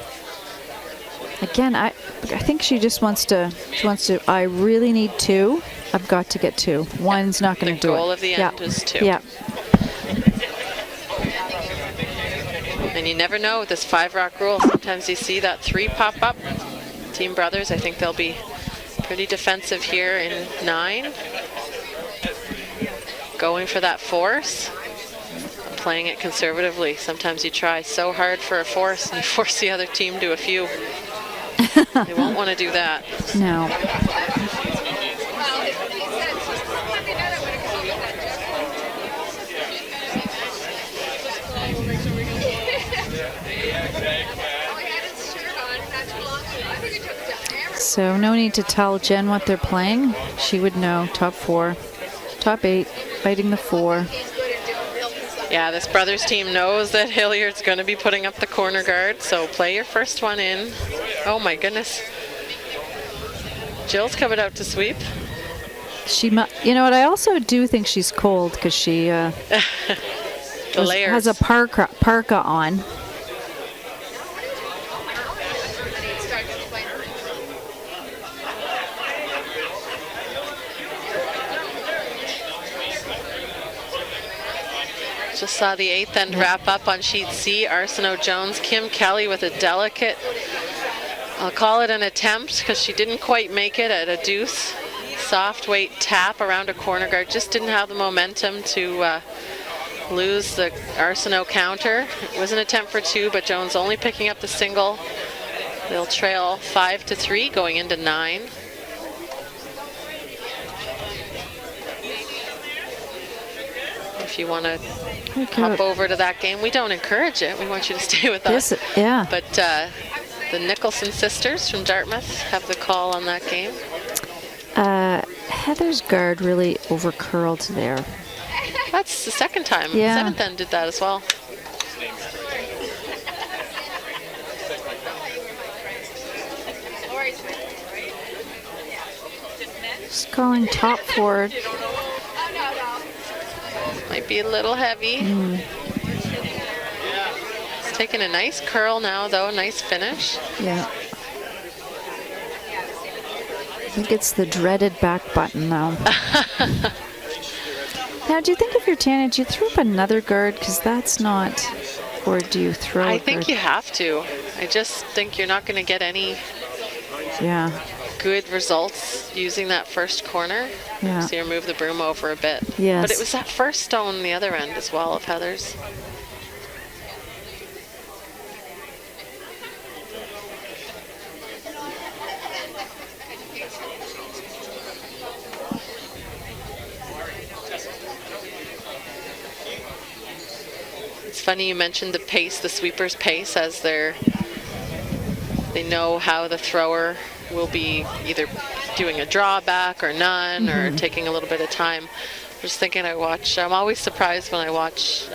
Again, I think she just wants to. I really need 2. I've got to get 2. One's not going to do it. The goal of the end is 2. Yeah. And you never know with this 5 rock rule. Sometimes you see that 3 pop up. Team Brothers, I think they'll be pretty defensive here in 9. Going for that force. Playing it conservatively. Sometimes you try so hard for a force and you force the other team to a few. They won't want to do that. No. So no need to tell Jen what they're playing. She would know. Top 4, top 8, fighting the 4. Yeah, this Brothers team knows that Hilliard's going to be putting up the corner guard, so play your first one in. Oh my goodness. Jill's coming out to sweep. You know what? I also do think she's cold because she layers. has a parka on. Just saw the 8th end wrap up on sheet C. Arsenault Jones, Kim Kelly with a delicate, I'll call it an attempt because she didn't quite make it at a deuce. Soft weight tap around a corner guard. Just didn't have the momentum to lose the Arsenault counter. It was an attempt for 2, but Jones only picking up the single. They'll trail 5-3 going into 9. If you want to hop over to that game, we don't encourage it. We want you to stay with us. Yeah. But the Nicholson sisters from Dartmouth have the call on that game. Heather's guard really over curled there. That's the second time. Yeah. 7th end did that as well. Just calling top forward. Might be a little heavy. It's taking a nice curl now, though. Nice finish. Yeah. I think it's the dreaded back button now. Now, do you think if you're Tanya, do you throw up another guard? Because that's not, or do you throw I think you have to. I just think you're not going to get any good results using that first corner. Yeah. So you move the broom over a bit. Yes. But it was that first stone the other end as well of Heather's. It's funny you mentioned the pace, the sweeper's pace, as they know how the thrower will be either doing a drawback or none or taking a little bit of time. Just thinking I'm always surprised when I watch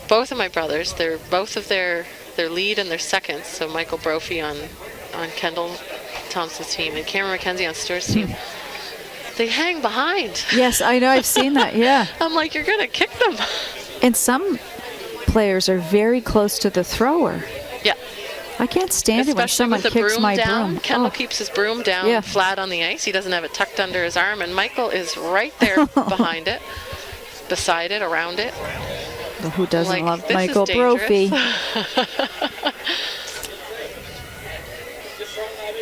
both of my brothers. They're both of their lead and their seconds. So Michael Brophy on Kendall Thompson's team and Cameron McKenzie on Stewart's team. They hang behind. Yes, I know. I've seen that. Yeah. I'm like, you're going to kick them. And some players are very close to the thrower. Yeah. I can't stand it when Especially someone with the kicks broom my down. broom. Kendall Oh. keeps his broom down Yeah. flat on the ice. He doesn't have it tucked under his arm, and Michael is right there behind it, beside it, around it. Well, who doesn't Like, love this is Michael dangerous. Brophy?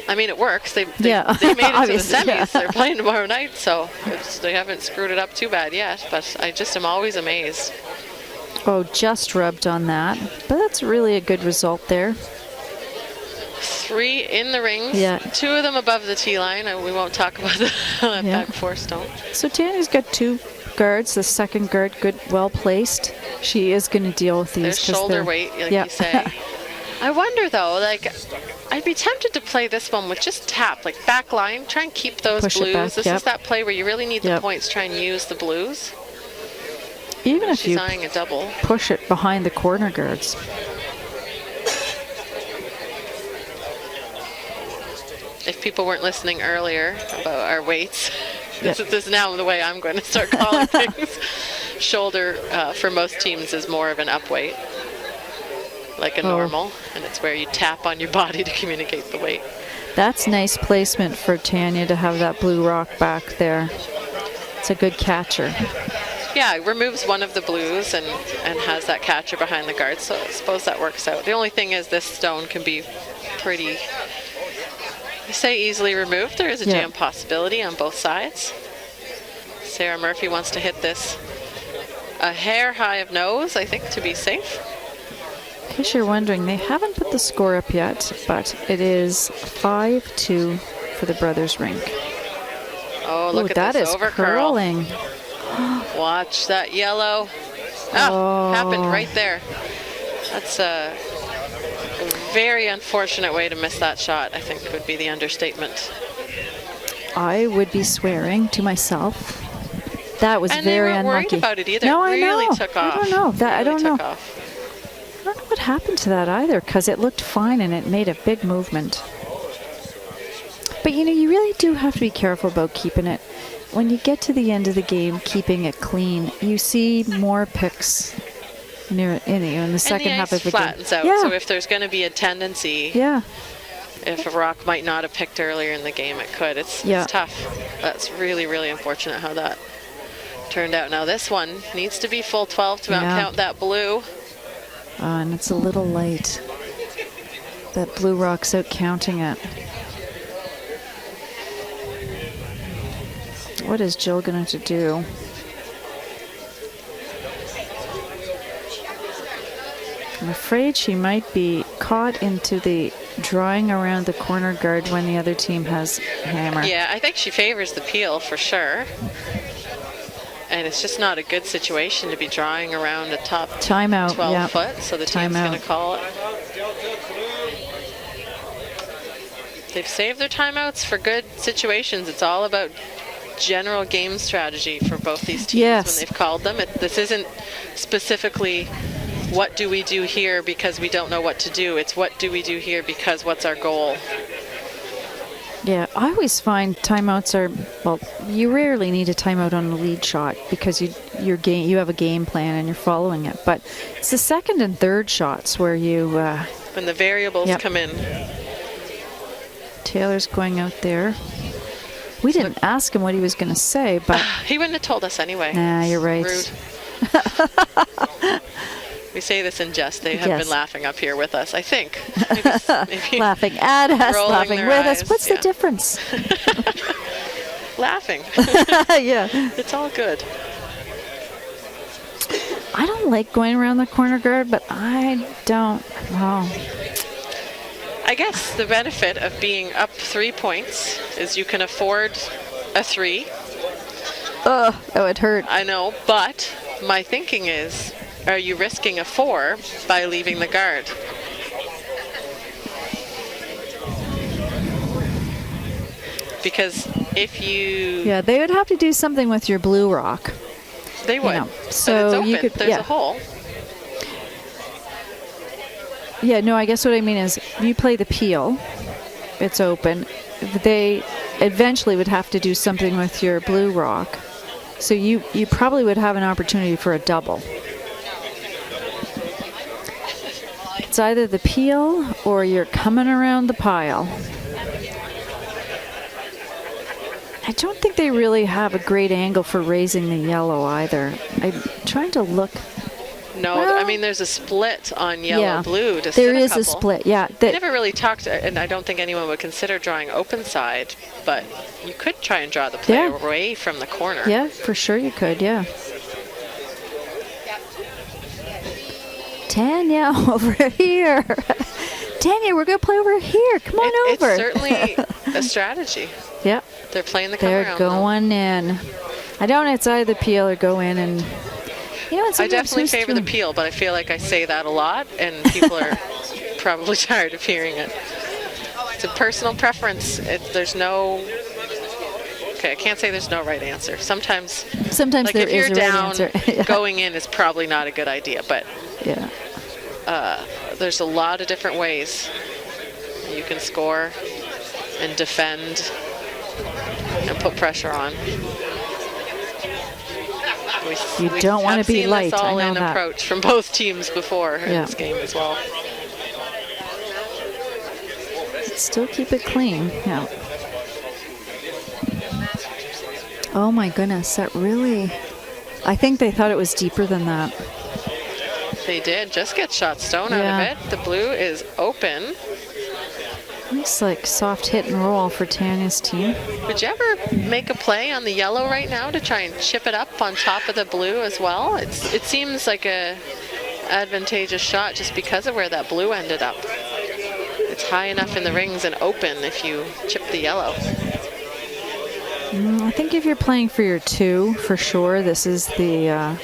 I mean, it works. They Yeah. made it to the Obviously, semis. yeah. They're playing tomorrow night, so they haven't screwed it up too bad yet. But I just am always amazed. Oh, just rubbed on that. But that's really a good result there. 3 in the rings. Yeah. 2 of them above the tee line. And we won't talk about that Yeah. back 4 stone. So Tanya's got 2 guards. The second guard, good, well placed. She is going to deal with these. There's 'cause shoulder they're- weight, like yeah. you say. I wonder though, like, I'd be tempted to play this one with just tap, like back line. Try and keep those Push it blues. back, This yep. is that play where you really need the Yep. points. Try and use the blues. Even if She's you eyeing a double. push it behind the corner guards. If people weren't listening earlier about our weights, Yep. this is now the way I'm going to start calling things. Shoulder for most teams is more of an up weight, like a Oh. normal, and it's where you tap on your body to communicate the weight. That's nice placement for Tanya to have that blue rock back there. It's a good catcher. Yeah, it removes one of the blues and has that catcher behind the guard, so I suppose that works out. The only thing is this stone can be pretty, I say easily removed. There is a Yeah. jam possibility on both sides. Sarah Murphy wants to hit this a hair high of nose, I think, to be safe. In case you're wondering, they haven't put the score up yet, but it is 5-2 for the brothers' rink. Oh, look Ooh, at that this is over curling. Watch that yellow. Happened right there. That's a very unfortunate way to miss that shot, I think would be the understatement. I would be swearing to myself. That was And they very weren't worried unlucky. about it either. No, It I really know. took I off. don't know. That I Really don't took know. off. I don't know what happened to that either, because it looked fine and it made a big movement. But you know, you really do have to be careful about keeping it. When you get to the end of the game, keeping it clean, you see more picks in the second and the half ice of the game. flattens out, Yeah. so if there's going to be a tendency, Yeah. if a rock might not have picked earlier in the game, it could. It's Yeah. tough. That's really, really unfortunate how that turned out. Now this one needs to be full 12 to Yeah. outcount that blue. And it's a little light. That blue rock's out counting it. What is Jill going to do? I'm afraid she might be caught into the drawing around the corner guard when the other team has hammer. Yeah, I think she favors the peel for sure. And it's just not a good situation to be drawing around a top Timeout. 12 Yeah. foot, so the team's Timeout. going to call it. They've saved their timeouts for good situations. It's all about general game strategy for both these teams Yes. when they've called them. This isn't specifically what do we do here because we don't know what to do. It's what do we do here because what's our goal. Yeah, I always find timeouts are, well, you rarely need a timeout on a lead shot because you have a game plan and you're following it. But it's the second and third shots where you, When the variables Yep. come in. Taylor's going out there. We didn't ask him what he was going to say, but He wouldn't have told us anyway. nah, you're right. Rude. We say this in jest. They have Yes. been laughing up here with us, I think. Maybe Laughing at us, rolling laughing their with us. eyes, What's the yeah. difference? laughing. Yeah. It's all good. I don't like going around the corner guard, but I don't. Well, I guess the benefit of being up 3 points is you can afford a 3. oh, it hurt. I know, but my thinking is, are you risking a 4 by leaving the guard? Because if you, Yeah, they would have to do something with your blue rock. they would. know, But so it's open. you could- There's yeah. a hole. Yeah, no, I guess what I mean is you play the peel, it's open. They eventually would have to do something with your blue rock. So you probably would have an opportunity for a double. It's either the peel or you're coming around the pile. I don't think they really have a great angle for raising the yellow either. I'm trying to look. No, Well, I mean, there's a split on yeah, yellow-blue to there sit is a couple. split. Yeah, We never really talked, and I don't think anyone would consider drawing open side, but you could try and draw the play Yeah. away from the corner. yeah, for sure you could. Yeah. Tanya, over here. Tanya, we're gonna play over here. Come on It's over. certainly a strategy. Yeah, They're playing the come they're around. though. going in. I don't. It's either peel or go in, and you know. I sometimes definitely who's favor the throwing- peel, but I feel like I say that a lot, and people are probably tired of hearing it. It's a personal preference. There's no. Okay, I can't say there's no right answer. Sometimes, Sometimes like there if you're is a down, right answer. Yeah. going in is probably not a good idea. But Yeah. there's a lot of different ways you can score and defend and put pressure on. You don't wanna have be seen light, this I know all-in that. approach from both teams before in Yeah. this game as well. Still keep it clean. Yeah. Oh my goodness, that really. I think they thought it was deeper than that. They did just get shot stone out Yeah. of it. The blue is open. Looks like soft hit and roll for Tanya's team. Would you ever make a play on the yellow right now to try and chip it up on top of the blue as well? It seems like a advantageous shot just because of where that blue ended up. It's high enough in the rings and open if you chip the yellow. I think if you're playing for your two, for sure, this is a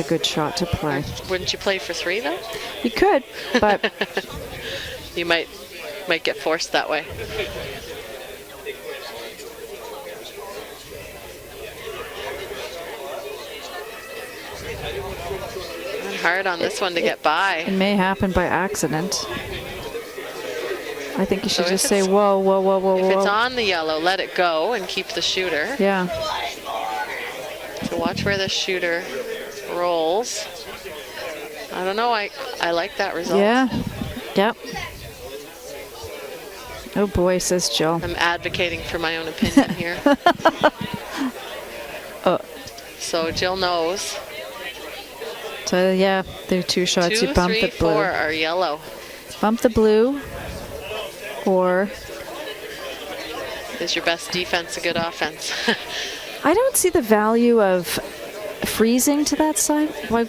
good shot to play. Wouldn't you play for three though? You could, but You might get forced that way. And hard on this one to get it by. may happen by accident. I think you should So if just say, it's- whoa, whoa, whoa, whoa, If whoa. it's on the yellow, let it go and keep the shooter. Yeah. So watch where the shooter rolls. I don't know. I like that result. Yeah. Yep. Oh boy, says Jill. I'm advocating for my own opinion here. So Jill knows. So yeah, there are two shots. 2, You bump 3, the blue. 4 are yellow. Bump the blue, or Is your best defense a good offense? I don't see the value of freezing to that side. Why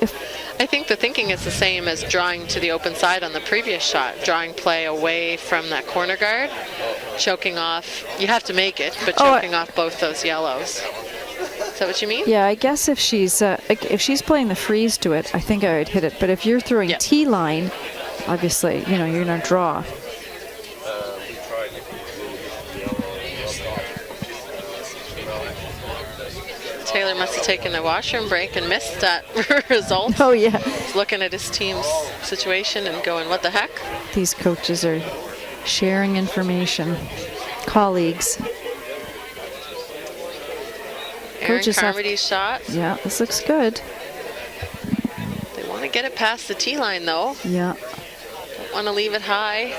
if I think the thinking is the same as drawing to the open side on the previous shot. Drawing play away from that corner guard, choking off. You have to make it, but Oh, choking off both those yellows. Is that what you mean? yeah, I guess if she's playing the freeze to it, I think I would hit it. But if you're throwing Yeah. T line, obviously, you know, you're gonna draw. Taylor must have taken a washroom break and missed that result. Oh yeah, He's looking at his team's situation and going, what the heck? these coaches are sharing information. Colleagues. Aaron Coaches have- Carmody's shot. Yeah, this looks good. They want to get it past the tee line though. Yeah. Don't want to leave it high.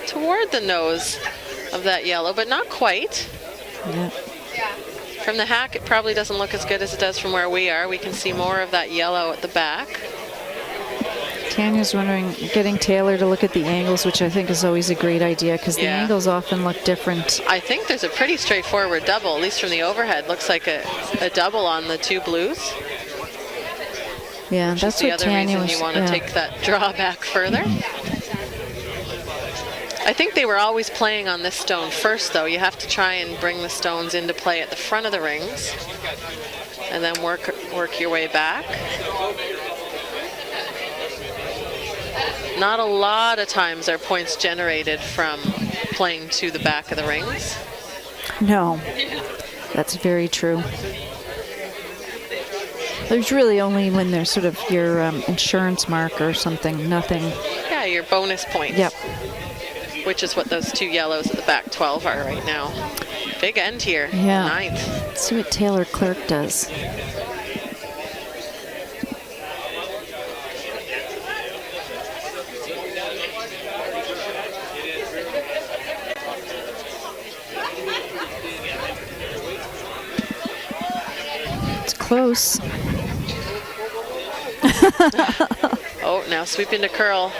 Toward the nose of that yellow, but not quite. Yeah. From the hack, it probably doesn't look as good as it does from where we are. We can see more of that yellow at the back. Tanya's wondering, getting Taylor to look at the angles, which I think is always a great idea because the Yeah. angles often look different. I think there's a pretty straightforward double, at least from the overhead. Looks like a double on the two blues. Yeah, Which that's is the what other Tanya reason was. you want to yeah. take that draw back further. I think they were always playing on this stone first, though. You have to try and bring the stones into play at the front of the rings, and then work your way back. Not a lot of times are points generated from playing to the back of the rings. No, that's very true. There's really only when there's sort of your insurance mark or something, nothing. Yeah, your bonus points. Yep. Which is what those two yellows at the back 12 are right now. Big end here, Yeah. ninth. Let's see what Taylor Clerk does. It's close. Oh, now sweeping to curl.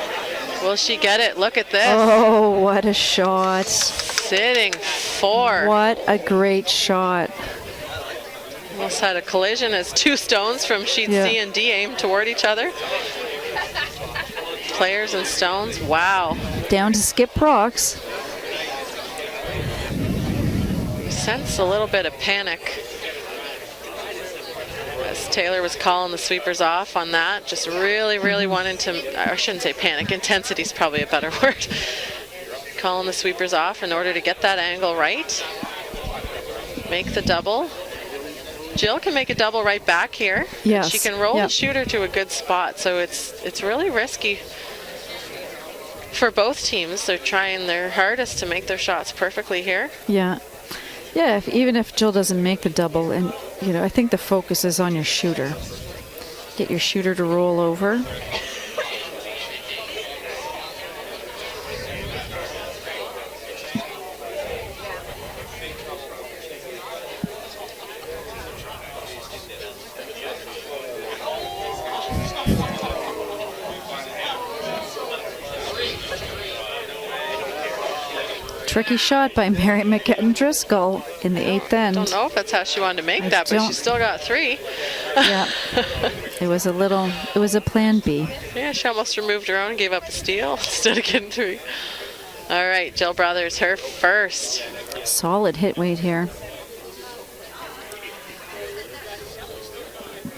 Will she get it? Look at this. Oh, what a shot. Sitting 4. What a great shot. Almost had a collision as 2 stones from sheet Yeah. C and D aim toward each other. Players and stones. Wow. Down to Skip Rocks. Sense a little bit of panic as Taylor was calling the sweepers off on that. Just really wanting to, I shouldn't say panic, intensity is probably a better word. Calling the sweepers off in order to get that angle right. Make the double. Jill can make a double right back here. Yes. She can roll Yep. the shooter to a good spot, so it's really risky for both teams. They're trying their hardest to make their shots perfectly here. Yeah. Yeah, even if Jill doesn't make the double, and I think the focus is on your shooter. Get your shooter to roll over. Tricky shot by Mary McDriscoll in the 8th end. Don't know if that's how she wanted to make I that, but don't- she still got 3. Yeah. It was a plan B. Yeah, she almost removed her own, gave up a steal instead of getting 3. All right, Jill Brothers, her first. Solid hit weight here.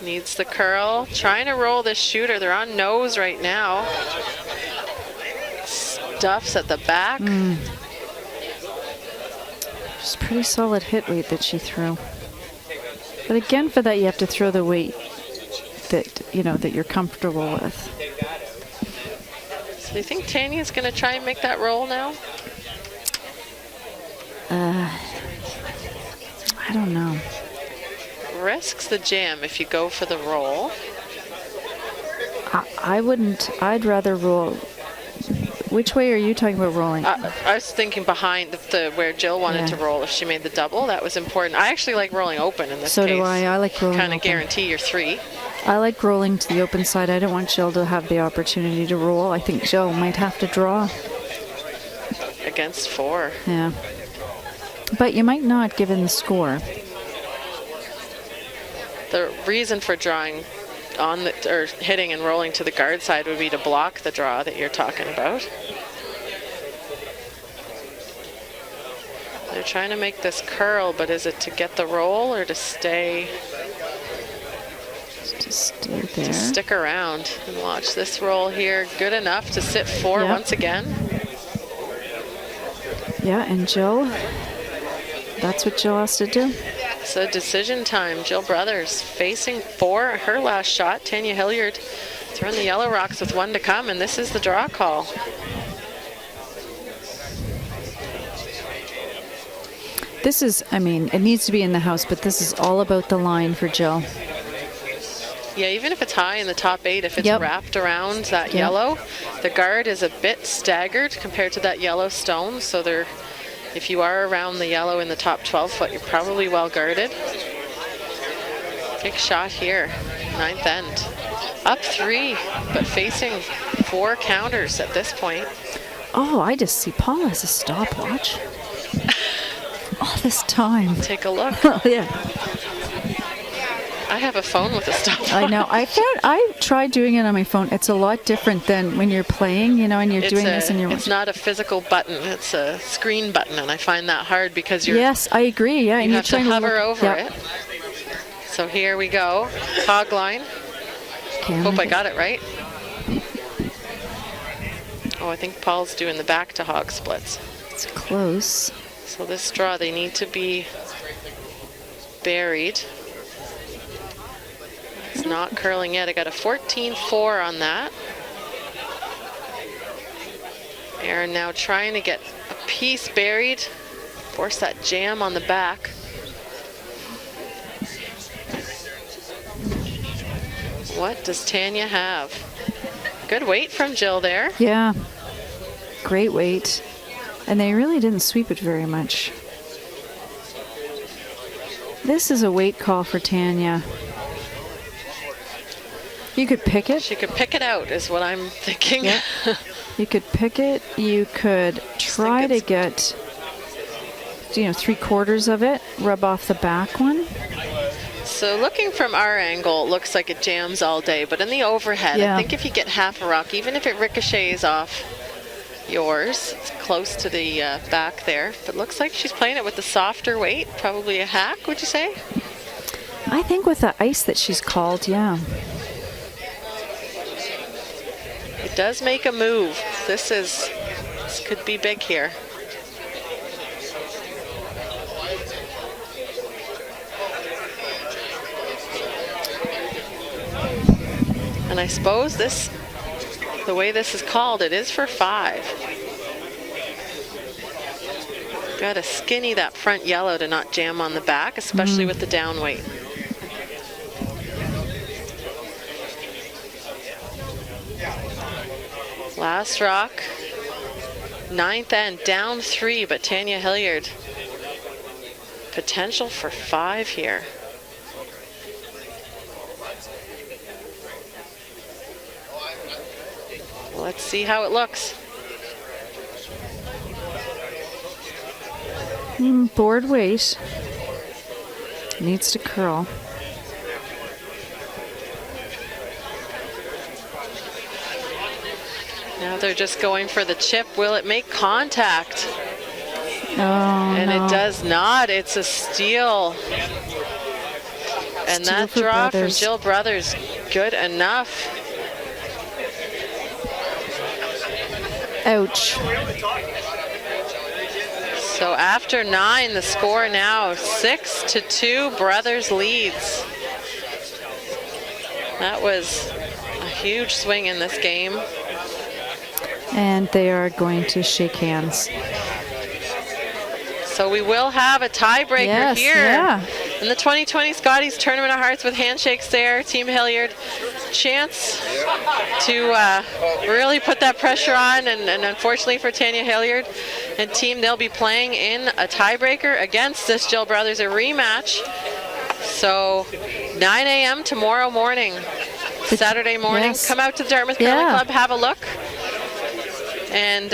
Needs the curl. Trying to roll this shooter. They're on nose right now. Stuffs at the back. Just pretty solid hit weight that she threw. But again, for that, you have to throw the weight that you're comfortable with. So do you think Tanya's going to try and make that roll now? I don't know. Risks the jam if you go for the roll. I wouldn't. I'd rather roll. Which way are you talking about rolling? I was thinking behind where Jill wanted to roll if she made the double. That was important. I actually like rolling open in this So case. do I. I like rolling Kind of open. guarantee your 3. I like rolling to the open side. I don't want Jill to have the opportunity to roll. I think Jill might have to draw. Against 4. Yeah. But you might not, given the score. The reason for drawing or hitting and rolling to the guard side would be to block the draw that you're talking about. They're trying to make this curl, but is it to get the roll or to stay? Just stay there. To stick around and watch this roll here. Good enough to sit 4 Yep. once again. Yeah, and Jill, that's what Jill has to do. So decision time. Jill Brothers facing 4. Her last shot, Tanya Hilliard, throwing the yellow rocks with 1 to come, and this is the draw call. This is, it needs to be in the house, but this is all about the line for Jill. Yeah, even if it's high in the top 8, if it's Yep. wrapped around that Yep. yellow, the guard is a bit staggered compared to that yellow stone. So if you are around the yellow in the top 12 foot, you're probably well guarded. Big shot here, 9th end. Up 3, but facing 4 counters at this point. Oh, I just see Paul has a stopwatch. All this time. Take a look. Oh, yeah. I have a phone with a stopwatch. I know. I tried doing it on my phone. It's a lot different than when you're playing, and you're doing this and you're It's not a physical button, it's a screen button, and I find that hard because Yes, I agree. Yeah, and you you're have to trying hover look, over yep. it. So here we go, hog line. Hope I got it right. Oh, I think Paul's doing the back to hog splits. It's close. So this draw, they need to be buried. It's not curling yet. I got a 14-4 on that. Aaron now trying to get a piece buried. Force that jam on the back. What does Tanya have? Good weight from Jill there. Yeah, great weight. And they really didn't sweep it very much. This is a weight call for Tanya. You could pick it. She could pick it out, is what I'm thinking. Yeah. You could pick it. You could try to get, 3/4 of it. Rub off the back one. So looking from our angle, it looks like it jams all day. But in the overhead, Yeah. I think if you get half a rock, even if it ricochets off yours, it's close to the back there. But looks like she's playing it with the softer weight. Probably a hack, would you say? I think with the ice that she's called, yeah. It does make a move. This could be big here. And I suppose the way this is called, it is for 5. Got to skinny that front yellow to not jam on the back, especially with the down weight. Last rock, 9th end, down 3, but Tanya Hilliard, potential for 5 here. Let's see how it looks. Board weight. Needs to curl. Now they're just going for the chip. Will it make contact? Oh, And no. it does not. It's a steal. And Steal that for draw Brothers. from Jill Brothers, good enough. Ouch. So after 9, the score now 6-2, Brothers leads. That was a huge swing in this game. And they are going to shake hands. So we will have a tiebreaker Yes, here yeah. in the 2020 Scotties Tournament of Hearts with handshakes there. Team Hilliard, chance to really put that pressure on, and unfortunately for Tanya Hilliard and team, they'll be playing in a tiebreaker against this Jill Brothers, a rematch. So 9 a.m. tomorrow morning, Saturday morning. Yes. Come out to the Dartmouth Curling Yeah. Club, have a look. And